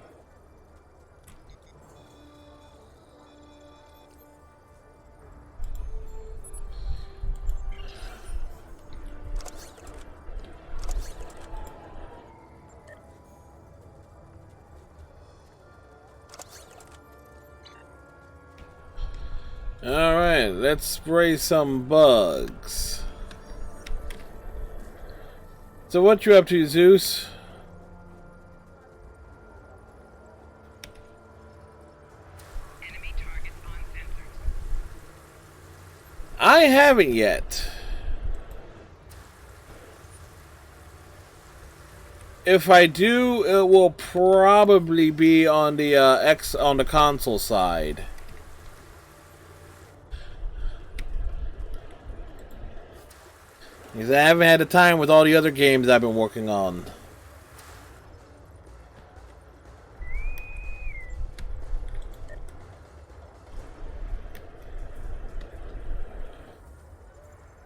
Alright, let's spray some bugs. So what you up to, Zeus? Enemy target on sensors. I haven't yet. If I do, it will probably be on the on the console side. Because I haven't had the time with all the other games I've been working on.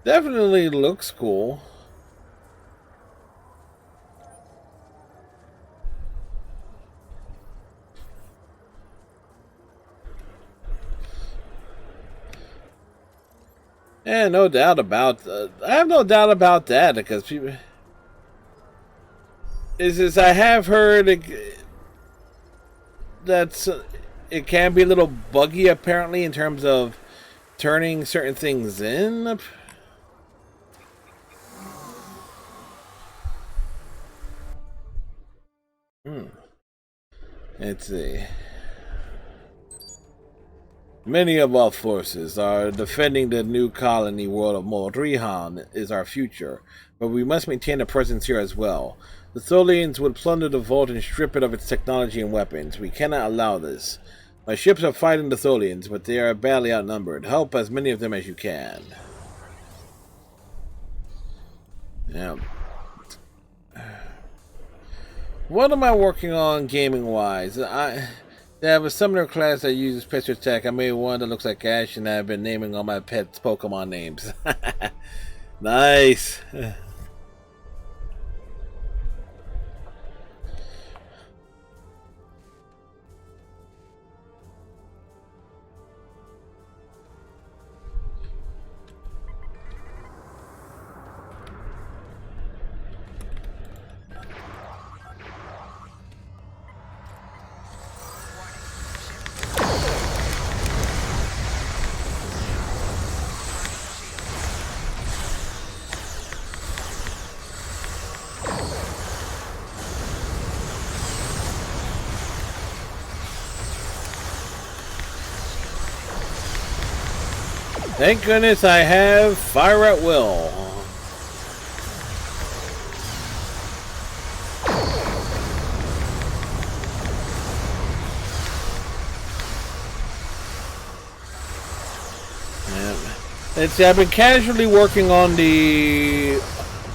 Definitely looks cool. Yeah, no doubt about I have no doubt about that, because people I have heard that it can be a little buggy apparently in terms of turning certain things in. Let's see. Many of our forces are defending the new colony world of Mordrihan is our future, but we must maintain a presence here as well. The Tholians would plunder the vault and strip it of its technology and weapons. We cannot allow this. My ships are fighting the Tholians, but they are badly outnumbered. Help as many of them as you can. Yeah. What am I working on gaming-wise? They have a summoner class that uses picture tech. I made one that looks like Ash, and I've been naming all my pets Pokemon names. Nice. Thank goodness I have fire at will. Let's see, I've been casually working on the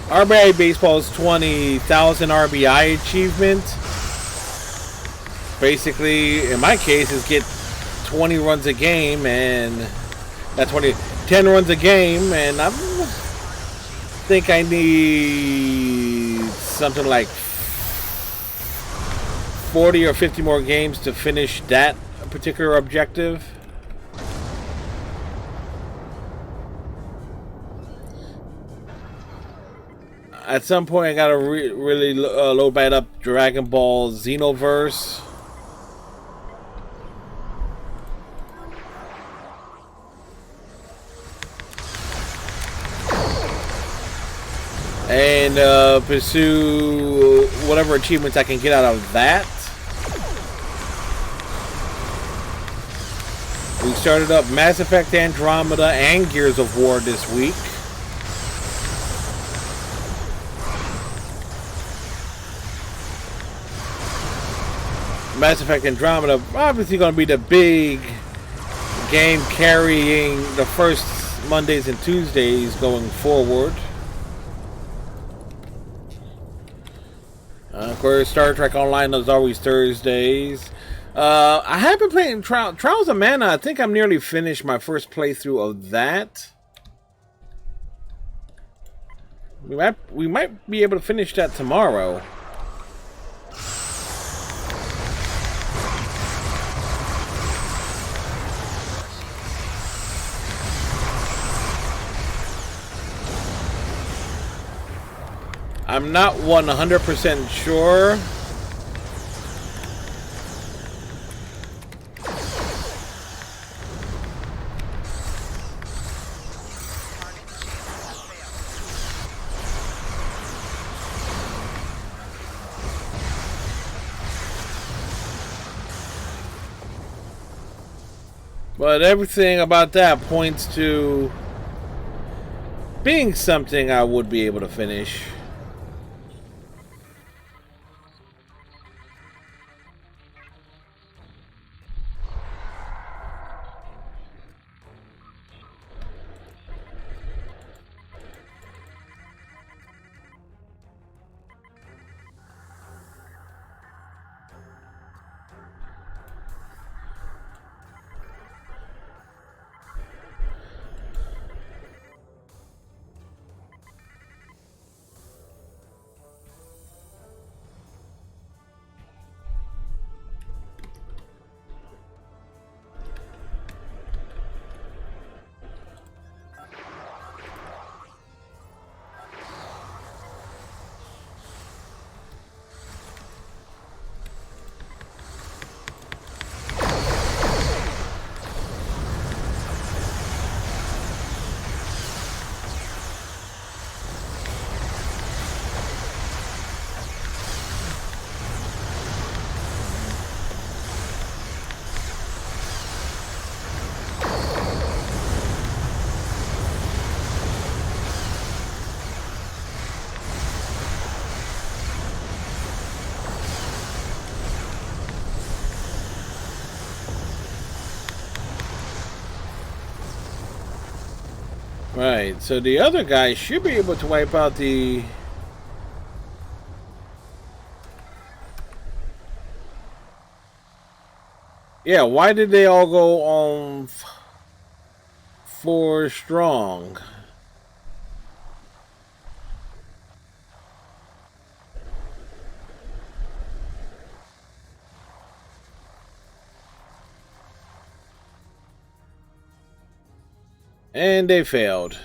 RBI Baseball's 20,000 RBI achievement. Basically, in my case, is get 20 runs a game, and that's 10 runs a game, and I think I need something like 40 or 50 more games to finish that particular objective. At some point, I gotta really load back up Dragon Ball Xenoverse. And pursue whatever achievements I can get out of that. We started up Mass Effect Andromeda and Gears of War this week. Mass Effect Andromeda obviously going to be the big game carrying the first Mondays and Tuesdays going forward. Of course, Star Trek Online is always Thursdays. I have been playing Trials of Mana. I think I'm nearly finished my first playthrough of that. We might be able to finish that tomorrow. I'm not 100% sure. But everything about that points to being something I would be able to finish. Right, so the other guy should be able to wipe out the... Yeah, why did they all go on 4 strong? And they failed.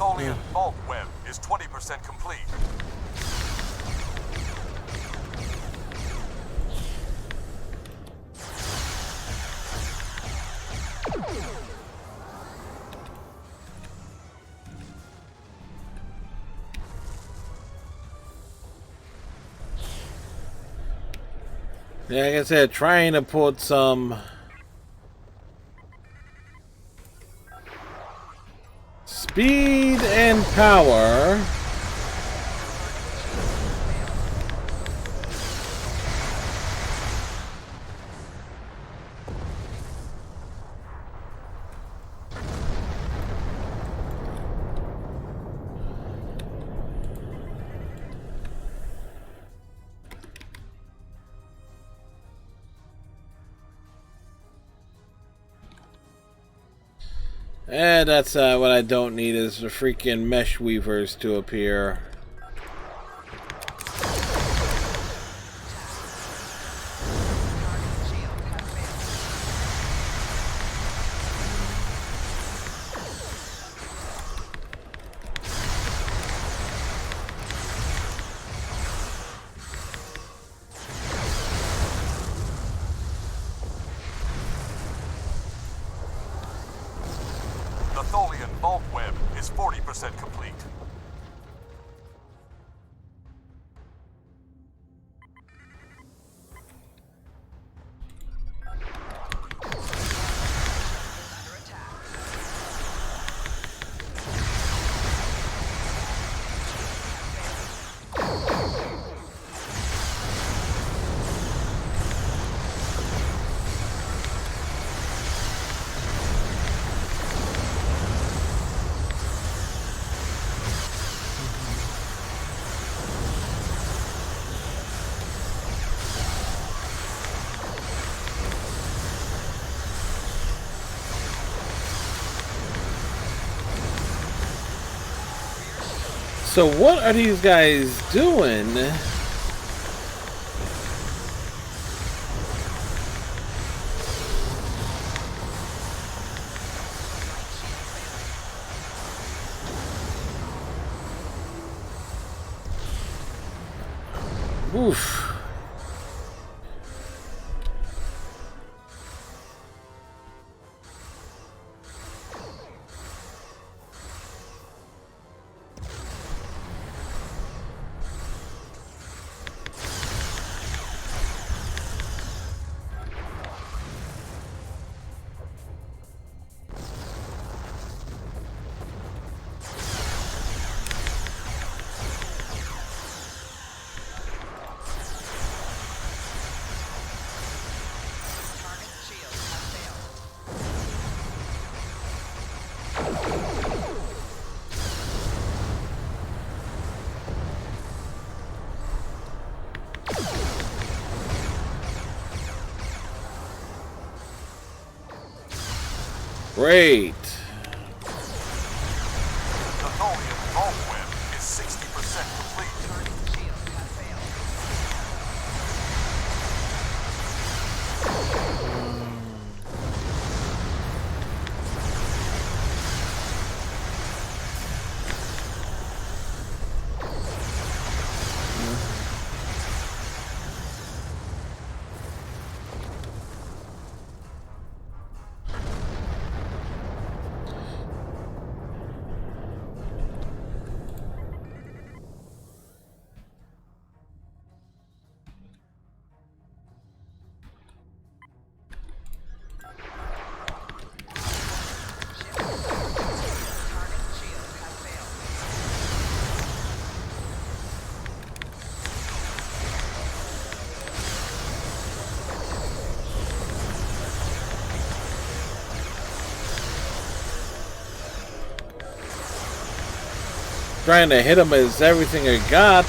Tholian vault web is 20% complete. Yeah, like I said, trying to put some speed and power and that's what I don't need is the freaking mesh weavers to appear. The Tholian vault web is 40% complete. So what are these guys doing? Oof. Great. The Tholian vault web is 60% complete. Trying to hit him is everything I got.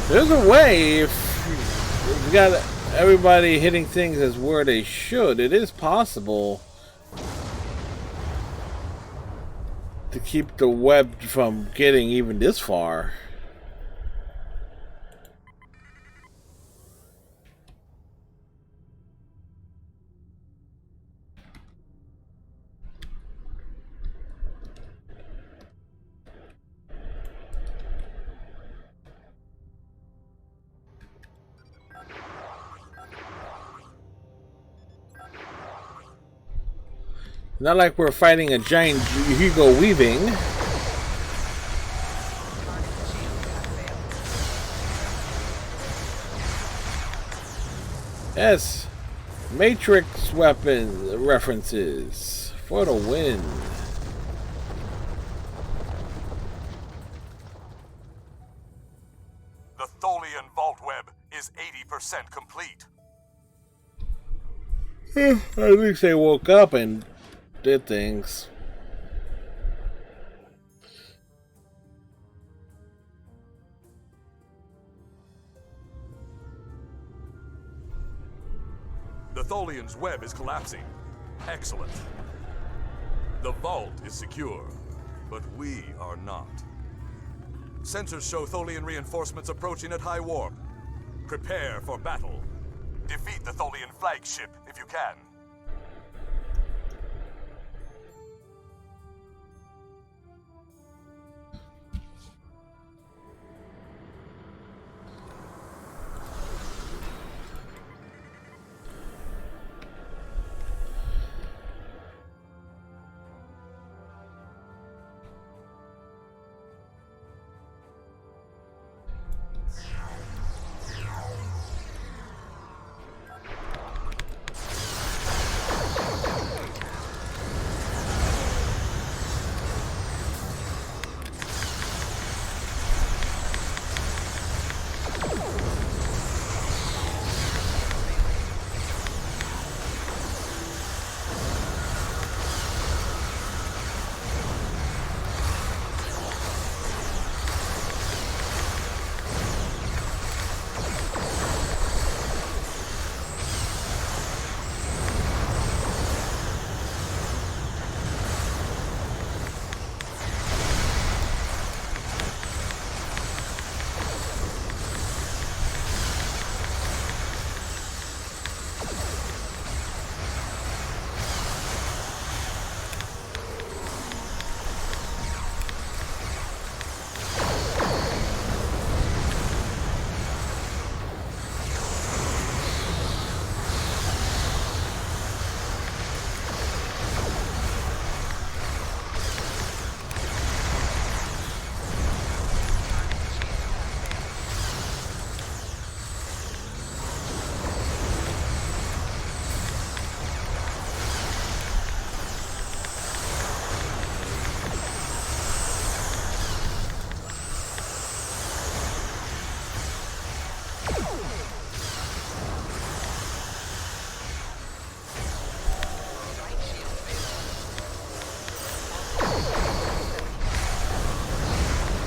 There's a way if you got everybody hitting things as where they should. It is possible to keep the web from getting even this far. Not like we're fighting a giant Hugo Weaving. Yes. Matrix weapon references for the win. The Tholian Vault Web is 80% complete. At least they woke up and did things. The Tholian's web is collapsing. Excellent. The vault is secure, but we are not. Sensors show Tholian reinforcements approaching at high warp. Prepare for battle. Defeat the Tholian flagship if you can.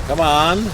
Come on.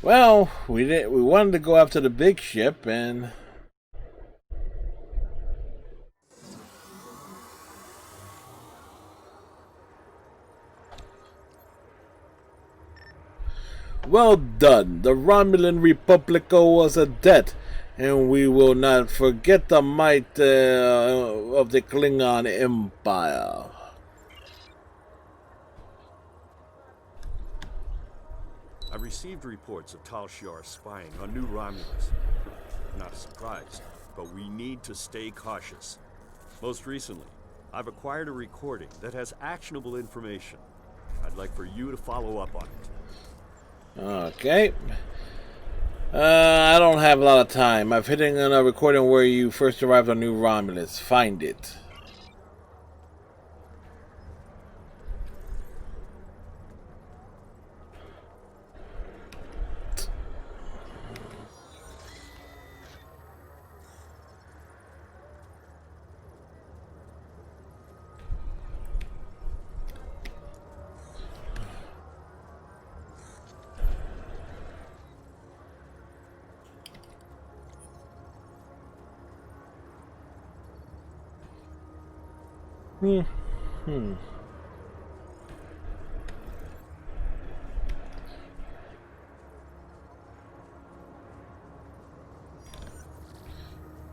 Well, we wanted to go after the big ship, and well done. The Romulan Republic owes us a debt, and we will not forget the might of the Klingon Empire. I've received reports of Tal Shiar spying on New Romulus. Not a surprise, but we need to stay cautious. Most recently, I've acquired a recording that has actionable information. I'd like for you to follow up on it. Okay. I don't have a lot of time. I've hidden a recording where you first arrived on New Romulus. Find it.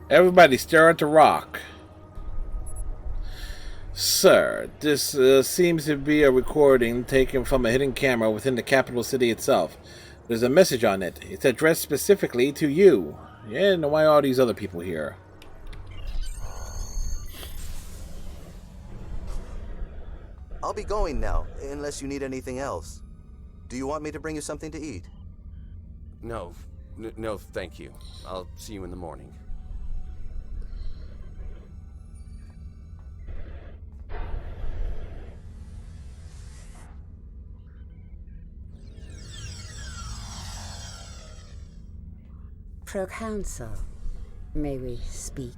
Everybody stare at the rock. Sir, this seems to be a recording taken from a hidden camera within the capital city itself. There's a message on it. It's addressed specifically to you. Yeah, and why are these other people here? I'll be going now, unless you need anything else. Do you want me to bring you something to eat? No. No, thank you. I'll see you in the morning. Proconsul, may we speak?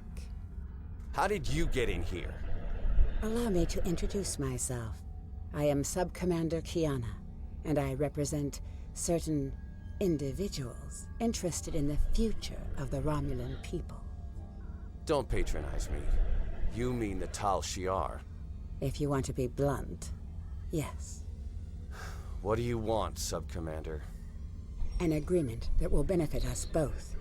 How did you get in here? Allow me to introduce myself. I am Sub-Commander Kiana, and I represent certain individuals interested in the future of the Romulan people. Don't patronize me. You mean the Tal Shiar. If you want to be blunt, yes. What do you want, Sub-Commander? An agreement that will benefit us both.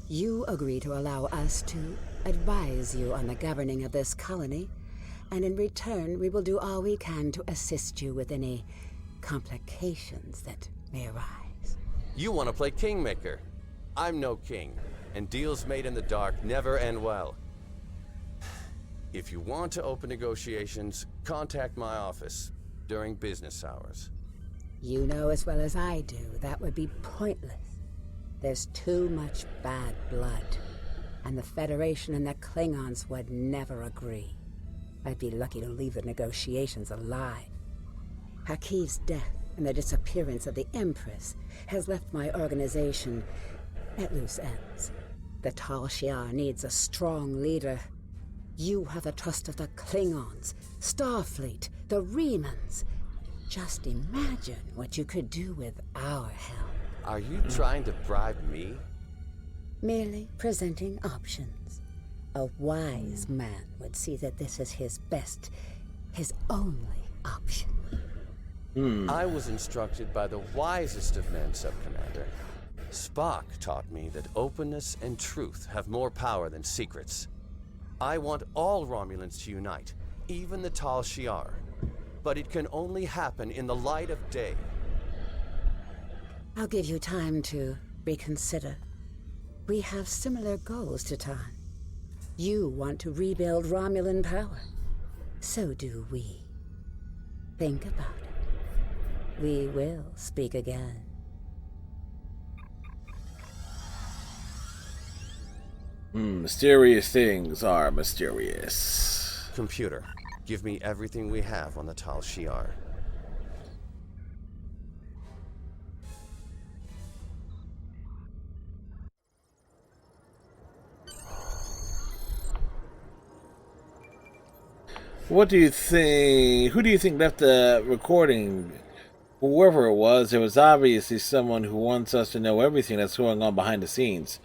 You agree to allow us to advise you on the governing of this colony, and in return we will do all we can to assist you with any complications that may arise. You want to play Kingmaker. I'm no king, and deals made in the dark never end well. If you want to open negotiations, contact my office during business hours. You know as well as I do that would be pointless. There's too much bad blood, and the Federation and the Klingons would never agree. I'd be lucky to leave the negotiations alive. Hakiv's death and the disappearance of the Empress has left my organization at loose ends. The Tal Shiar needs a strong leader. You have the trust of the Klingons, Starfleet, the Remans. Just imagine what you could do with our help. Are you trying to bribe me? Merely presenting options. A wise man would see that this is his best, his only option. I was instructed by the wisest of men, Sub-Commander. Spock taught me that openness and truth have more power than secrets. I want all Romulans to unite, even the Tal Shiar. But it can only happen in the light of day. I'll give you time to reconsider. We have similar goals to Tarn. You want to rebuild Romulan power. So do we. Think about it. We will speak again. Mysterious things are mysterious. Computer, give me everything we have on the Tal Shiar. What do you think? Who do you think left the recording? Whoever it was obviously someone who wants us to know everything that's going on behind the scenes.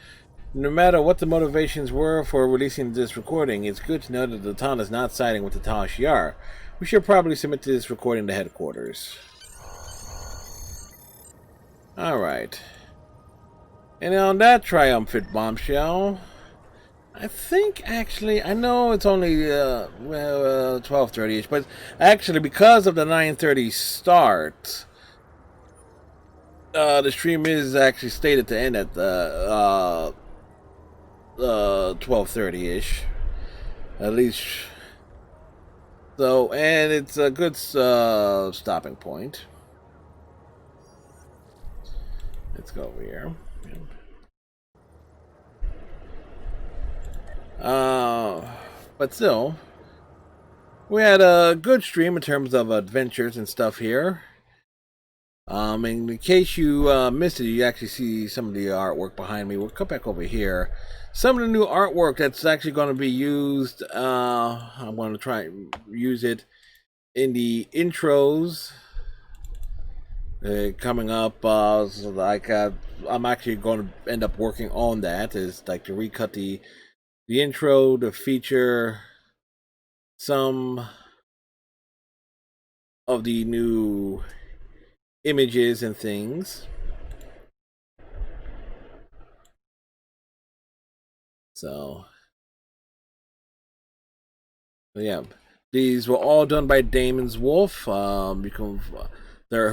No matter what the motivations were for releasing this recording, it's good to know that the Tal is not siding with the Tal Shiar. We should probably submit this recording to headquarters. Alright. And on that triumphant bombshell, I think actually, I know it's only 12:30ish, but actually because of the 9:30 start, the stream is actually stated to end at 12:30ish, at least. So, and it's a good stopping point. Let's go over here. But still, we had a good stream in terms of adventures and stuff here. In case you missed it, you actually see some of the artwork behind me. We'll come back over here. Some of the new artwork that's actually going to be used, I'm going to try and use it in the intros coming up. So like I'm actually going to end up working on that, is like to recut the intro to feature some of the new images and things. So yeah, these were all done by Damon's Wolf. Her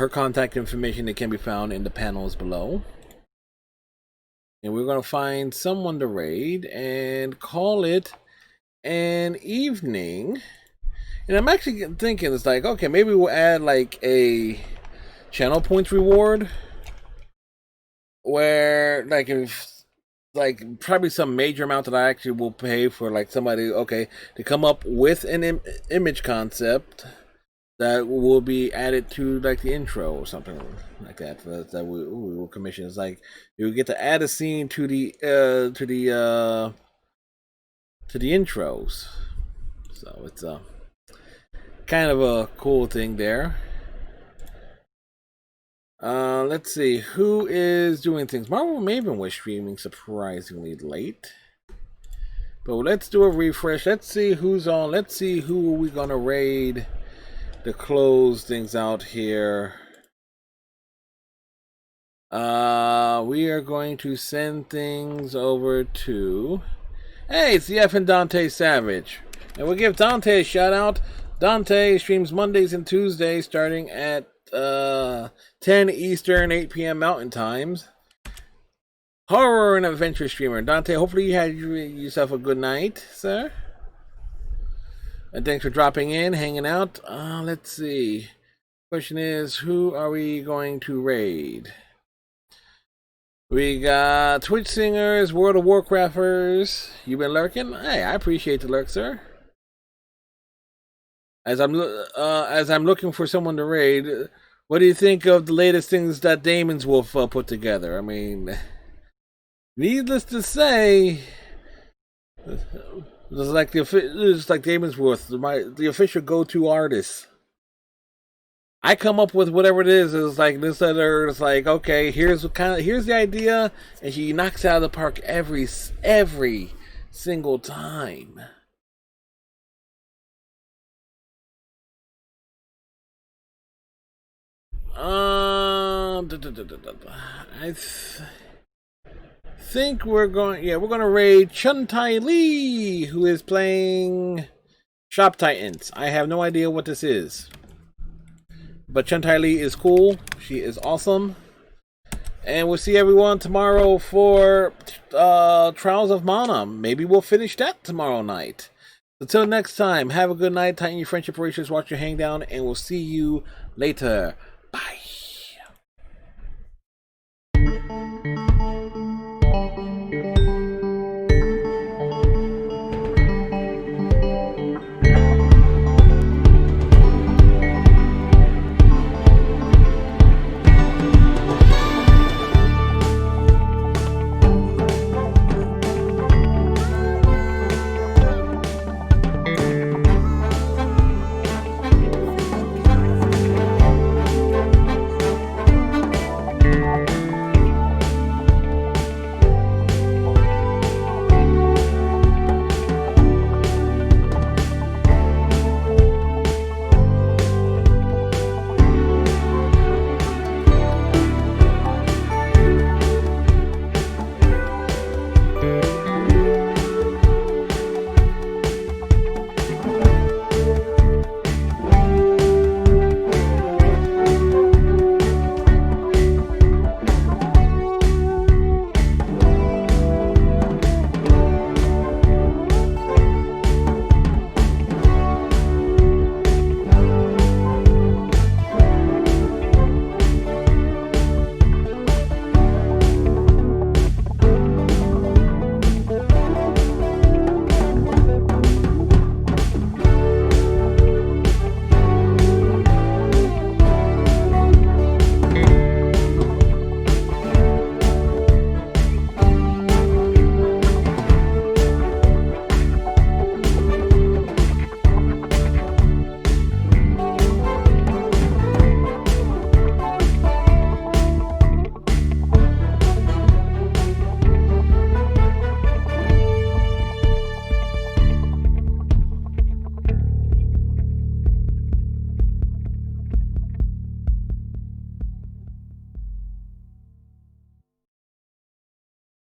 contact information that can be found in the panels below. And we're gonna find someone to raid and call it an evening. And I'm actually thinking, it's like, okay, maybe we'll add like a channel points reward, where like if like probably some major amount that I actually will pay for like somebody, okay, to come up with an image concept that will be added to like the intro or something like that. That we will commission. It's like you get to add a scene to the intros. So it's kind of a cool thing there. Let's see who is doing things. Marvel Maven was streaming surprisingly late, but let's do a refresh. Let's see who's on. Let's see who are we gonna raid to close things out here. We are going to send things over to, hey, it's the F and Dante Savage, and we'll give Dante a shout out. Dante streams Mondays and Tuesdays starting at 10 Eastern, 8 p.m. Mountain Times. Horror and adventure streamer. Dante, hopefully you had yourself a good night, sir. And thanks for dropping in, hanging out. Let's see. Question is, who are we going to raid? We got Twitch singers, World of Warcrafters. You been lurking? Hey, I appreciate the lurk, sir. As I'm looking for someone to raid, what do you think of the latest things that Damon's Wolf put together? I mean, needless to say, it's like Damon's Wolf, the official go-to artist. I come up with whatever it is. It's like this other. It's like, okay, here's the idea, and she knocks it out of the park every single time. I think we're going to raid Chun-Tai Lee, who is playing Shop Titans. I have no idea what this is, but Chun-Tai Lee is cool. She is awesome. And we'll see everyone tomorrow for Trials of Mana. Maybe we'll finish that tomorrow night. Until next time, have a good night. Tighten your friendship ratios, watch your hang down, and we'll see you later. Bye.